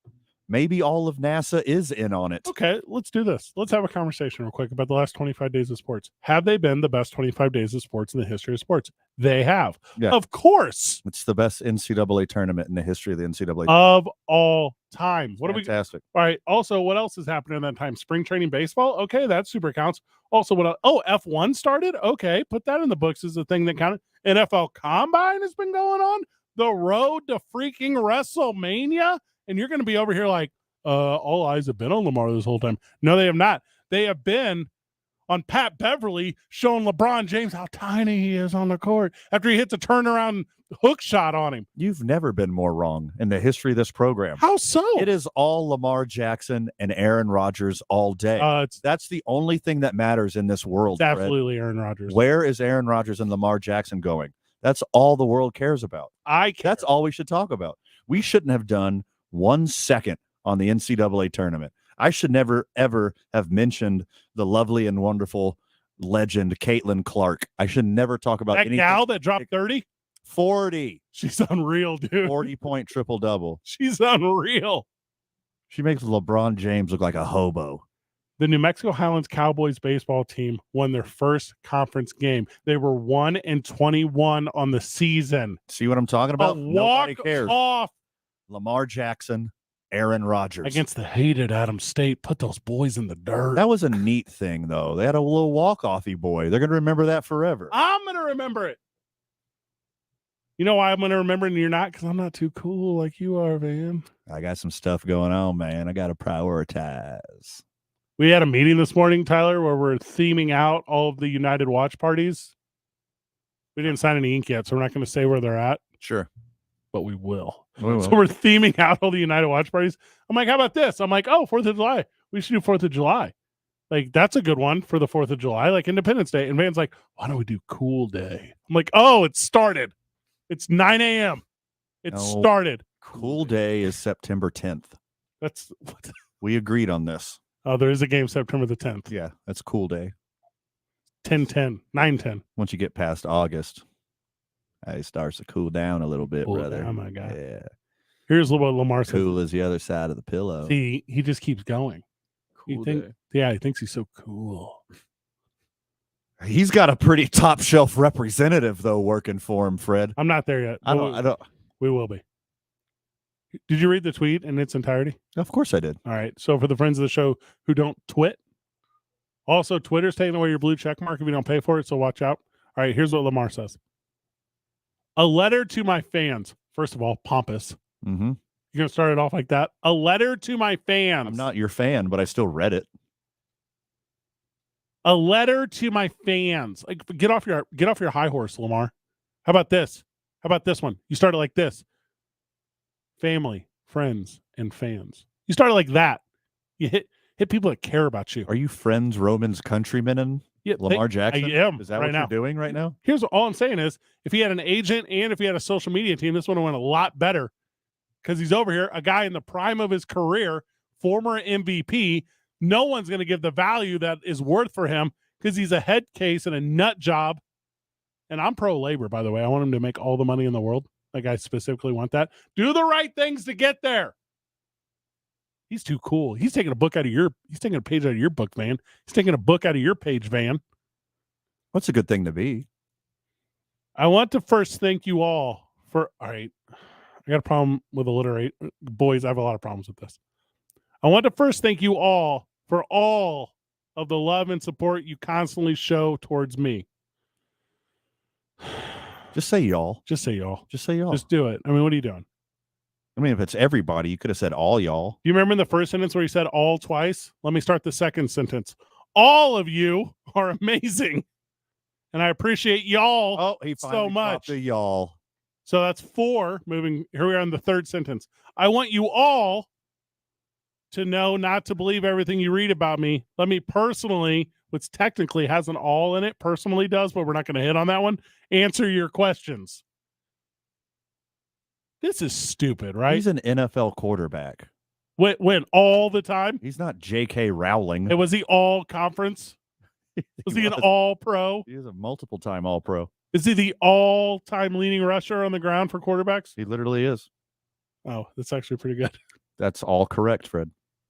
maybe all of NASA is in on it. Okay, let's do this. Let's have a conversation real quick about the last 25 days of sports. Have they been the best 25 days of sports in the history of sports? They have. Yeah. Of course. It's the best NCAA tournament in the history of the NCAA. Of all time. Fantastic. All right. Also, what else has happened in that time? Spring training baseball? Okay, that super counts. Also, what else? Oh, F1 started? Okay, put that in the books as a thing that counted. NFL Combine has been going on. The road to freaking WrestleMania. And you're going to be over here like, all eyes have been on Lamar this whole time. No, they have not. They have been on Pat Beverly showing LeBron James how tiny he is on the court after he hits a turnaround hook shot on him. You've never been more wrong in the history of this program. How so? It is all Lamar Jackson and Aaron Rodgers all day. That's the only thing that matters in this world. It's absolutely Aaron Rodgers. Where is Aaron Rodgers and Lamar Jackson going? That's all the world cares about. That's all we should talk about. We shouldn't have done 1 second on the NCAA tournament. I should never, ever have mentioned the lovely and wonderful legend, Caitlin Clark. I should never talk about that anything. gal that dropped 30? 40. She's unreal, dude. 40-point triple-double. She's unreal. She makes LeBron James look like a hobo. The New Mexico Highlands Cowboys baseball team won their first conference game. They were 1-21 on the season. See what I'm talking about? Nobody cares. Off. Lamar Jackson, Aaron Rodgers. Against the hated Adams State. Put those boys in the dirt. That was a neat thing, though. They had a little walk-offy boy. They're going to remember that forever. I'm going to remember it. You know why I'm going to remember it and you're not? Because I'm not too cool like you are, man. I got some stuff going on, man. I got to prioritize. We had a meeting this morning, Tyler, where we're theming out all of the United Watch parties. We didn't sign any ink yet, so we're not going to say where they're at. Sure. But we will. We will. So we're theming out all the United Watch parties. I'm like, how about this? I'm like, 4th of July. We should do 4th of July. Like, that's a good one for the 4th of July, like Independence Day. And Van's like, why don't we do Cool Day? I'm like, it started. It's 9 a.m. It started. Cool Day is September 10th. That's we agreed on this. Oh, there is a game September the 10th. Yeah, that's Cool Day. 10-10, 9-10. Once you get past August, it starts to cool down a little bit, brother. Oh, my God. Yeah. Here's what Lamar says. Cool as the other side of the pillow. See, he just keeps going. Cool day. Yeah, he thinks he's so cool. He's got a pretty top shelf representative, though, working for him, Fred. I'm not there yet. I don't. We will be. Did you read the tweet in its entirety? Of course I did. All right. So for the friends of the show who don't twit, also Twitter's taking away your blue check mark if you don't pay for it, so watch out. All right, here's what Lamar says. A letter to my fans. First of all, pompous. Mm-hmm. You're going to start it off like that? A letter to my fans. I'm not your fan, but I still read it. A letter to my fans. Like, get off your high horse, Lamar. How about this? How about this one? You started like this. Family, friends, and fans. You started like that. You hit people that care about you. Are you friends, Romans, countrymen, and Lamar Jackson? I am. Is that right what now. you're doing right now? Here's all I'm saying is, if he had an agent and if he had a social media team, this would have went a lot better. Because he's over here, a guy in the prime of his career, former MVP. No one's going to give the value that is worth for him because he's a head case and a nut job. And I'm pro-labor, by the way. I want him to make all the money in the world. Like, I specifically want that. Do the right things to get there. He's too cool. He's taking a page out of your book, Van. He's taking a book out of your page, Van. What's a good thing to be? I want to first thank you all for, all right, I got a problem with alliterate. Boys, I have a lot of problems with this. I want to first thank you all for all of the love and support you constantly show towards me. Just say y'all. Just say y'all. Just say y'all. Just do it. I mean, what are you doing? I mean, if it's everybody, you could have said all y'all. Do you remember in the first sentence where you said all twice? Let me start the second sentence. All of you are amazing. And I appreciate y'all so much. The y'all. So that's 4 moving. Here we are in the third sentence. I want you all to know not to believe everything you read about me. Let me personally, which technically has an all in it, personally does, but we're not going to hit on that one, answer your questions. This is stupid, right? He's an NFL quarterback. When all the time? He's not J.K. Rowling. It was he all conference? Was he an all pro? He is a multiple time all pro. Is he the all-time leading rusher on the ground for quarterbacks? He literally is. Oh, that's actually pretty good. That's all correct, Fred.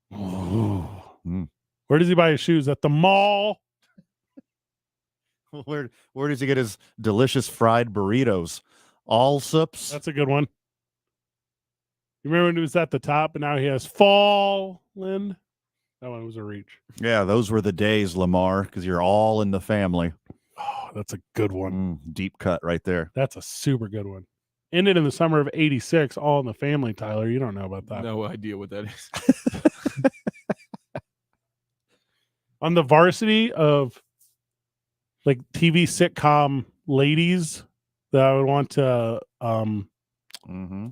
Where does he buy his shoes? At the mall? Where does he get his delicious fried burritos? Allsups? That's a good one. You remember when he was at the top, and now he has fallen? That one was a reach. Yeah, those were the days, Lamar, because you're all in the family. Oh, that's a good one. Deep cut right there. That's a super good one. Ended in the summer of '86, all in the family, Tyler. You don't know about that. No idea what that is. On the varsity of like TV sitcom ladies that I would want to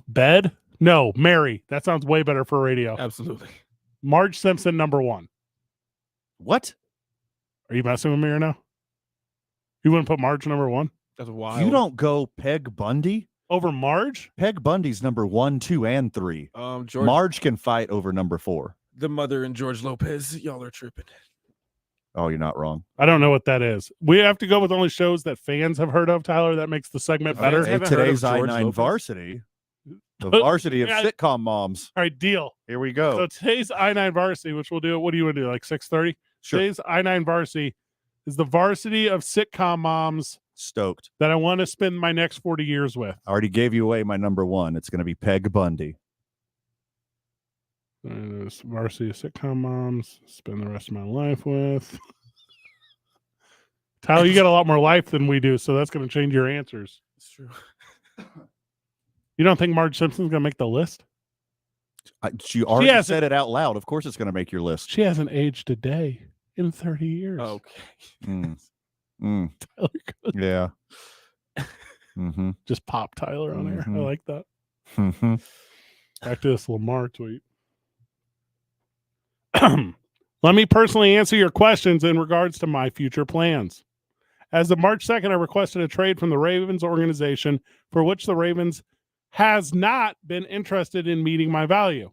bed. No, marry. That sounds way better for radio. Absolutely. Marge Simpson, number 1. What? Are you messing with me right now? You wouldn't put Marge number 1? That's wild. You don't go Peg Bundy over Marge? Peg Bundy's number 1, 2, and 3. George, Marge can fight over number 4. The mother and George Lopez. Y'all are tripping. Oh, you're not wrong. I don't know what that is. We have to go with only shows that fans have heard of, Tyler. That makes the segment better. Hey, today's I-9 Varsity. The varsity of sitcom moms. All right, deal. Here we go. So today's I-9 Varsity, which we'll do, what do you want to do, like 6:30? Sure. Today's I-9 Varsity is the varsity of sitcom moms. Stoked. That I want to spend my next 40 years with. I already gave you away my number 1. It's going to be Peg Bundy. There's varsity of sitcom moms. Spend the rest of my life with. Tyler, you got a lot more life than we do, so that's going to change your answers. It's true. You don't think Marge Simpson's going to make the list? She already said it out loud. Of course it's going to make your list. She hasn't aged a day in 30 years. Okay. Yeah. Just pop Tyler on air. I like that. Back to this Lamar tweet. Let me personally answer your questions in regards to my future plans. As of March 2nd, I requested a trade from the Ravens organization for which the Ravens has not been interested in meeting my value.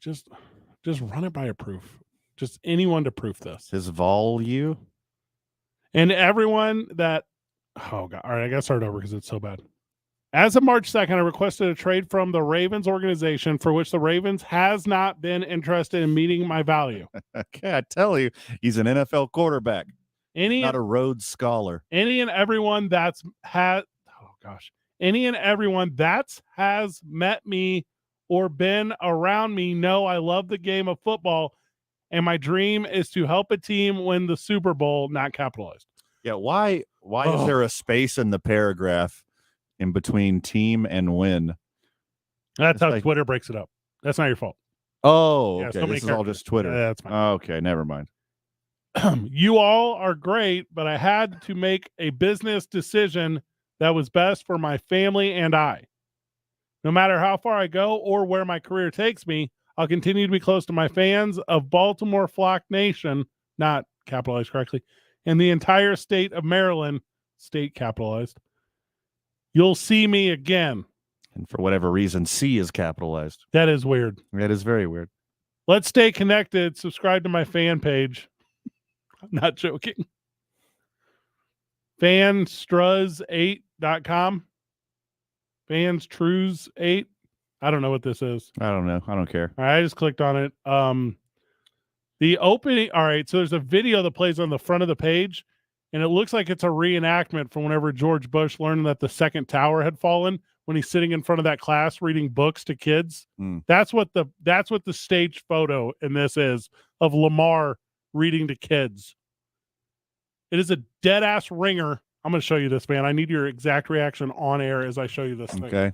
Just run it by a proof. Just anyone to proof this. His value? And everyone that, oh God, all right, I got to start over because it's so bad. As of March 2nd, I requested a trade from the Ravens organization for which the Ravens has not been interested in meeting my value. Okay, I tell you, he's an NFL quarterback. Not a Rhodes Scholar. Any and everyone that's any and everyone that's has met me or been around me know I love the game of football, and my dream is to help a team win the Super Bowl, not capitalized. Yeah, why is there a space in the paragraph in between team and win? That's how Twitter breaks it up. That's not your fault. Oh, Yeah, okay. so This is all just Twitter. Yeah, that's fine. Okay, never mind. You all are great, but I had to make a business decision that was best for my family and I. No matter how far I go or where my career takes me, I'll continue to be close to my fans of Baltimore Flock Nation, not capitalized correctly, and the entire state of Maryland, state capitalized. You'll see me again. And for whatever reason, C is capitalized. That is weird. That is very weird. Let's stay connected. Subscribe to my fan page. I'm not joking. Fanstruz8.com. Fanstruz8. I don't know what this is. I don't know. I don't care. All right, I just clicked on it. The opening. All right, so there's a video that plays on the front of the page, and it looks like it's a reenactment from whenever George Bush learned that the second tower had fallen, when he's sitting in front of that class reading books to kids. That's what the staged photo in this is of Lamar reading to kids. It is a dead ass ringer. I'm going to show you this, man. I need your exact reaction on air as I show you this thing. Okay.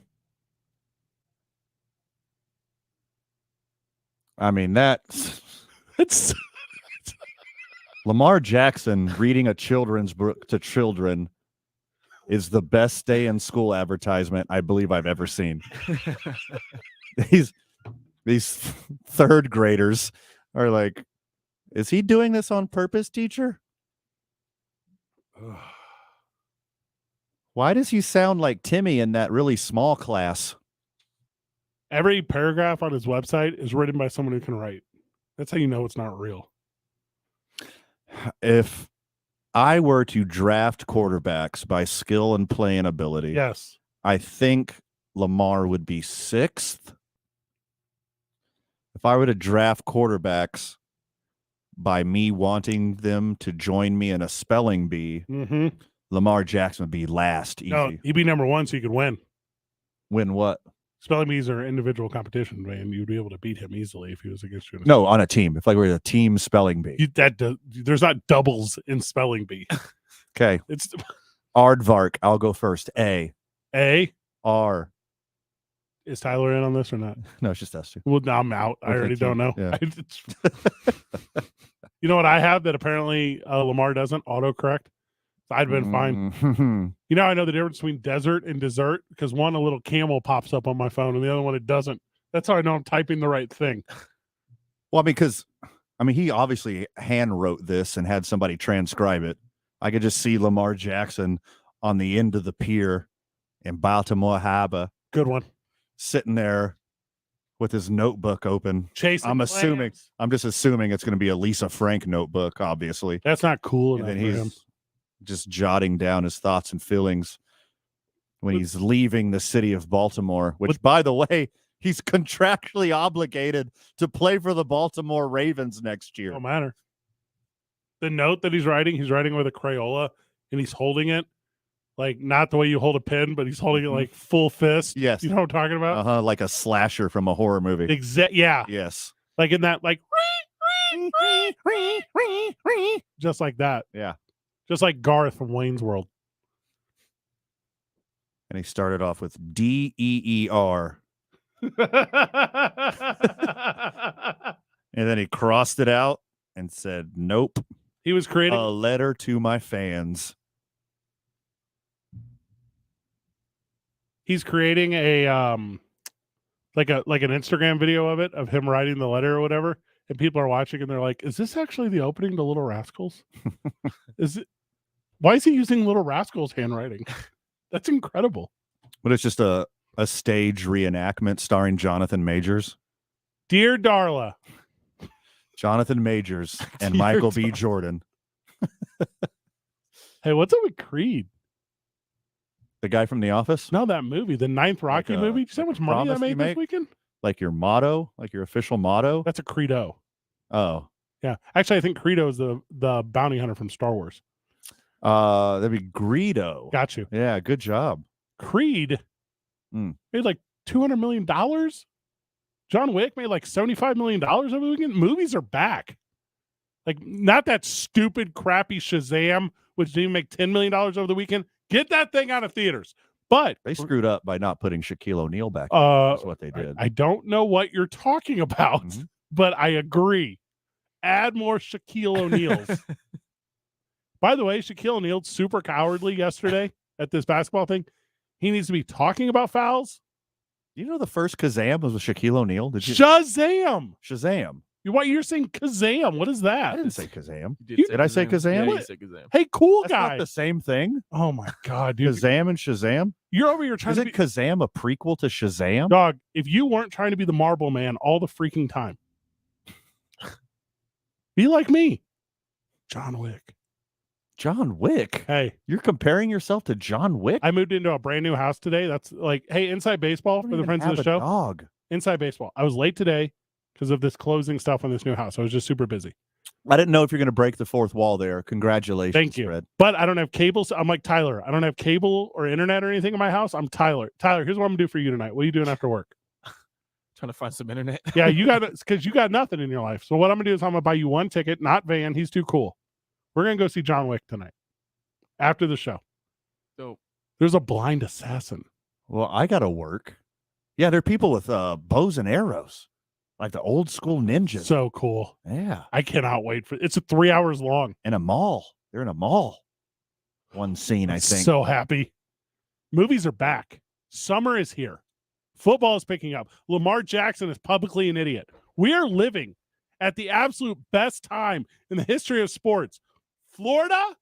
I mean, that's Lamar Jackson reading a children's book to children is the best day in school advertisement I believe I've ever seen. These third graders are like, is he doing this on purpose, teacher? Why does he sound like Timmy in that really small class? Every paragraph on his website is written by someone who can write. That's how you know it's not real. If I were to draft quarterbacks by skill and playing ability, yes, I think Lamar would be 6th. If I were to draft quarterbacks by me wanting them to join me in a spelling bee, Lamar Jackson would be last. Easy. No, he'd be number 1 so you could win. Win what? Spelling bees are individual competition, man. You'd be able to beat him easily if he was against you. No, on a team. If like we're a team spelling bee. There's not doubles in spelling bee. Okay. It's Aardvark. I'll go first. A. R. Is Tyler in on this or not? No, it's just us two. Well, no, I'm out. I already don't know. Yeah. You You know what I have that apparently Lamar doesn't? Autocorrect. So I'd been fine. You know, I know the difference between desert and dessert because one, a little camel pops up on my phone, and the other one, it doesn't. That's how I know I'm typing the right thing. Well, because, he obviously hand wrote this and had somebody transcribe it. I could just see Lamar Jackson on the end of the pier in Baltimore Harbor. Good one. Sitting there with his notebook open. Chasing I'm plans. just assuming it's going to be a Lisa Frank notebook, obviously. That's not cool And enough then for him. he's just jotting down his thoughts and feelings when he's leaving the city of Baltimore, which, by the way, he's contractually obligated to play for the Baltimore Ravens next year. Don't matter. The note that he's writing with a Crayola, and he's holding it like not the way you hold a pen, but he's holding it like full fist. Yes. You know what I'm talking about? Like a slasher from a horror movie. Yeah. Yes. Like in that, like, just like that. Yeah. Just like Garth from Wayne's World. And he started off with DEER. And then he crossed it out and said, nope. He was creating a letter to my fans. He's creating a like an Instagram video of it, of him writing the letter or whatever, and people are watching and they're like, is this actually the opening to Little Rascals? Why is he using Little Rascals handwriting? That's incredible. But it's just a stage reenactment starring Jonathan Majors. Dear Darla. Jonathan Majors and Michael B. Jordan. Hey, what's up with Creed? The guy from The Office? No, that movie, the 9th Rocky movie. Do you see how much money that made this weekend? Like your motto? Like your official motto? That's a Credo. Oh. Yeah. Actually, I think Credo is the bounty hunter from Star Wars. That'd be Greedo. Got you. Yeah, good job. Creed made like $200 million. John Wick made like $75 million over the weekend. Movies are back. Like, not that stupid, crappy Shazam, which didn't even make $10 million over the weekend. Get that thing out of theaters. But they screwed up by not putting Shaquille O'Neal back. That's what they did. I don't know what you're talking about, but I agree. Add more Shaquille O'Neals. By the way, Shaquille O'Neal super cowardly yesterday at this basketball thing. He needs to be talking about fouls. You know the first Kazam was with Shaquille O'Neal? Did you? Shazam! Shazam. You're saying Kazam. What is that? I didn't say Kazam. Did I say Kazam? Yeah, you said Kazam. Hey, cool That's guy. not the same thing. Oh my God, dude. Kazam and Shazam? You're over here trying Is to it be Kazam a prequel to Shazam? Dog, if you weren't trying to be the Marble Man all the freaking time, be like me. John Wick. John Wick? Hey. You're comparing yourself to John Wick? I moved into a brand new house today. That's like, hey, Inside Baseball for the friends of the show. Dog. Inside Baseball. I was late today because of this closing stuff on this new house. I was just super busy. I didn't know if you're going to break the fourth wall there. Congratulations. Thank you. Fred. But I don't have cable. So I'm like Tyler. I don't have cable or internet or anything in my house. I'm Tyler. Tyler, here's what I'm going to do for you tonight. What are you doing after work? Trying to find some internet. Yeah, you got it because you got nothing in your life. So what I'm going to do is I'm going to buy you one ticket, not Van. He's too cool. We're going to go see John Wick tonight after the show. Dope. There's a blind assassin. Well, I got to work. Yeah, there are people with bows and arrows, like the old school ninjas. So cool. Yeah. I cannot wait for it's 3 hours long. In a mall. They're in a mall. One scene, I think. So happy. Movies are back. Summer is here. Football is picking up. Lamar Jackson is publicly an idiot. We are living at the absolute best time in the history of sports. Florida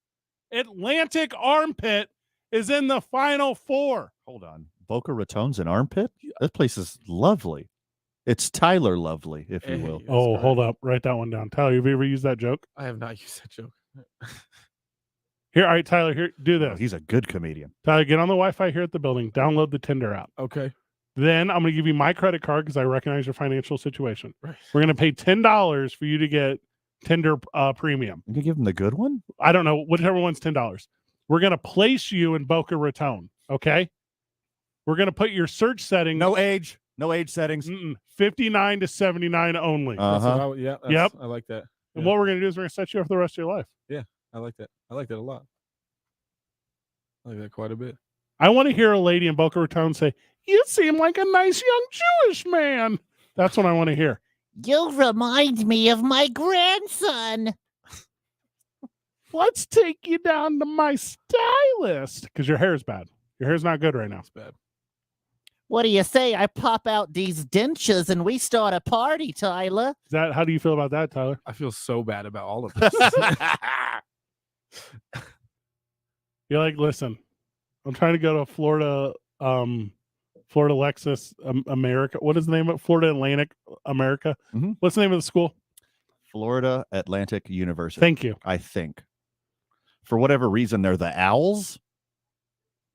Atlantic Armpit is in the Final Four. Hold on. Boca Raton's an armpit? That place is lovely. It's Tyler Lovely, if you will. Oh, hold up. Write that one down. Tyler, have you ever used that joke? I have not used that joke. Here, all right, Tyler, here, do this. Oh, he's a good comedian. Tyler, get on the Wi-Fi here at the building. Download the Tinder app. Okay. Then I'm going to give you my credit card because I recognize your financial situation. Right. We're going to pay $10 for you to get Tinder Premium. You can give him the good one? I don't know. Whichever one's $10. We're going to place you in Boca Raton. Okay. We're going to put your search setting. No age. No age settings. 59 to 79 only. Yep. I like that. And what we're going to do is we're going to set you up for the rest of your life. Yeah. I like that. I like that a lot. I like that quite a bit. I want to hear a lady in Boca Raton say, "You seem like a nice young Jewish man." That's what I want to hear. You remind me of my grandson. Let's take you down to my stylist because your hair's bad. Your hair's not good right now. It's bad. What do you say? I pop out these dentures and we start a party, Tyler. How do you feel about that, Tyler? I feel so bad about all of this. You're like, listen, I'm trying to go to Florida Lexus America. What is the name of it? Florida Atlantic America? Mm-hmm. What's the name of the school? Florida Atlantic University. Thank you. I think. For whatever reason, they're the Owls.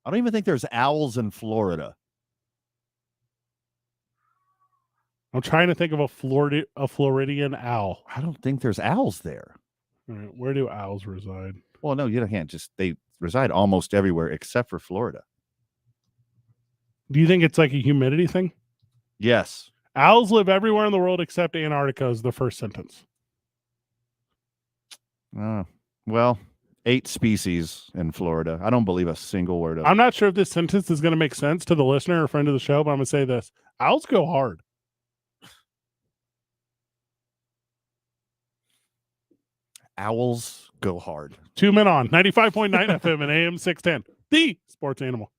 I don't even think there's owls in Florida. I'm trying to think of a Floridian owl. I don't think there's owls there. All right, where do owls reside? Well, no, you can't they reside almost everywhere except for Florida. Do you think it's like a humidity thing? Yes. Owls live everywhere in the world except Antarctica is the first sentence. Well, 8 species in Florida. I don't believe a single word of it. I'm not sure if this sentence is going to make sense to the listener or friend of the show, but I'm going to say this. Owls go hard. Owls go hard. 2 men on 95.9 FM and AM 610. The sports animal.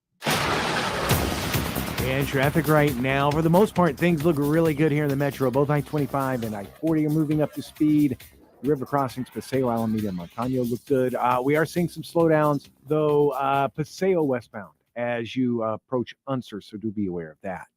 And traffic right now, for the most part, things look really good here in the metro. Both I-25 and I-40 are moving up to speed. River crossings, Paseo, Alameda, and Montano look good. We are seeing some slowdowns, though, Paseo westbound as you approach Unser, so do be aware of that.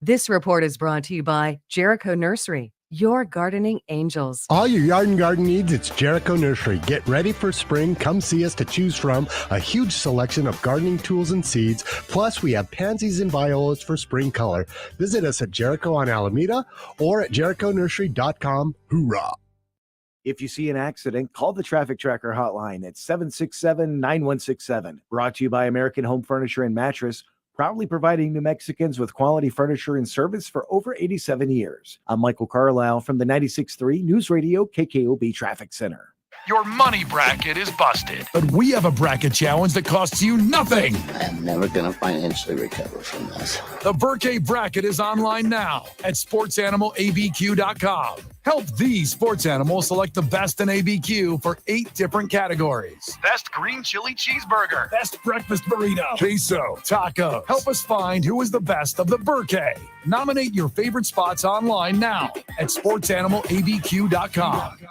This report is brought to you by Jericho Nursery, your gardening angels. All your yard and garden needs, it's Jericho Nursery. Get ready for spring. Come see us to choose from a huge selection of gardening tools and seeds. Plus, we have pansies and violas for spring color. Visit us at Jericho on Alameda or at jerichonursery.com. Hoorah! If you see an accident, call the Traffic Tracker hotline at 767-9167. Brought to you by American Home Furniture and Mattress, proudly providing New Mexicans with quality furniture and service for over 87 years. I'm Michael Carlisle from the 96.3 News Radio KKOB Traffic Center. Your money bracket is busted. But we have a bracket challenge that costs you nothing. I'm never going to financially recover from this. The Burkay bracket is online now at sportsanimалabq.com. Help these sports animals select the best in ABQ for 8 different categories. Best green chili cheeseburger. Best breakfast burrito. Queso. Tacos. Help us find who is the best of the Burkay. Nominate your favorite spots online now at sportsanimалabq.com.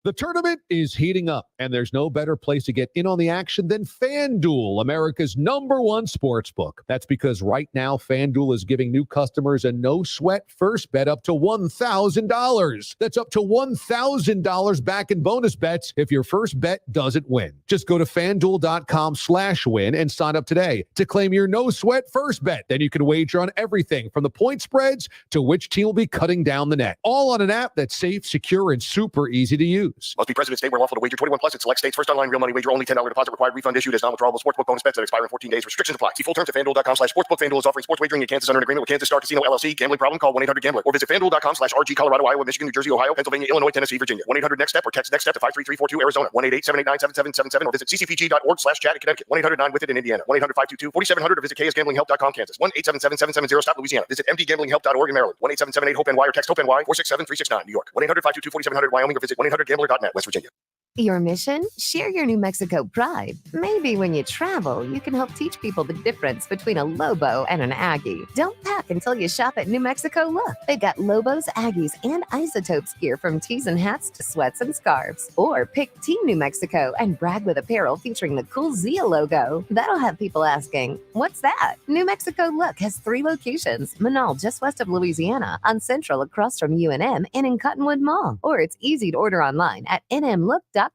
The tournament is heating up, and there's no better place to get in on the action than FanDuel, America's #1 sportsbook. That's because right now, FanDuel is giving new customers a no-sweat first bet up to $1,000. That's up to $1,000 back in bonus bets if your first bet doesn't win. Just go to FanDuel.com/win and sign up today to claim your no-sweat first bet. Then you can wager on everything from the point spreads to which team will be cutting down the net. All on an app that's safe, secure, and super easy to use. Must be present in state where lawful to wager. 21 plus in select states. First online real money wager only. $10 deposit required. Refund issued as non-withdrawable sportsbook bonus bets that expire in 14 days. Restrictions apply. See full terms at FanDuel.com/sportsbook. FanDuel is offering sports wagering in Kansas under an agreement with Kansas Star Casino LLC. Gambling problem? Call 1-800-GAMBLER or visit FanDuel.com/RG. Colorado, Iowa, Michigan, New Jersey, Ohio, Pennsylvania, Illinois, Tennessee, Virginia. 1-800-NEXT-STEP or text NEXT-STEP to 53342 Arizona. 1-888-789-7777 or visit ccpg.org/chat in Connecticut. 1-800-9-WITH-IT in Indiana. 1-800-522-4700 or visit KSGamblingHelp.com Kansas. 1-877-770-STOP Louisiana. Visit MDGamblingHelp.org in Maryland. 1-877-8-HOPE-NY or text HOPE-NY 467-369 New York. 1-800-522-4700 Wyoming or visit 1-800-GAMBLER.net West Virginia. Your mission? Share your New Mexico pride. Maybe when you travel, you can help teach people the difference between a Lobo and an Aggie. Don't pack until you shop at New Mexico Look. They've got Lobos, Aggies, and Isotopes gear from tees and hats to sweats and scarves. Or pick Team New Mexico and brag with apparel featuring the cool Zia logo. That'll have people asking, what's that? New Mexico Look has 3 locations. Manal, just west of Louisiana, on Central across from UNM, and in Cottonwood Mall. Or it's easy to order online at nmlook.com.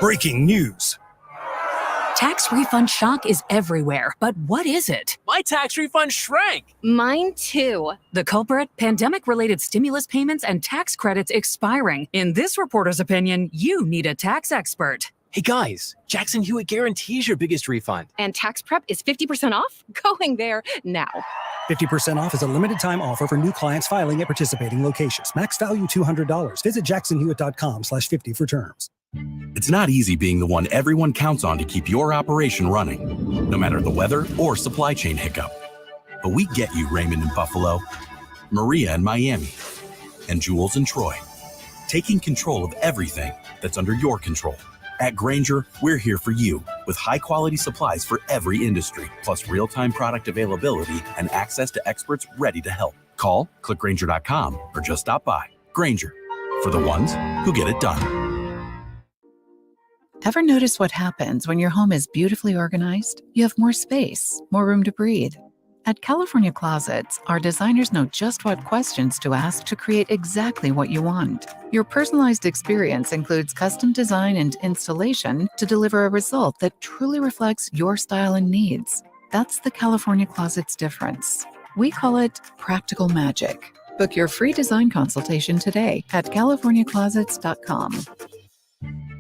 Breaking news. Tax refund shock is everywhere, but what is it? My tax refund shrank. Mine too. The culprit? Pandemic-related stimulus payments and tax credits expiring. In this reporter's opinion, you need a tax expert. Hey guys, Jackson Hewitt guarantees your biggest refund. And tax prep is 50% off? Going there now. 50% off is a limited time offer for new clients filing at participating locations. Max value $200. Visit jacksonhewitt.com/50 for terms. It's not easy being the one everyone counts on to keep your operation running, no matter the weather or supply chain hiccup. But we get you, Raymond in Buffalo, Maria in Miami, and Jules in Troy, taking control of everything that's under your control. At Grainger, we're here for you with high-quality supplies for every industry, plus real-time product availability and access to experts ready to help. Call, click Grainger.com, or just stop by. Grainger, for the ones who get it done. Ever notice what happens when your home is beautifully organized? You have more space, more room to breathe. At California Closets, our designers know just what questions to ask to create exactly what you want. Your personalized experience includes custom design and installation to deliver a result that truly reflects your style and needs. That's the California Closets difference. We call it practical magic. Book your free design consultation today at californiaclosets.com.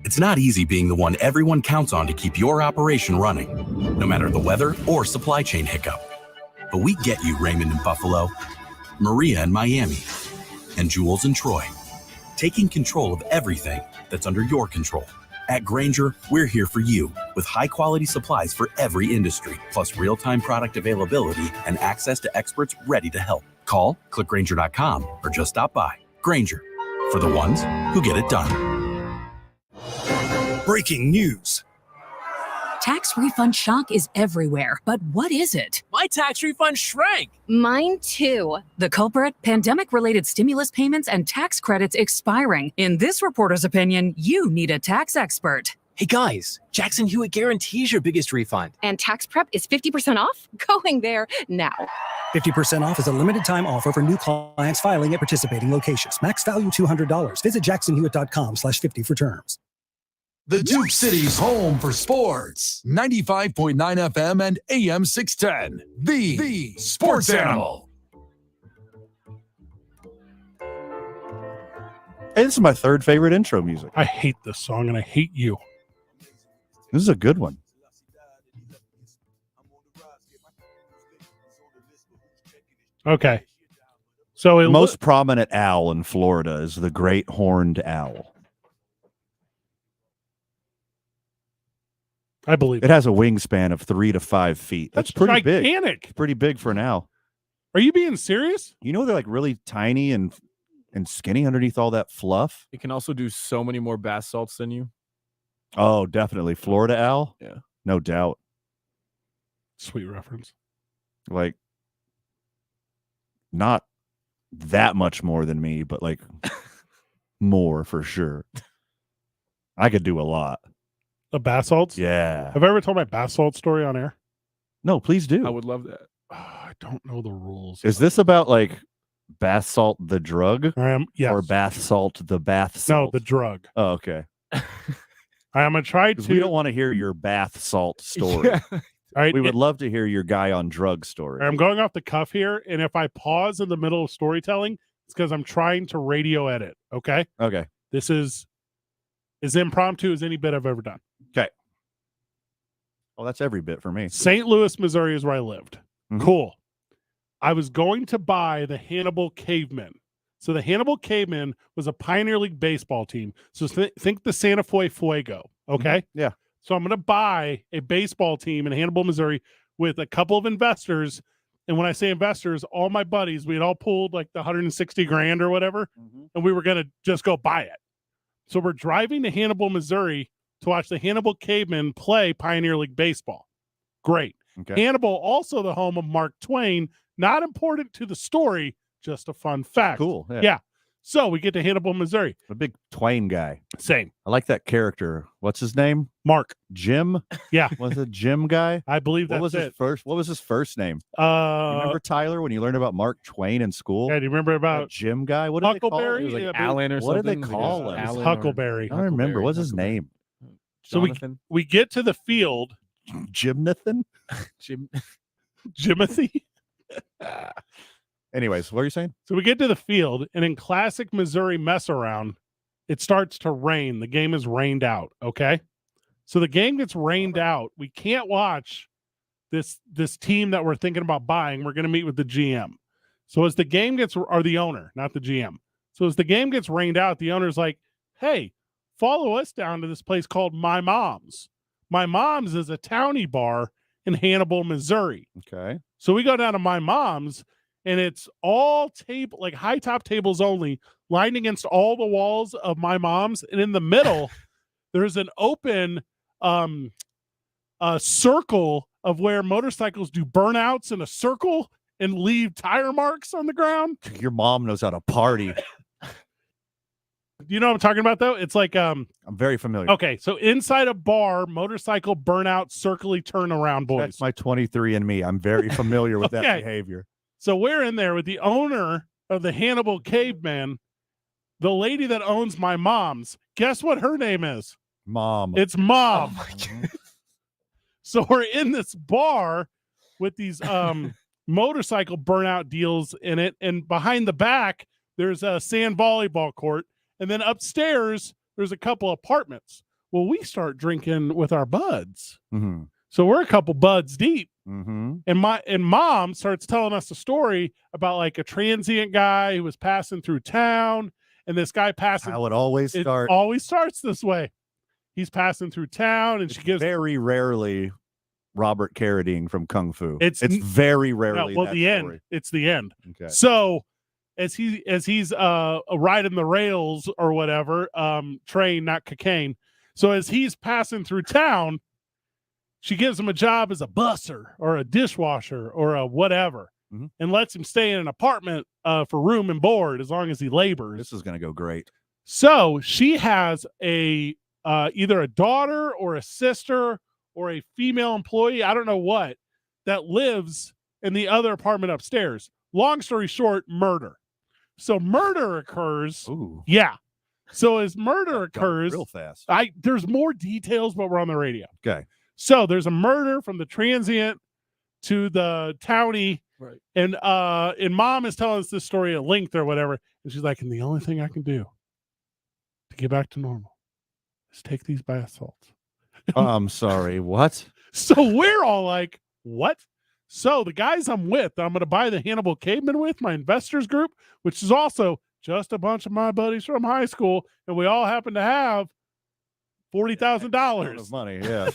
It's not easy being the one everyone counts on to keep your operation running, no matter the weather or supply chain hiccup. But we get you, Raymond in Buffalo, Maria in Miami, and Jules in Troy, taking control of everything that's under your control. At Grainger, we're here for you with high-quality supplies for every industry, plus real-time product availability and access to experts ready to help. Call, click Grainger.com, or just stop by. Grainger, for the ones who get it done. Breaking news. Tax refund shock is everywhere, but what is it? My tax refund shrank. Mine too. The culprit? Pandemic-related stimulus payments and tax credits expiring. In this reporter's opinion, you need a tax expert. Hey guys, Jackson Hewitt guarantees your biggest refund. And tax prep is 50% off? Going there now. 50% off is a limited time offer for new clients filing at participating locations. Max value $200. Visit jacksonhewitt.com/50 for terms. The Duke City's home for sports. 95.9 FM and AM 610. The Sports Animal. Hey, this is my third favorite intro music. I hate this song and I hate you. This is a good one. Okay. So the most prominent owl in Florida is the great horned owl. I believe it has a wingspan of 3 to 5 feet. That's pretty gigantic. Big. Pretty big for an owl. Are you being serious? You know they're like really tiny and skinny underneath all that fluff. It can also do so many more bath salts than you. Oh, definitely. Florida owl? Yeah. No doubt. Sweet reference. Like, not that much more than me, but like more for sure. I could do a lot. The bath salts? Yeah. Have I ever told my bath salt story on air? No, please do. I would love that. I don't know the rules. Is this about like bath salt the drug? Yes. Or bath salt the bath salt? No, the drug. Oh, okay. I'm going to try to. We don't want to hear your bath salt story. Yeah. All right. We would love to hear your guy on drug story. I'm going off the cuff here, and if I pause in the middle of storytelling, it's because I'm trying to radio edit. Okay? Okay. This is as impromptu as any bit I've ever done. Okay. Well, that's every bit for me. St. Louis, Missouri is where I lived. Mm-hmm. Cool. I was going to buy the Hannibal Cavemen. So the Hannibal Cavemen was a Pioneer League baseball team. So think the Santa Fe Fuego. Okay? Mm-hmm. Yeah. So I'm going to buy a baseball team in Hannibal, Missouri with a couple of investors. And when I say investors, all my buddies, we had all pulled like the 160 grand or whatever. Mm-hmm. And we were going to just go buy it. So we're driving to Hannibal, Missouri to watch the Hannibal Cavemen play Pioneer League baseball. Great. Okay. Hannibal, also the home of Mark Twain. Not important to the story, just a fun fact. Cool. Yeah. So we get to Hannibal, Missouri. A big Twain guy. Same. I like that character. What's his name? Mark. Jim? Yeah. Was it Jim guy? I believe that's What was his first name? You remember, Tyler, when you learned about Mark Twain in school? Yeah, do you remember about that Jim guy? What did they call him? Huckleberry? It was like Yeah, Alan or What something. did they call him? Alan Huckleberry. I don't remember. What's his name? So Jonathan? we get to the field. Jimnathan? Jimothy? Anyways, what are you saying? So we get to the field, and in classic Missouri mess around, it starts to rain. The game is rained out, okay? So the game gets rained out. We can't watch this team that we're thinking about buying. We're going to meet with the GM. So as the game gets, or the owner, not the GM. So as the game gets rained out, the owner's like, hey, follow us down to this place called My Mom's. My Mom's is a towny bar in Hannibal, Missouri. Okay. So we go down to My Mom's, and it's all table, like high top tables only, lined against all the walls of My Mom's. And in the middle, there's an open circle of where motorcycles do burnouts in a circle and leave tire marks on the ground. Your mom knows how to party. Do you know what I'm talking about, though? It's like I'm very familiar. Okay, so inside a bar, motorcycle burnout, circly turnaround, boys. That's my 23andMe. I'm very familiar with that behavior. So we're in there with the owner of the Hannibal Caveman, the lady that owns my mom's. Guess what her name is? Mom. It's Mom. Oh my God. So we're in this bar with these motorcycle burnout deals in it, and behind the back there's a sand volleyball court, and then upstairs there's a couple apartments. Well, we start drinking with our buds. Mm-hmm. So we're a couple buds deep. Mm-hmm. And Mom starts telling us a story about like a transient guy who was passing through town, and this guy passing. How it always starts. It always starts this way. He's passing through town, and she gives very rarely Robert Carradine from Kung Fu. It's very rarely. Well, that the story. end. It's the end. Okay. So as he's riding the rails or whatever, train, not cocaine. So as he's passing through town, she gives him a job as a busser or a dishwasher or a whatever, and lets him stay in an apartment for room and board as long as he labors. This is going to go great. So she has a either a daughter or a sister or a female employee, I don't know what, that lives in the other apartment upstairs. Long story short, murder. So murder occurs. Ooh. Yeah. So as murder occurs, real fast. There's more details, but we're on the radio. Okay. So there's a murder from the transient to the townie. Right. And Mom is telling us this story at length or whatever. And she's like, and the only thing I can do to get back to normal is take these bath salts. I'm sorry. What? So we're all like, what? So the guys I'm with, I'm going to buy the Hannibal Caveman with, my investors group, which is also just a bunch of my buddies from high school. And we all happen to have $40,000 of money. Yeah.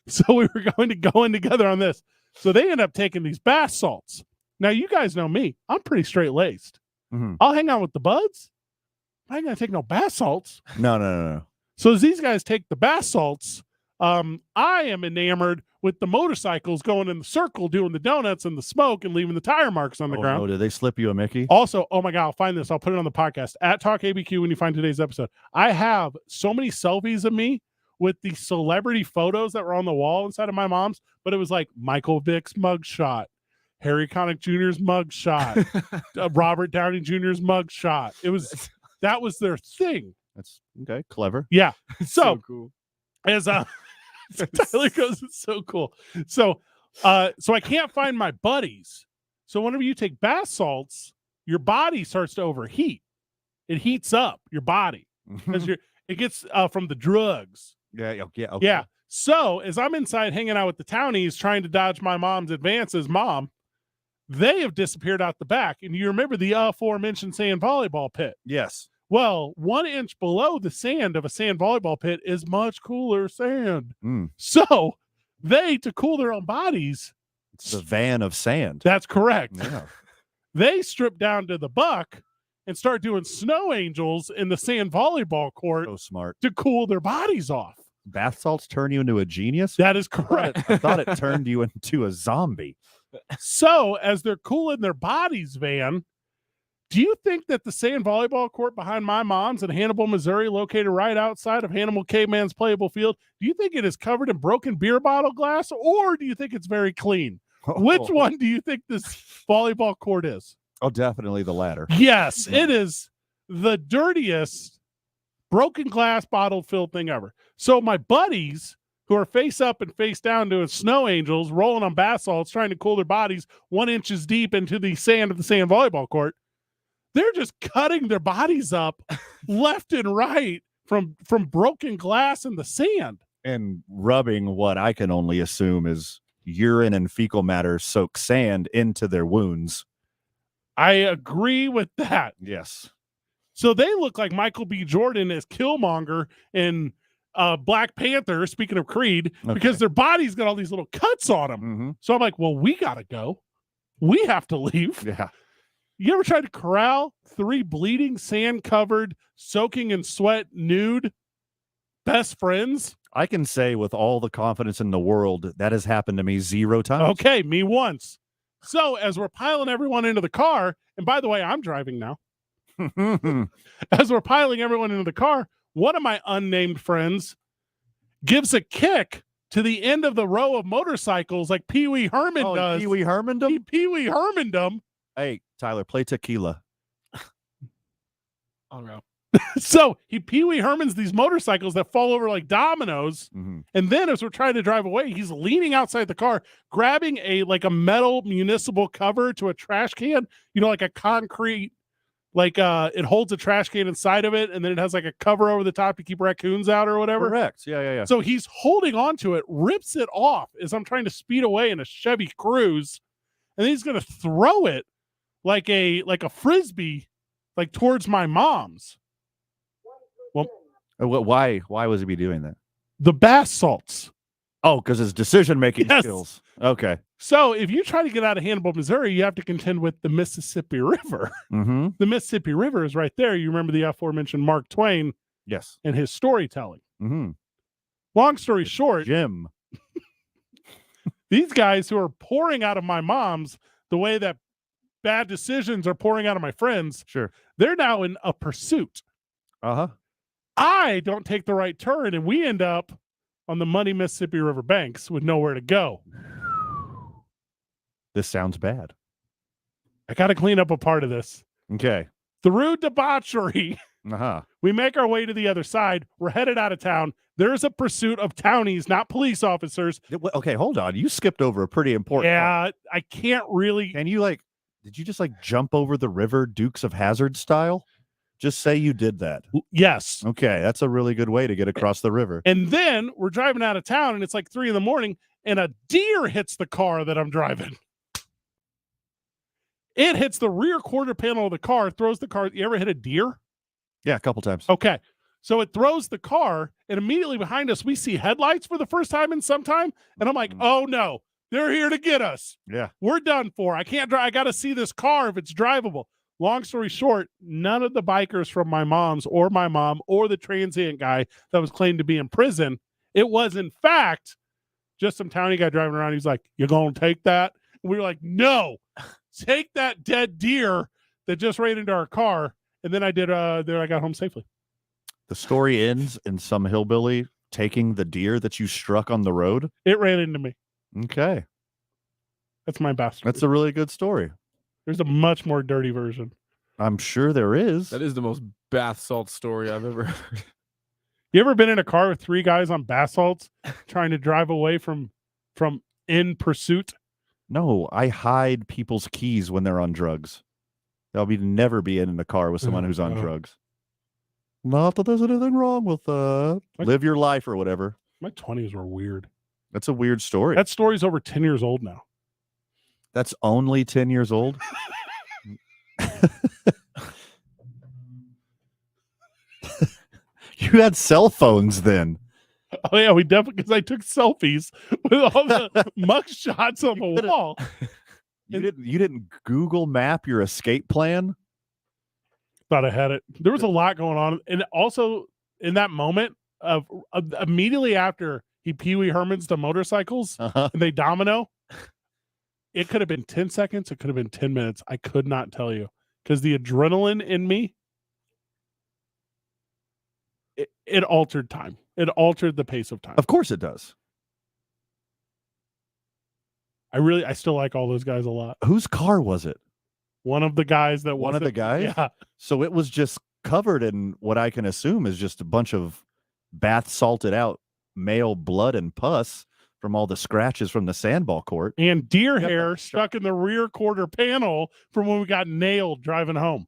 So we were going to go in together on this. So they end up taking these bath salts. Now, you guys know me. I'm pretty straight-laced. Mm-hmm. I'll hang out with the buds. I ain't going to take no bath salts. No. So as these guys take the bath salts, I am enamored with the motorcycles going in the circle, doing the donuts and the smoke and leaving the tire marks on the ground. Oh, did they slip you a Mickey? Also, oh my God, I'll find this. I'll put it on the podcast at Talk ABQ when you find today's episode. I have so many selfies of me with the celebrity photos that were on the wall inside of my mom's, but it was like Michael Vick's mugshot, Harry Connick Jr.'s mugshot, Robert Downey Jr.'s mugshot. That was their thing. That's okay. Clever. Yeah. So cool. As Tyler goes, it's so cool. So I can't find my buddies. So whenever you take bath salts, your body starts to overheat. It heats up your body because it gets from the drugs. Yeah. Okay. Yeah. So as I'm inside hanging out with the townies trying to dodge my mom's advances, they have disappeared out the back. And you remember the aforementioned sand volleyball pit? Yes. Well, 1 inch below the sand of a sand volleyball pit is much cooler sand. Mm. So to cool their own bodies. It's the van of sand. That's correct. Yeah. They strip down to the buck and start doing snow angels in the sand volleyball court. So smart. To cool their bodies off. Bath salts turn you into a genius? That is correct. I thought it turned you into a zombie. So as they're cooling their bodies, Van, do you think that the sand volleyball court behind my mom's in Hannibal, Missouri, located right outside of Hannibal Caveman's playable field, do you think it is covered in broken beer bottle glass, or do you think it's very clean? Which one do you think this volleyball court is? Oh, definitely the latter. Yes, it is the dirtiest broken glass bottle filled thing ever. So my buddies who are face up and face down doing snow angels, rolling on bath salts, trying to cool their bodies 1 inch deep into the sand of the sand volleyball court, they're just cutting their bodies up left and right from broken glass in the sand. And rubbing what I can only assume is urine and fecal matter soaked sand into their wounds. I agree with that. Yes. So they look like Michael B. Jordan as Killmonger in Black Panther, speaking of Creed, because their body's got all these little cuts on them. Mm-hmm. So I'm like, well, we got to go. We have to leave. Yeah. You ever tried to corral 3 bleeding, sand-covered, soaking in sweat, nude best friends. I can say with all the confidence in the world that has happened to me 0 times. Okay, me once. So as we're piling everyone into the car, and by the way, I'm driving now. As we're piling everyone into the car, one of my unnamed friends gives a kick to the end of the row of motorcycles like Pee Wee Herman does. Pee Wee Herman them? He Pee Wee Herman them. Hey, Tyler, play tequila. Oh no. So he Pee Wee Hermans these motorcycles that fall over like dominoes. Mm-hmm. And then as we're trying to drive away, he's leaning outside the car, grabbing a metal municipal cover to a trash can, like a concrete, it holds a trash can inside of it, and then it has like a cover over the top to keep raccoons out or whatever. Correct. Yeah. So he's holding on to it, rips it off as I'm trying to speed away in a Chevy Cruze, and then he's going to throw it like a frisbee, like towards my mom's. Well, why was he be doing that? The bath salts. Oh, because his decision-making Yes. skills. Okay. So if you try to get out of Hannibal, Missouri, you have to contend with the Mississippi River. Mm-hmm. The Mississippi River is right there. You remember the aforementioned Mark Twain Yes. and his storytelling. Mm-hmm. Long story short, Jim. these guys who are pouring out of my mom's the way that bad decisions are pouring out of my friends, Sure. they're now in a pursuit. Uh-huh. I don't take the right turn, and we end up on the muddy Mississippi River banks with nowhere to go. This sounds bad. I got to clean up a part of this. Okay. Through debauchery, Uh-huh. we make our way to the other side. We're headed out of town. There's a pursuit of townies, not police officers. Okay, hold on. You skipped over a pretty important part. Yeah, I can't really. Can you did you just jump over the river Dukes of Hazzard style? Just say you did that. Yes. Okay, that's a really good way to get across the river. And then we're driving out of town, and it's like 3 a.m, and a deer hits the car that I'm driving. It hits the rear quarter panel of the car, throws the car. You ever hit a deer? Yeah, a couple times. Okay. So it throws the car, and immediately behind us, we see headlights for the first time in some time. And I'm like, oh no, they're here to get us. Yeah. We're done for. I can't drive. I got to see this car if it's drivable. Long story short, none of the bikers from my mom's or my mom or the transient guy that was claimed to be in prison, it was in fact just some townie guy driving around. He's like, "You gonna take that?" And we were like, "No, take that dead deer that just ran into our car." And then I did. There, I got home safely. The story ends in some hillbilly taking the deer that you struck on the road. It ran into me. Okay, that's my best. That's a really good story. There's a much more dirty version. I'm sure there is. That is the most bath salt story I've ever heard. You ever been in a car with 3 guys on bath salts trying to drive away from in pursuit? No, I hide people's keys when they're on drugs. I'll never be in a car with someone who's on drugs. Not that there's anything wrong with live your life or whatever. My 20s were weird. That's a weird story. That story's over 10 years old now. That's only 10 years old? You had cell phones then. Oh yeah, we definitely, because I took selfies with all the mug shots on the wall. You didn't Google map your escape plan? Thought I had it. There was a lot going on. And also in that moment of immediately after he Pee Wee Hermans the motorcycles and they domino, it could have been 10 seconds. It could have been 10 minutes. I could not tell you because the adrenaline in me, it altered time. It altered the pace of time. Of course it does. I still like all those guys a lot. Whose car was it? One of the guys that One of the guys? Yeah. So it was just covered in what I can assume is just a bunch of bath salted out male blood and pus from all the scratches from the sandball court. And deer hair stuck in the rear quarter panel from when we got nailed driving home.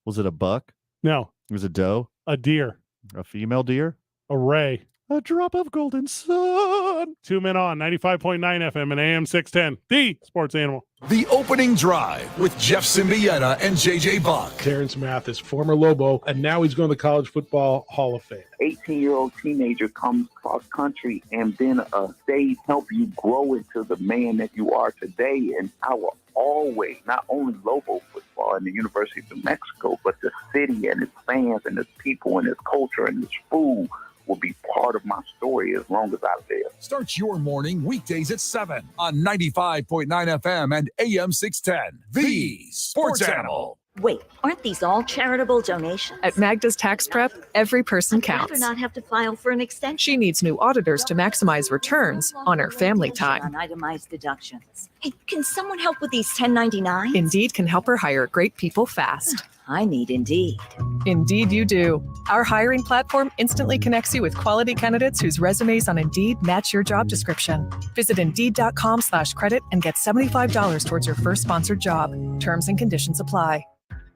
Was it a buck? No. It was a doe? A deer. A female deer? A ray. A drop of golden sun. 2 men on 95.9 FM and AM 610, the sports animal. The Opening Drive with Jeff Symbieta and JJ Buck. Terrence Mathis, former Lobo, and now he's going to the College Football Hall of Fame. 18-year-old teenager comes cross country, and then they help you grow into the man that you are today. And I will always, not only Lobo football and the University of New Mexico, but the city and its fans and its people and its culture and its food will be part of my story as long as I live. Start your morning weekdays at 7 on 95.9 FM and AM 610. The Sports Animal. Wait, aren't these all charitable donations? At Magda's Tax Prep, every person I'd rather counts. not have to file for an extension. She needs new auditors to maximize returns on her family time. On itemized deductions. Hey, can someone help with these 1099s? Indeed can help her hire great people fast. I need Indeed. Indeed you do. Our hiring platform instantly connects you with quality candidates whose resumes on Indeed match your job description. Visit Indeed.com/credit and get $75 towards your first sponsored job. Terms and conditions apply.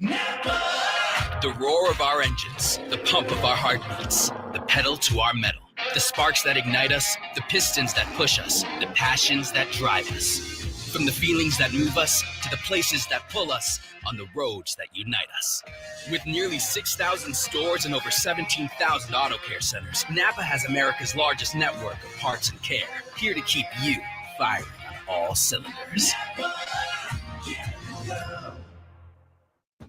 The roar of our engines, the pump of our heartbeats, the pedal to our metal, the sparks that ignite us, the pistons that push us, the passions that drive us. From the feelings that move us to the places that pull us on the roads that unite us. With nearly 6,000 stores and over 17,000 auto care centers, Napa has America's largest network of parts and care, here to keep you firing on all cylinders.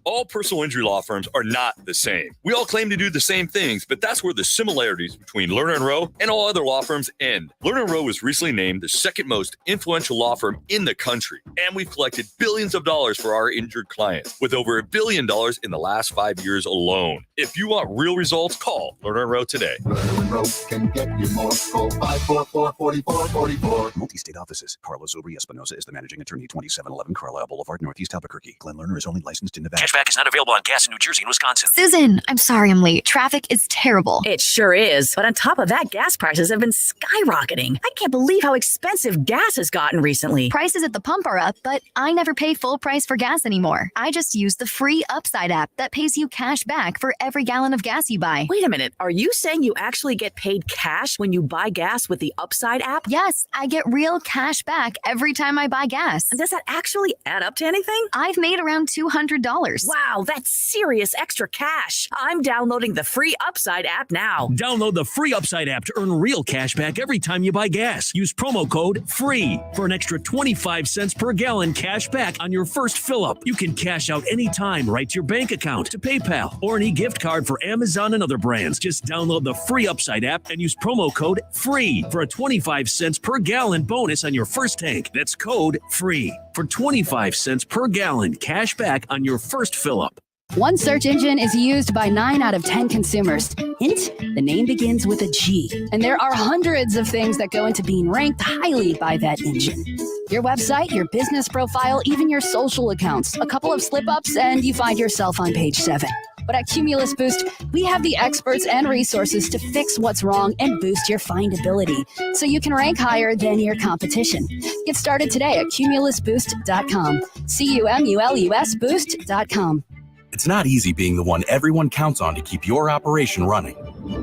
All personal injury law firms are not the same. We all claim to do the same things, but that's where the similarities between Lerner & Rowe and all other law firms end. Lerner & Rowe was recently named the second most influential law firm in the country, and we've collected billions of dollars for our injured clients, with over $1 billion in the last 5 years alone. If you want real results, call Lerner & Rowe today. Lerner & Rowe can get you more. Call 544-4444. Multi-state offices. Carlos Obri Espinosa is the managing attorney, 2711 Carlisle Boulevard, Northeast Albuquerque. Glenn Lerner is only licensed in Nevada. Cashback is not available on gas in New Jersey and Wisconsin. Susan, I'm sorry I'm late. Traffic is terrible. It sure is. But on top of that, gas prices have been skyrocketing. I can't believe how expensive gas has gotten recently. Prices at the pump are up, but I never pay full price for gas anymore. I just use the free Upside app that pays you cash back for every gallon of gas you buy. Wait a minute. Are you saying you actually get paid cash when you buy gas with the Upside app? Yes, I get real cash back every time I buy gas. Does that actually add up to anything? I've made around $200. Wow, that's serious extra cash. I'm downloading the free Upside app now. Download the free Upside app to earn real cash back every time you buy gas. Use promo code FREE for an extra 25 cents per gallon cash back on your first fill up. You can cash out anytime right to your bank account, to PayPal, or an e-gift card for Amazon and other brands. Just download the free Upside app and use promo code FREE for a 25 cents per gallon bonus on your first tank. That's code FREE for 25 cents per gallon cash back on your first fill up. One search engine is used by 9 out of 10 consumers. Hint, the name begins with a G. And there are hundreds of things that go into being ranked highly by that engine. Your website, your business profile, even your social accounts. A couple of slip-ups and you find yourself on page 7. But at Cumulus Boost, we have the experts and resources to fix what's wrong and boost your findability so you can rank higher than your competition. Get started today at cumulusboost.com. CUMULUS boost.com. It's not easy being the one everyone counts on to keep your operation running,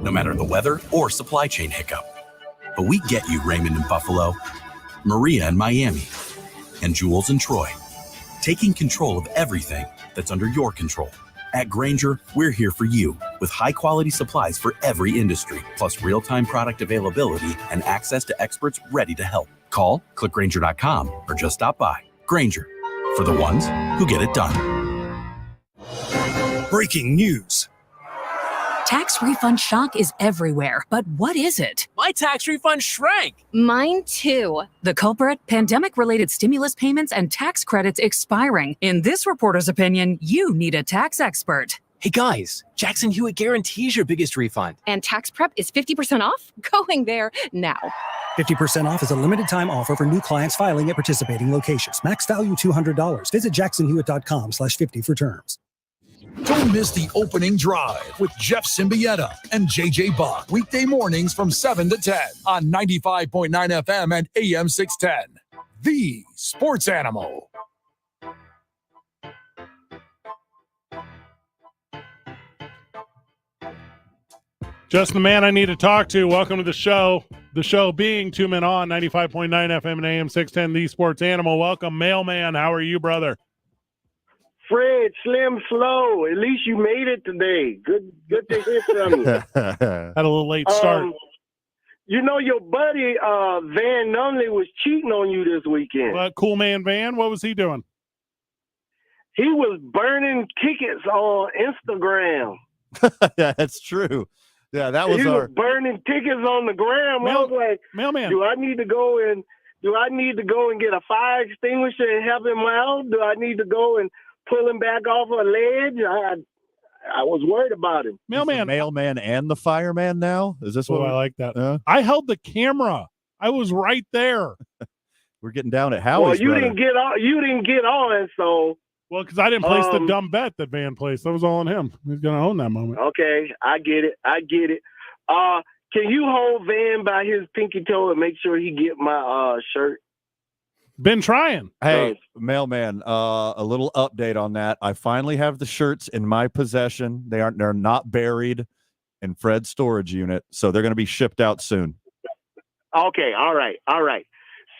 no matter the weather or supply chain hiccup. But we get you, Raymond in Buffalo, Maria in Miami, and Jules in Troy, taking control of everything that's under your control. At Grainger, we're here for you with high-quality supplies for every industry, plus real-time product availability and access to experts ready to help. Call, click Grainger.com, or just stop by. Grainger, for the ones who get it done. Breaking news. Tax refund shock is everywhere, but what is it? My tax refund shrank. Mine too. The culprit? Pandemic-related stimulus payments and tax credits expiring. In this reporter's opinion, you need a tax expert. Hey guys, Jackson Hewitt guarantees your biggest refund. And Tax Prep is 50% off? Going there now. 50% off is a limited time offer for new clients filing at participating locations. Max value $200. Visit jacksonhewitt.com/50 for terms. Don't miss the Opening Drive with Jeff Symbieta and JJ Buck. Weekday mornings from 7 to 10 on 95.9 FM and AM 610. The Sports Animal. Just the man I need to talk to. Welcome to the show. The show being 2 Men On, 95.9 FM and AM 610, The Sports Animal. Welcome, Mailman. How are you, brother? Fred, Slim Slow. At least you made it today. Good to hear from you. Had a little late start. You know your buddy Van Nunley was cheating on you this weekend. Cool Man Van, what was he doing? He was burning tickets on Instagram. Yeah, that's true. Yeah, that was he our was burning tickets on the gram. I was like, Mailman, do I need to go and get a fire extinguisher and help him out? Do I need to go and pull him back off a ledge? I was worried about him. Mailman, mailman and the fireman now? Is this what I like that? I held the camera. I was right there. We're getting down at Howie's. Well, you brother. didn't get on. You didn't get on, so. Well, because I didn't place the dumb bet that Van placed. That was all on him. He's going to own that moment. Okay, I get it. Can you hold Van by his pinky toe and make sure he get my shirt? Been trying. Hey, mailman, a little update on that. I finally have the shirts in my possession. They're not buried in Fred's storage unit, so they're going to be shipped out soon. Okay, all right.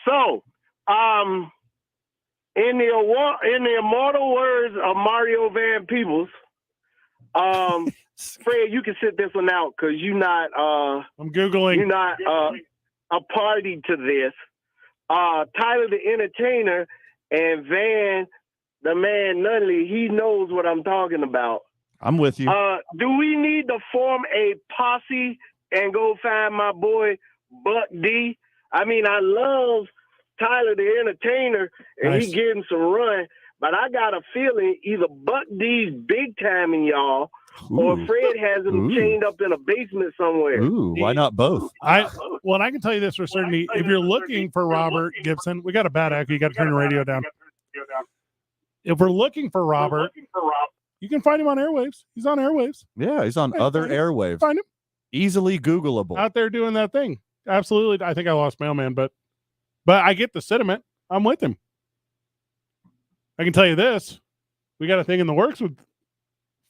So, in the immortal words of Mario Van Peebles, Fred, you can sit this one out because you're not. I'm googling. You're not a party to this. Tyler the Entertainer and Van the Man Nunley, he knows what I'm talking about. I'm with you. Do we need to form a posse and go find my boy Buck D? I mean, I love Tyler the Entertainer and Nice. he getting some run, but I got a feeling either Buck D's big time in y'all or Fred has him chained up in a basement somewhere. Ooh, why not both? I can tell you this for certainty. If you're looking for Robert Gibson, we got a bad echo. You got to turn the radio down. If we're looking for Robert, you can find him on airwaves. He's on airwaves. Yeah, he's on other airwaves. Find him Easily Googleable. out there doing that thing. Absolutely. I think I lost Mailman, but I get the sentiment. I'm with him. I can tell you this. We got a thing in the works with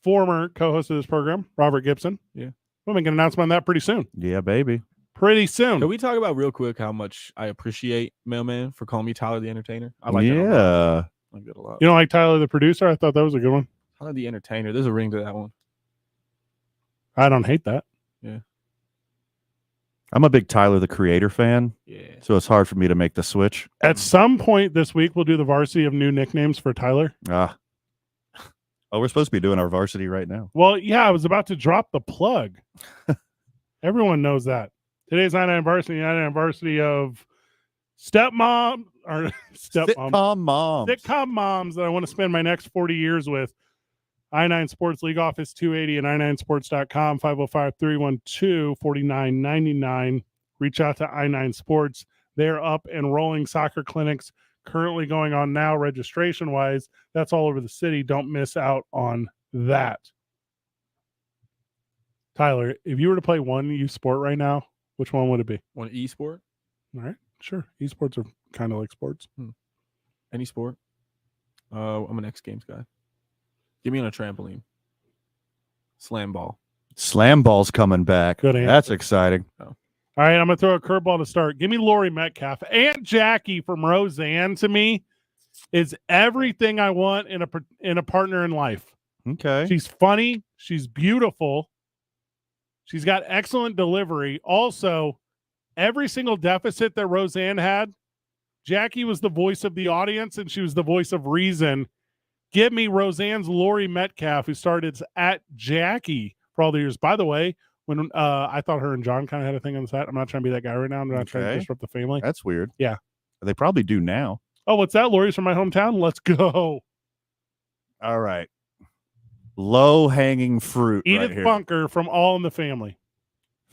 former co-host of this program, Robert Gibson. Yeah. We'll make an announcement on that pretty soon. Yeah, baby. Pretty soon. Can we talk about real quick how much I appreciate Mailman for calling me Tyler the Entertainer? I like that a lot. Yeah. I like that a lot. You don't like Tyler the producer? I thought that was a good one. Tyler the Entertainer. There's a ring to that one. I don't hate that. Yeah. I'm a big Tyler the Creator fan. Yeah. So it's hard for me to make the switch. At some point this week, we'll do the varsity of new nicknames for Tyler. Oh, we're supposed to be doing our varsity right now. Well, yeah, I was about to drop the plug. Everyone knows that. Today's 99 varsity, 99 varsity of stepmom or Sitcom moms. Sitcom moms that I want to spend my next 40 years with. I9 Sports League Office 280 and i9sports.com, 505-312-4999. Reach out to I9 Sports. They're up and rolling. Soccer clinics currently going on now, registration-wise. That's all over the city. Don't miss out on that. Tyler, if you were to play one e-sport right now, which one would it be? One e-sport? All right, sure. Esports are kind of like sports. Any sport? I'm an X Games guy. Get me on a trampoline. Slam ball. Slam ball's coming back. Good answer. That's exciting. All right, I'm going to throw a curveball to start. Give me Lori Metcalf. Aunt Jackie from Roseanne to me is everything I want in a partner in life. Okay. She's funny. She's beautiful. She's got excellent delivery. Also, every single deficit that Roseanne had, Jackie was the voice of the audience and she was the voice of reason. Give me Roseanne's Lori Metcalf, who started at Jackie for all the years. By the way, when I thought her and John kind of had a thing on the side. I'm not trying to be that guy right now. I'm not trying to disrupt the family. That's weird. Yeah. They probably do now. Oh, what's that? Lori's from my hometown? Let's go. All right. Low-hanging fruit Edith right here. Bunker from All in the Family.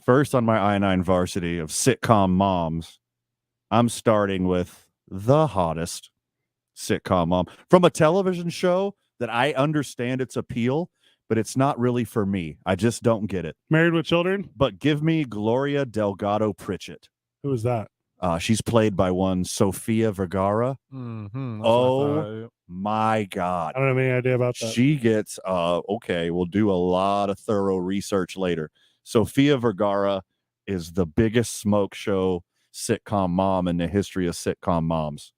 First on my I9 varsity of sitcom moms, I'm starting with the hottest sitcom mom from a television show that I understand its appeal, but it's not really for me. I just don't get it. Married with Children? But give me Gloria Delgado Pritchett. Who is that? She's played by one Sofia Vergara. Mm-hmm. Oh, my God. I don't have any idea about that. She gets, okay, we'll do a lot of thorough research later. Sofia Vergara is the biggest smoke show sitcom mom in the history of sitcom moms.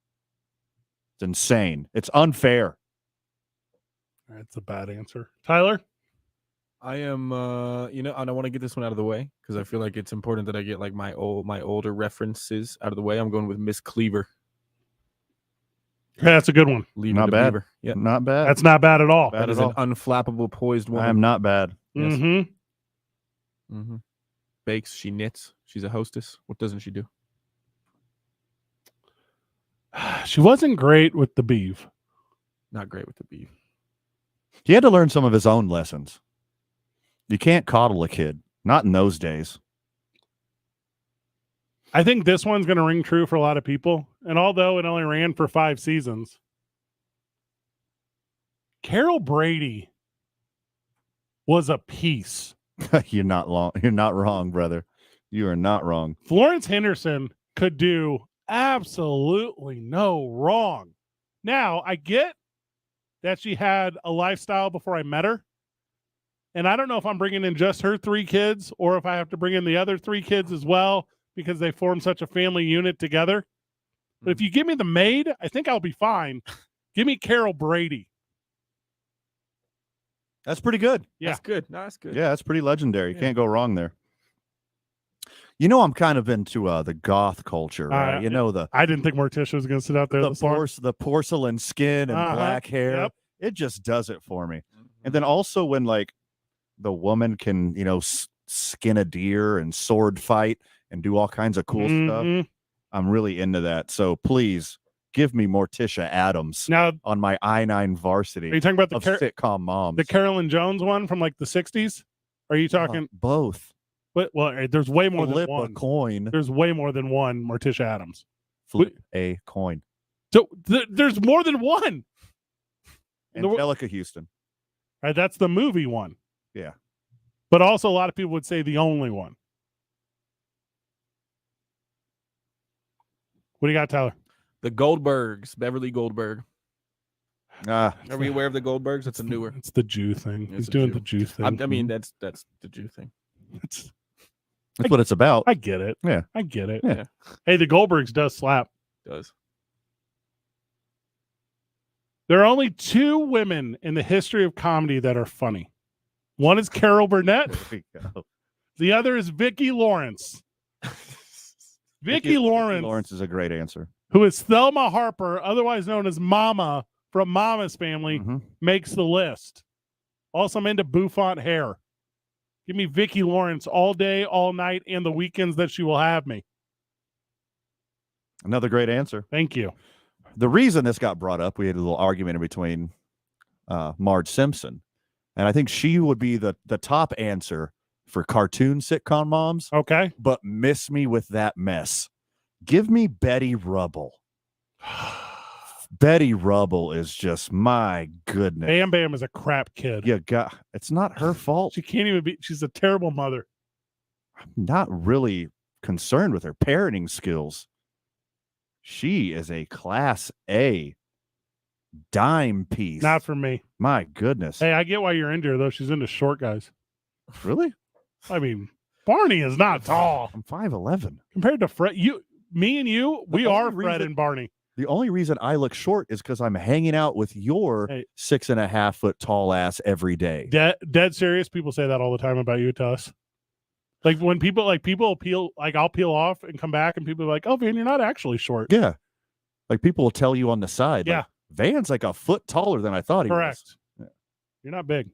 It's insane. It's unfair. That's a bad answer. Tyler? I am, and I want to get this one out of the way because I feel like it's important that I get like my older references out of the way. I'm going with Miss Cleaver. Yeah, that's a good one. Not bad. Yeah, not bad. That's not bad at all. That is an unflappable, poised woman. I am not bad. Yes. Mm-hmm. Bakes. She knits. She's a hostess. What doesn't she do? She wasn't great with the beef. Not great with the beef. He had to learn some of his own lessons. You can't coddle a kid. Not in those days. I think this one's going to ring true for a lot of people. And although it only ran for 5 seasons, Carol Brady was a piece. You're not wrong, brother. You are not wrong. Florence Henderson could do absolutely no wrong. Now, I get that she had a lifestyle before I met her. And I don't know if I'm bringing in just her 3 kids or if I have to bring in the other 3 kids as well because they form such a family unit together. But if you give me the maid, I think I'll be fine. Give me Carol Brady. That's pretty good. Yeah. That's good. No, that's good. Yeah, that's pretty legendary. You can't go wrong there. You know, I'm kind of into the goth culture, right? I didn't think Morticia was going to sit out there. The porcelain skin and black hair. Yep. It just does it for me. And then also when like the woman can, skin a deer and sword fight and do all kinds of cool stuff. I'm really into that. So please give me Morticia Adams now on my I-9 varsity. Are you talking about the sitcom moms? The Carolyn Jones one from like the 60s? Are you talking both? But there's way more Flip than one. a coin. There's way more than one Morticia Adams. Flip a coin. So there's more than one. Angelica Houston. Right, that's the movie one. Yeah. But also a lot of people would say the only one. What do you got, Tyler? The Goldbergs, Beverly Goldberg. Are we aware of the Goldbergs? It's a newer. It's the Jew thing. He's doing the Jew thing. I mean, that's the Jew thing. That's what it's about. I get it. Yeah. I get it. Yeah. Hey, the Goldbergs does slap. Does. There are only 2 women in the history of comedy that are funny. One is Carol Burnett. There we go. The other is Vicki Lawrence. Vicki Lawrence is a great answer. Who is Thelma Harper, otherwise known as Mama from Mama's Family, makes the list. Also, I'm into bouffant hair. Give me Vicki Lawrence all day, all night, and the weekends that she will have me. Another great answer. Thank you. The reason this got brought up, we had a little argument in between Marge Simpson, and I think she would be the top answer for cartoon sitcom moms. Okay. But miss me with that mess. Give me Betty Rubble. Betty Rubble is just, my goodness. Bam Bam is a crap kid. It's not her fault. She can't even be. She's a terrible mother. I'm not really concerned with her parenting skills. She is a class A dime piece. Not for me. My goodness. Hey, I get why you're into her, though. She's into short guys. Really? I mean, Barney is not tall. I'm 5'11". Compared to Fred, me and you, we are Fred and Barney. The only reason I look short is because I'm hanging out with your 6.5 foot tall ass every day. Dead serious. People say that all the time about you to us. Like when people peel, like I'll peel off and come back and people are like, oh, Van, you're not actually short. Yeah. Like people will tell you on the side. Yeah. Like, Van's like a foot taller than I thought he was. Correct. Yeah. You're not big.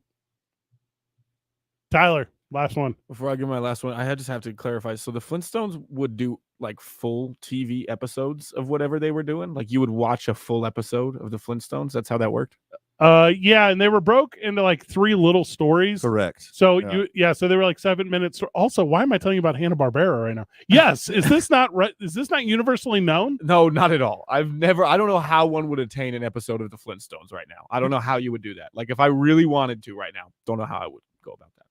Tyler, last one. Before I give my last one, I just have to clarify. So the Flintstones would do like full TV episodes of whatever they were doing. Like you would watch a full episode of the Flintstones. That's how that worked. Yeah, and they were broke into like 3 little stories. Correct. So so they were like 7 minutes. Also, why am I telling you about Hanna-Barbera right now? Yes, is this not universally known? No, not at all. I don't know how one would attain an episode of the Flintstones right now. I don't know how you would do that. Like if I really wanted to right now, don't know how I would go about that.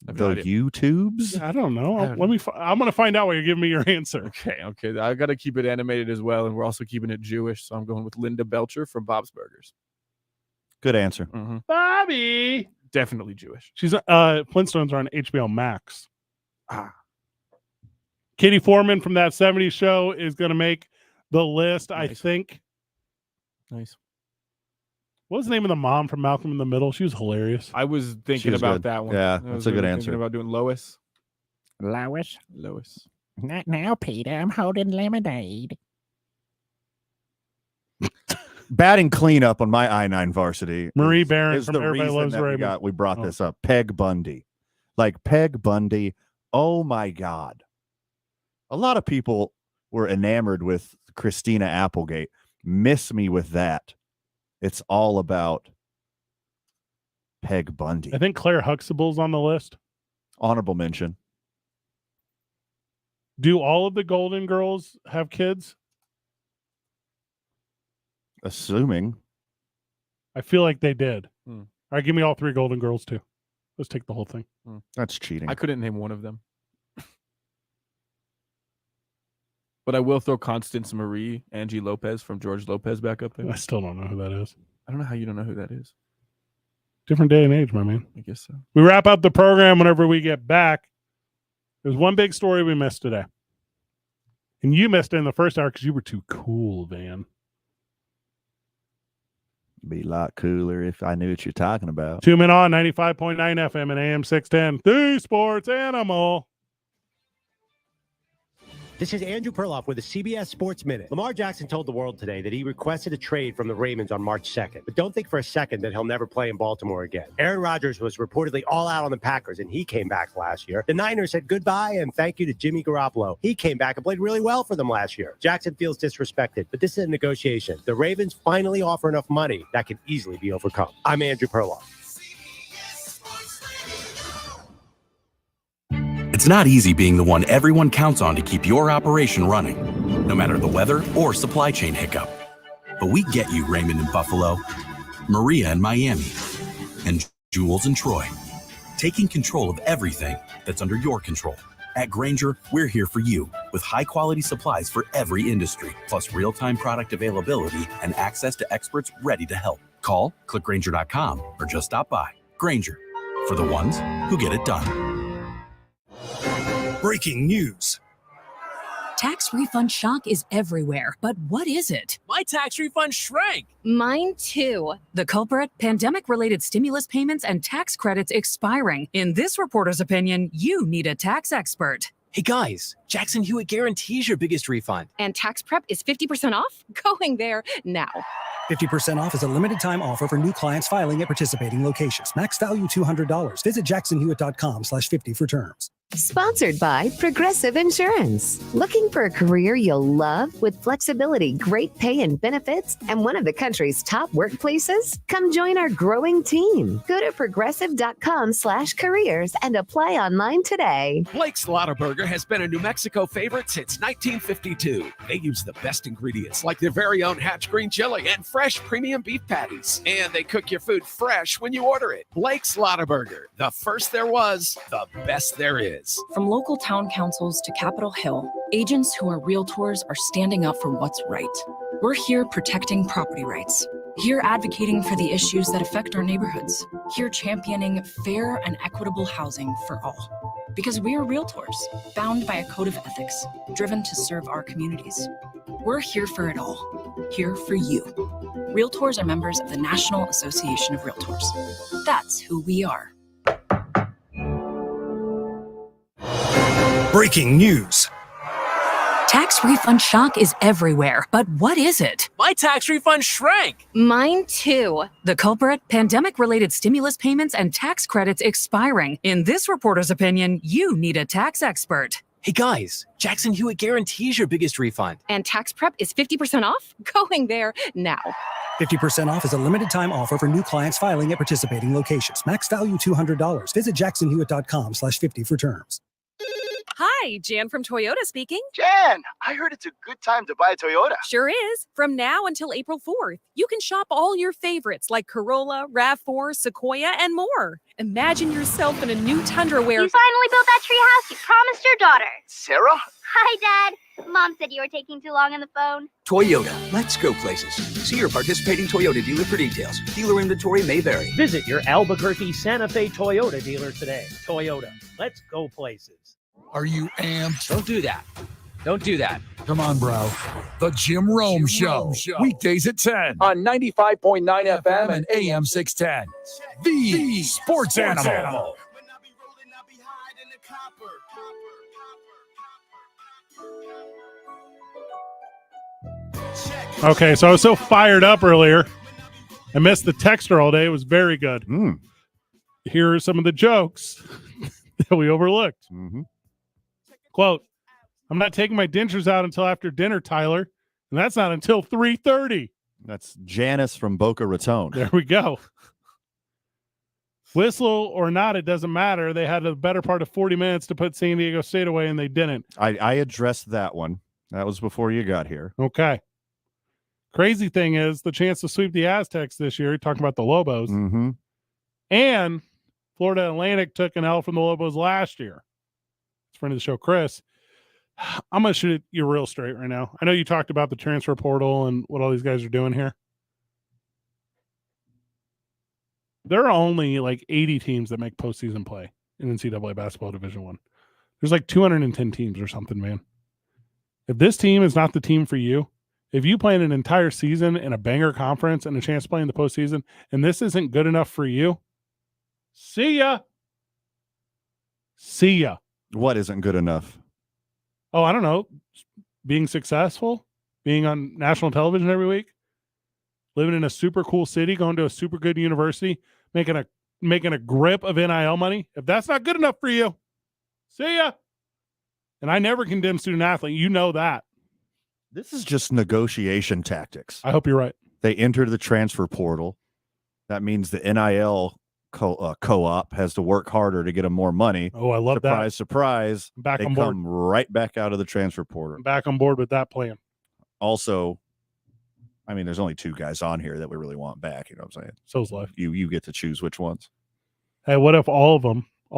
The YouTubes? I don't know. I'm going to find out while you're giving me your answer. Okay. I got to keep it animated as well, and we're also keeping it Jewish, so I'm going with Linda Belcher from Bob's Burgers. Good answer. Bobby. definitely Jewish. She's Flintstones are on HBO Max. Katie Foreman from that 70s show is going to make the list, nice. I think. Nice. What was the name of the mom from Malcolm in the Middle? She was hilarious. I was thinking about that one. Yeah, that's a good answer. Thinking about doing Lois. Lois? Lois. Not now, Peter. I'm holding lemonade. Batting cleanup on my I-9 varsity. Marie Barron is from the Everybody reason Loves that Raymond. we brought this up. Peg Bundy. Like Peg Bundy. Oh my God. A lot of people were enamored with Christina Applegate. Miss me with that. It's all about Peg Bundy. I think Claire Huxtable's on the list. Honorable mention. Do all of the Golden Girls have kids? Assuming. I feel like they did. Hmm. All right, give me all 3 Golden Girls too. Let's take the whole thing. That's cheating. I couldn't name one of them. But I will throw Constance Marie Angie Lopez from George Lopez back up there. I still don't know who that is. I don't know how you don't know who that is. Different day and age, my man. I guess so. We wrap up the program whenever we get back. There's one big story we missed today. And you missed it in the first hour because you were too cool, Van. Be a lot cooler if I knew what you're talking about. 2 Men On 95.9 FM and AM 610. The Sports Animal. This is Andrew Perloff with the CBS Sports Minute. Lamar Jackson told the world today that he requested a trade from the Ravens on March 2nd. But don't think for a second that he'll never play in Baltimore again. Aaron Rodgers was reportedly all out on the Packers, and he came back last year. The Niners said goodbye and thank you to Jimmy Garoppolo. He came back and played really well for them last year. Jackson feels disrespected, but this is a negotiation. The Ravens finally offer enough money that can easily be overcome. I'm Andrew Perloff. It's not easy being the one everyone counts on to keep your operation running, no matter the weather or supply chain hiccup. But we get you, Raymond in Buffalo, Maria in Miami, and Jules in Troy, taking control of everything that's under your control. At Grainger, we're here for you with high-quality supplies for every industry, plus real-time product availability and access to experts ready to help. Call, click Grainger.com, or just stop by. Grainger, for the ones who get it done. Breaking news. Tax refund shock is everywhere, but what is it? My tax refund shrank. Mine too. The culprit? Pandemic-related stimulus payments and tax credits expiring. In this reporter's opinion, you need a tax expert. Hey guys, Jackson Hewitt guarantees your biggest refund. And tax prep is 50% off? Going there now. 50% off is a limited time offer for new clients filing at participating locations. Max value $200. Visit jacksonhewitt.com/50 for terms. Sponsored by Progressive Insurance. Looking for a career you'll love with flexibility, great pay and benefits, and one of the country's top workplaces? Come join our growing team. Go to progressive.com/careers and apply online today. Blake's Lottaburger has been a New Mexico favorite since 1952. They use the best ingredients like their very own Hatch green chili and fresh premium beef patties. And they cook your food fresh when you order it. Blake's Lottaburger, the first there was, the best there is. From local town councils to Capitol Hill, agents who are realtors are standing up for what's right. We're here protecting property rights. Here advocating for the issues that affect our neighborhoods. Here championing fair and equitable housing for all. Because we are realtors, bound by a code of ethics, driven to serve our communities. We're here for it all. Here for you. Realtors are members of the National Association of Realtors. That's who we are. Breaking news. Tax refund shock is everywhere, but what is it? My tax refund shrank. Mine too. The culprit? Pandemic-related stimulus payments and tax credits expiring. In this reporter's opinion, you need a tax expert. Hey guys, Jackson Hewitt guarantees your biggest refund. And tax prep is 50% off? Going there now. 50% off is a limited time offer for new clients filing at participating locations. Max value $200. Visit jacksonhewitt.com/50 for terms. Hi, Jan from Toyota speaking. Jan, I heard it's a good time to buy a Toyota. Sure is. From now until April 4th, you can shop all your favorites like Corolla, RAV4, Sequoia, and more. Imagine yourself in a new Tundra where... You finally built that tree house you promised your daughter. Sarah? Hi, Dad. Mom said you were taking too long on the phone. Toyota, let's go places. See your participating Toyota dealer for details. Dealer inventory may vary. Visit your Albuquerque Santa Fe Toyota dealer today. Toyota, let's go places. Are you amped? Don't do that. Don't do that. Come on, bro. The Jim Rome Show. Weekdays at 10 on 95.9 FM and AM 610. The Sports Animal. Okay, so I was so fired up earlier. I missed the texter all day. It was very good. Here are some of the jokes that we overlooked. Quote, I'm not taking my dentures out until after dinner, Tyler. And that's not until 3:30. That's Janice from Boca Raton. There we go. Whistle or not, it doesn't matter. They had a better part of 40 minutes to put San Diego State away, and they didn't. I addressed that one. That was before you got here. Okay. Crazy thing is the chance to sweep the Aztecs this year, talking about the Lobos. And Florida Atlantic took an L from the Lobos last year. It's friend of the show, Chris. I'm going to shoot you real straight right now. I know you talked about the transfer portal and what all these guys are doing here. There are only like 80 teams that make postseason play in NCAA basketball Division I. There's like 210 teams or something, man. If this team is not the team for you, if you play an entire season in a banger conference and a chance to play in the postseason, and this isn't good enough for you, see ya. See ya. What isn't good enough? Oh, I don't know. Being successful, being on national television every week, living in a super cool city, going to a super good university, making a grip of NIL money. If that's not good enough for you, see ya. And I never condemn student athlete. You know that. This is just negotiation tactics. I hope you're right. They entered the transfer portal. That means the NIL co-op has to work harder to get them more money. Oh, I love that. Surprise. Back they on board. come right back out of the transfer portal. I'm back on board with that plan. Also, I mean, there's only two guys on here that we really want back. You know what I'm saying? So's life. You get to choose which ones. Hey, what if all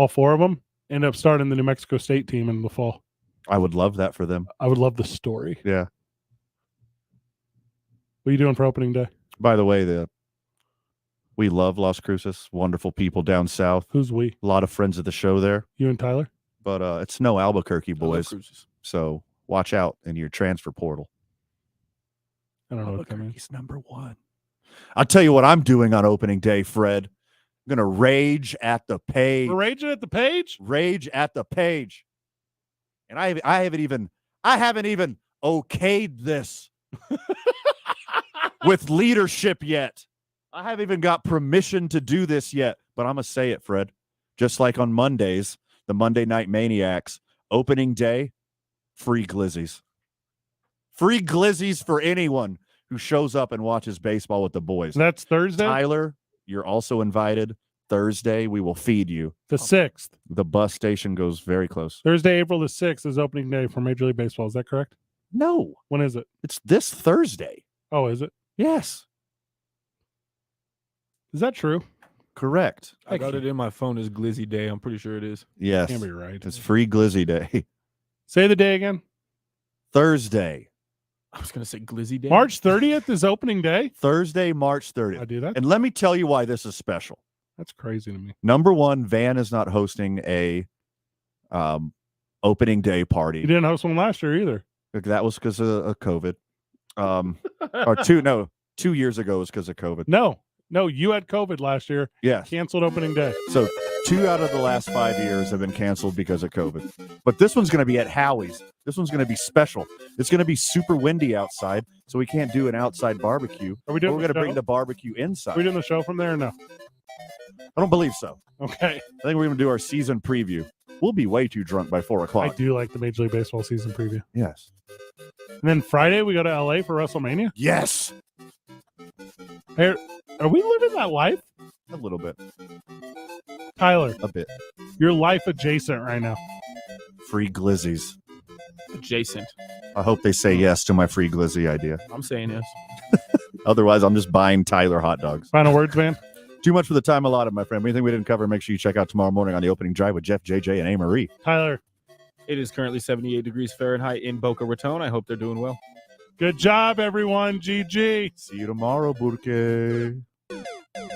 four of them, end up starting the New Mexico State team in the fall? I would love that for them. I would love the story. Yeah. What are you doing for opening day? By the way, we love Las Cruces. Wonderful people down south. Who's we? A lot of friends of the show there. You and Tyler? But it's no Albuquerque boys. So watch out in your transfer portal. I don't know what Albuquerque's number one. I'll tell you what I'm doing on opening day, Fred. I'm going to rage at the page. We're raging at the page? Rage at the page. And I haven't even okayed this with leadership yet. I haven't even got permission to do this yet, but I'm going to say it, Fred. Just like on Mondays, the Monday Night Maniacs, opening day, free glizzies. Free glizzies for anyone who shows up and watches baseball with the boys. That's Thursday? Tyler, you're also invited. Thursday, we will feed you. The 6th. The bus station goes very close. Thursday, April the 6th is opening day for Major League Baseball. Is that correct? No. When is it? It's this Thursday. Oh, is it? Yes. Is that true? Correct. I got it in my phone as Glizzy Day. I'm pretty sure it is. Yes. Can't be right. It's free glizzy day. Say the day again. Thursday. I was going to say Glizzy Day. March 30th is opening day? Thursday, March 30th. I do that? And let me tell you why this is special. That's crazy to me. Number one, Van is not hosting a opening day party. You didn't host one last year either. That was because of COVID. Or 2 years ago was because of COVID. No, you had COVID last year. Yes. Canceled opening day. So 2 out of the last 5 years have been canceled because of COVID. But this one's going to be at Howie's. This one's going to be special. It's going to be super windy outside, so we can't do an outside barbecue. Are we doing We're going to the bring show? the barbecue inside. Are we doing the show from there or no? I don't believe so. Okay. I think we're going to do our season preview. We'll be way too drunk by 4 o'clock. I do like the Major League Baseball season preview. Yes. And then Friday, we go to LA for WrestleMania? Yes. Hey, are we living that life? A little bit. Tyler. A bit. You're life adjacent right now. Free glizzies. Adjacent. I hope they say yes to my free glizzy idea. I'm saying yes. Otherwise, I'm just buying Tyler hot dogs. Final words, man? Too much for the time allotted, my friend. Anything we didn't cover, make sure you check out tomorrow morning on the opening drive with Jeff, JJ, and A. Marie. Tyler, It is currently 78 degrees Fahrenheit in Boca Raton. I hope they're doing well. Good job, everyone. GG. See you tomorrow, Burke.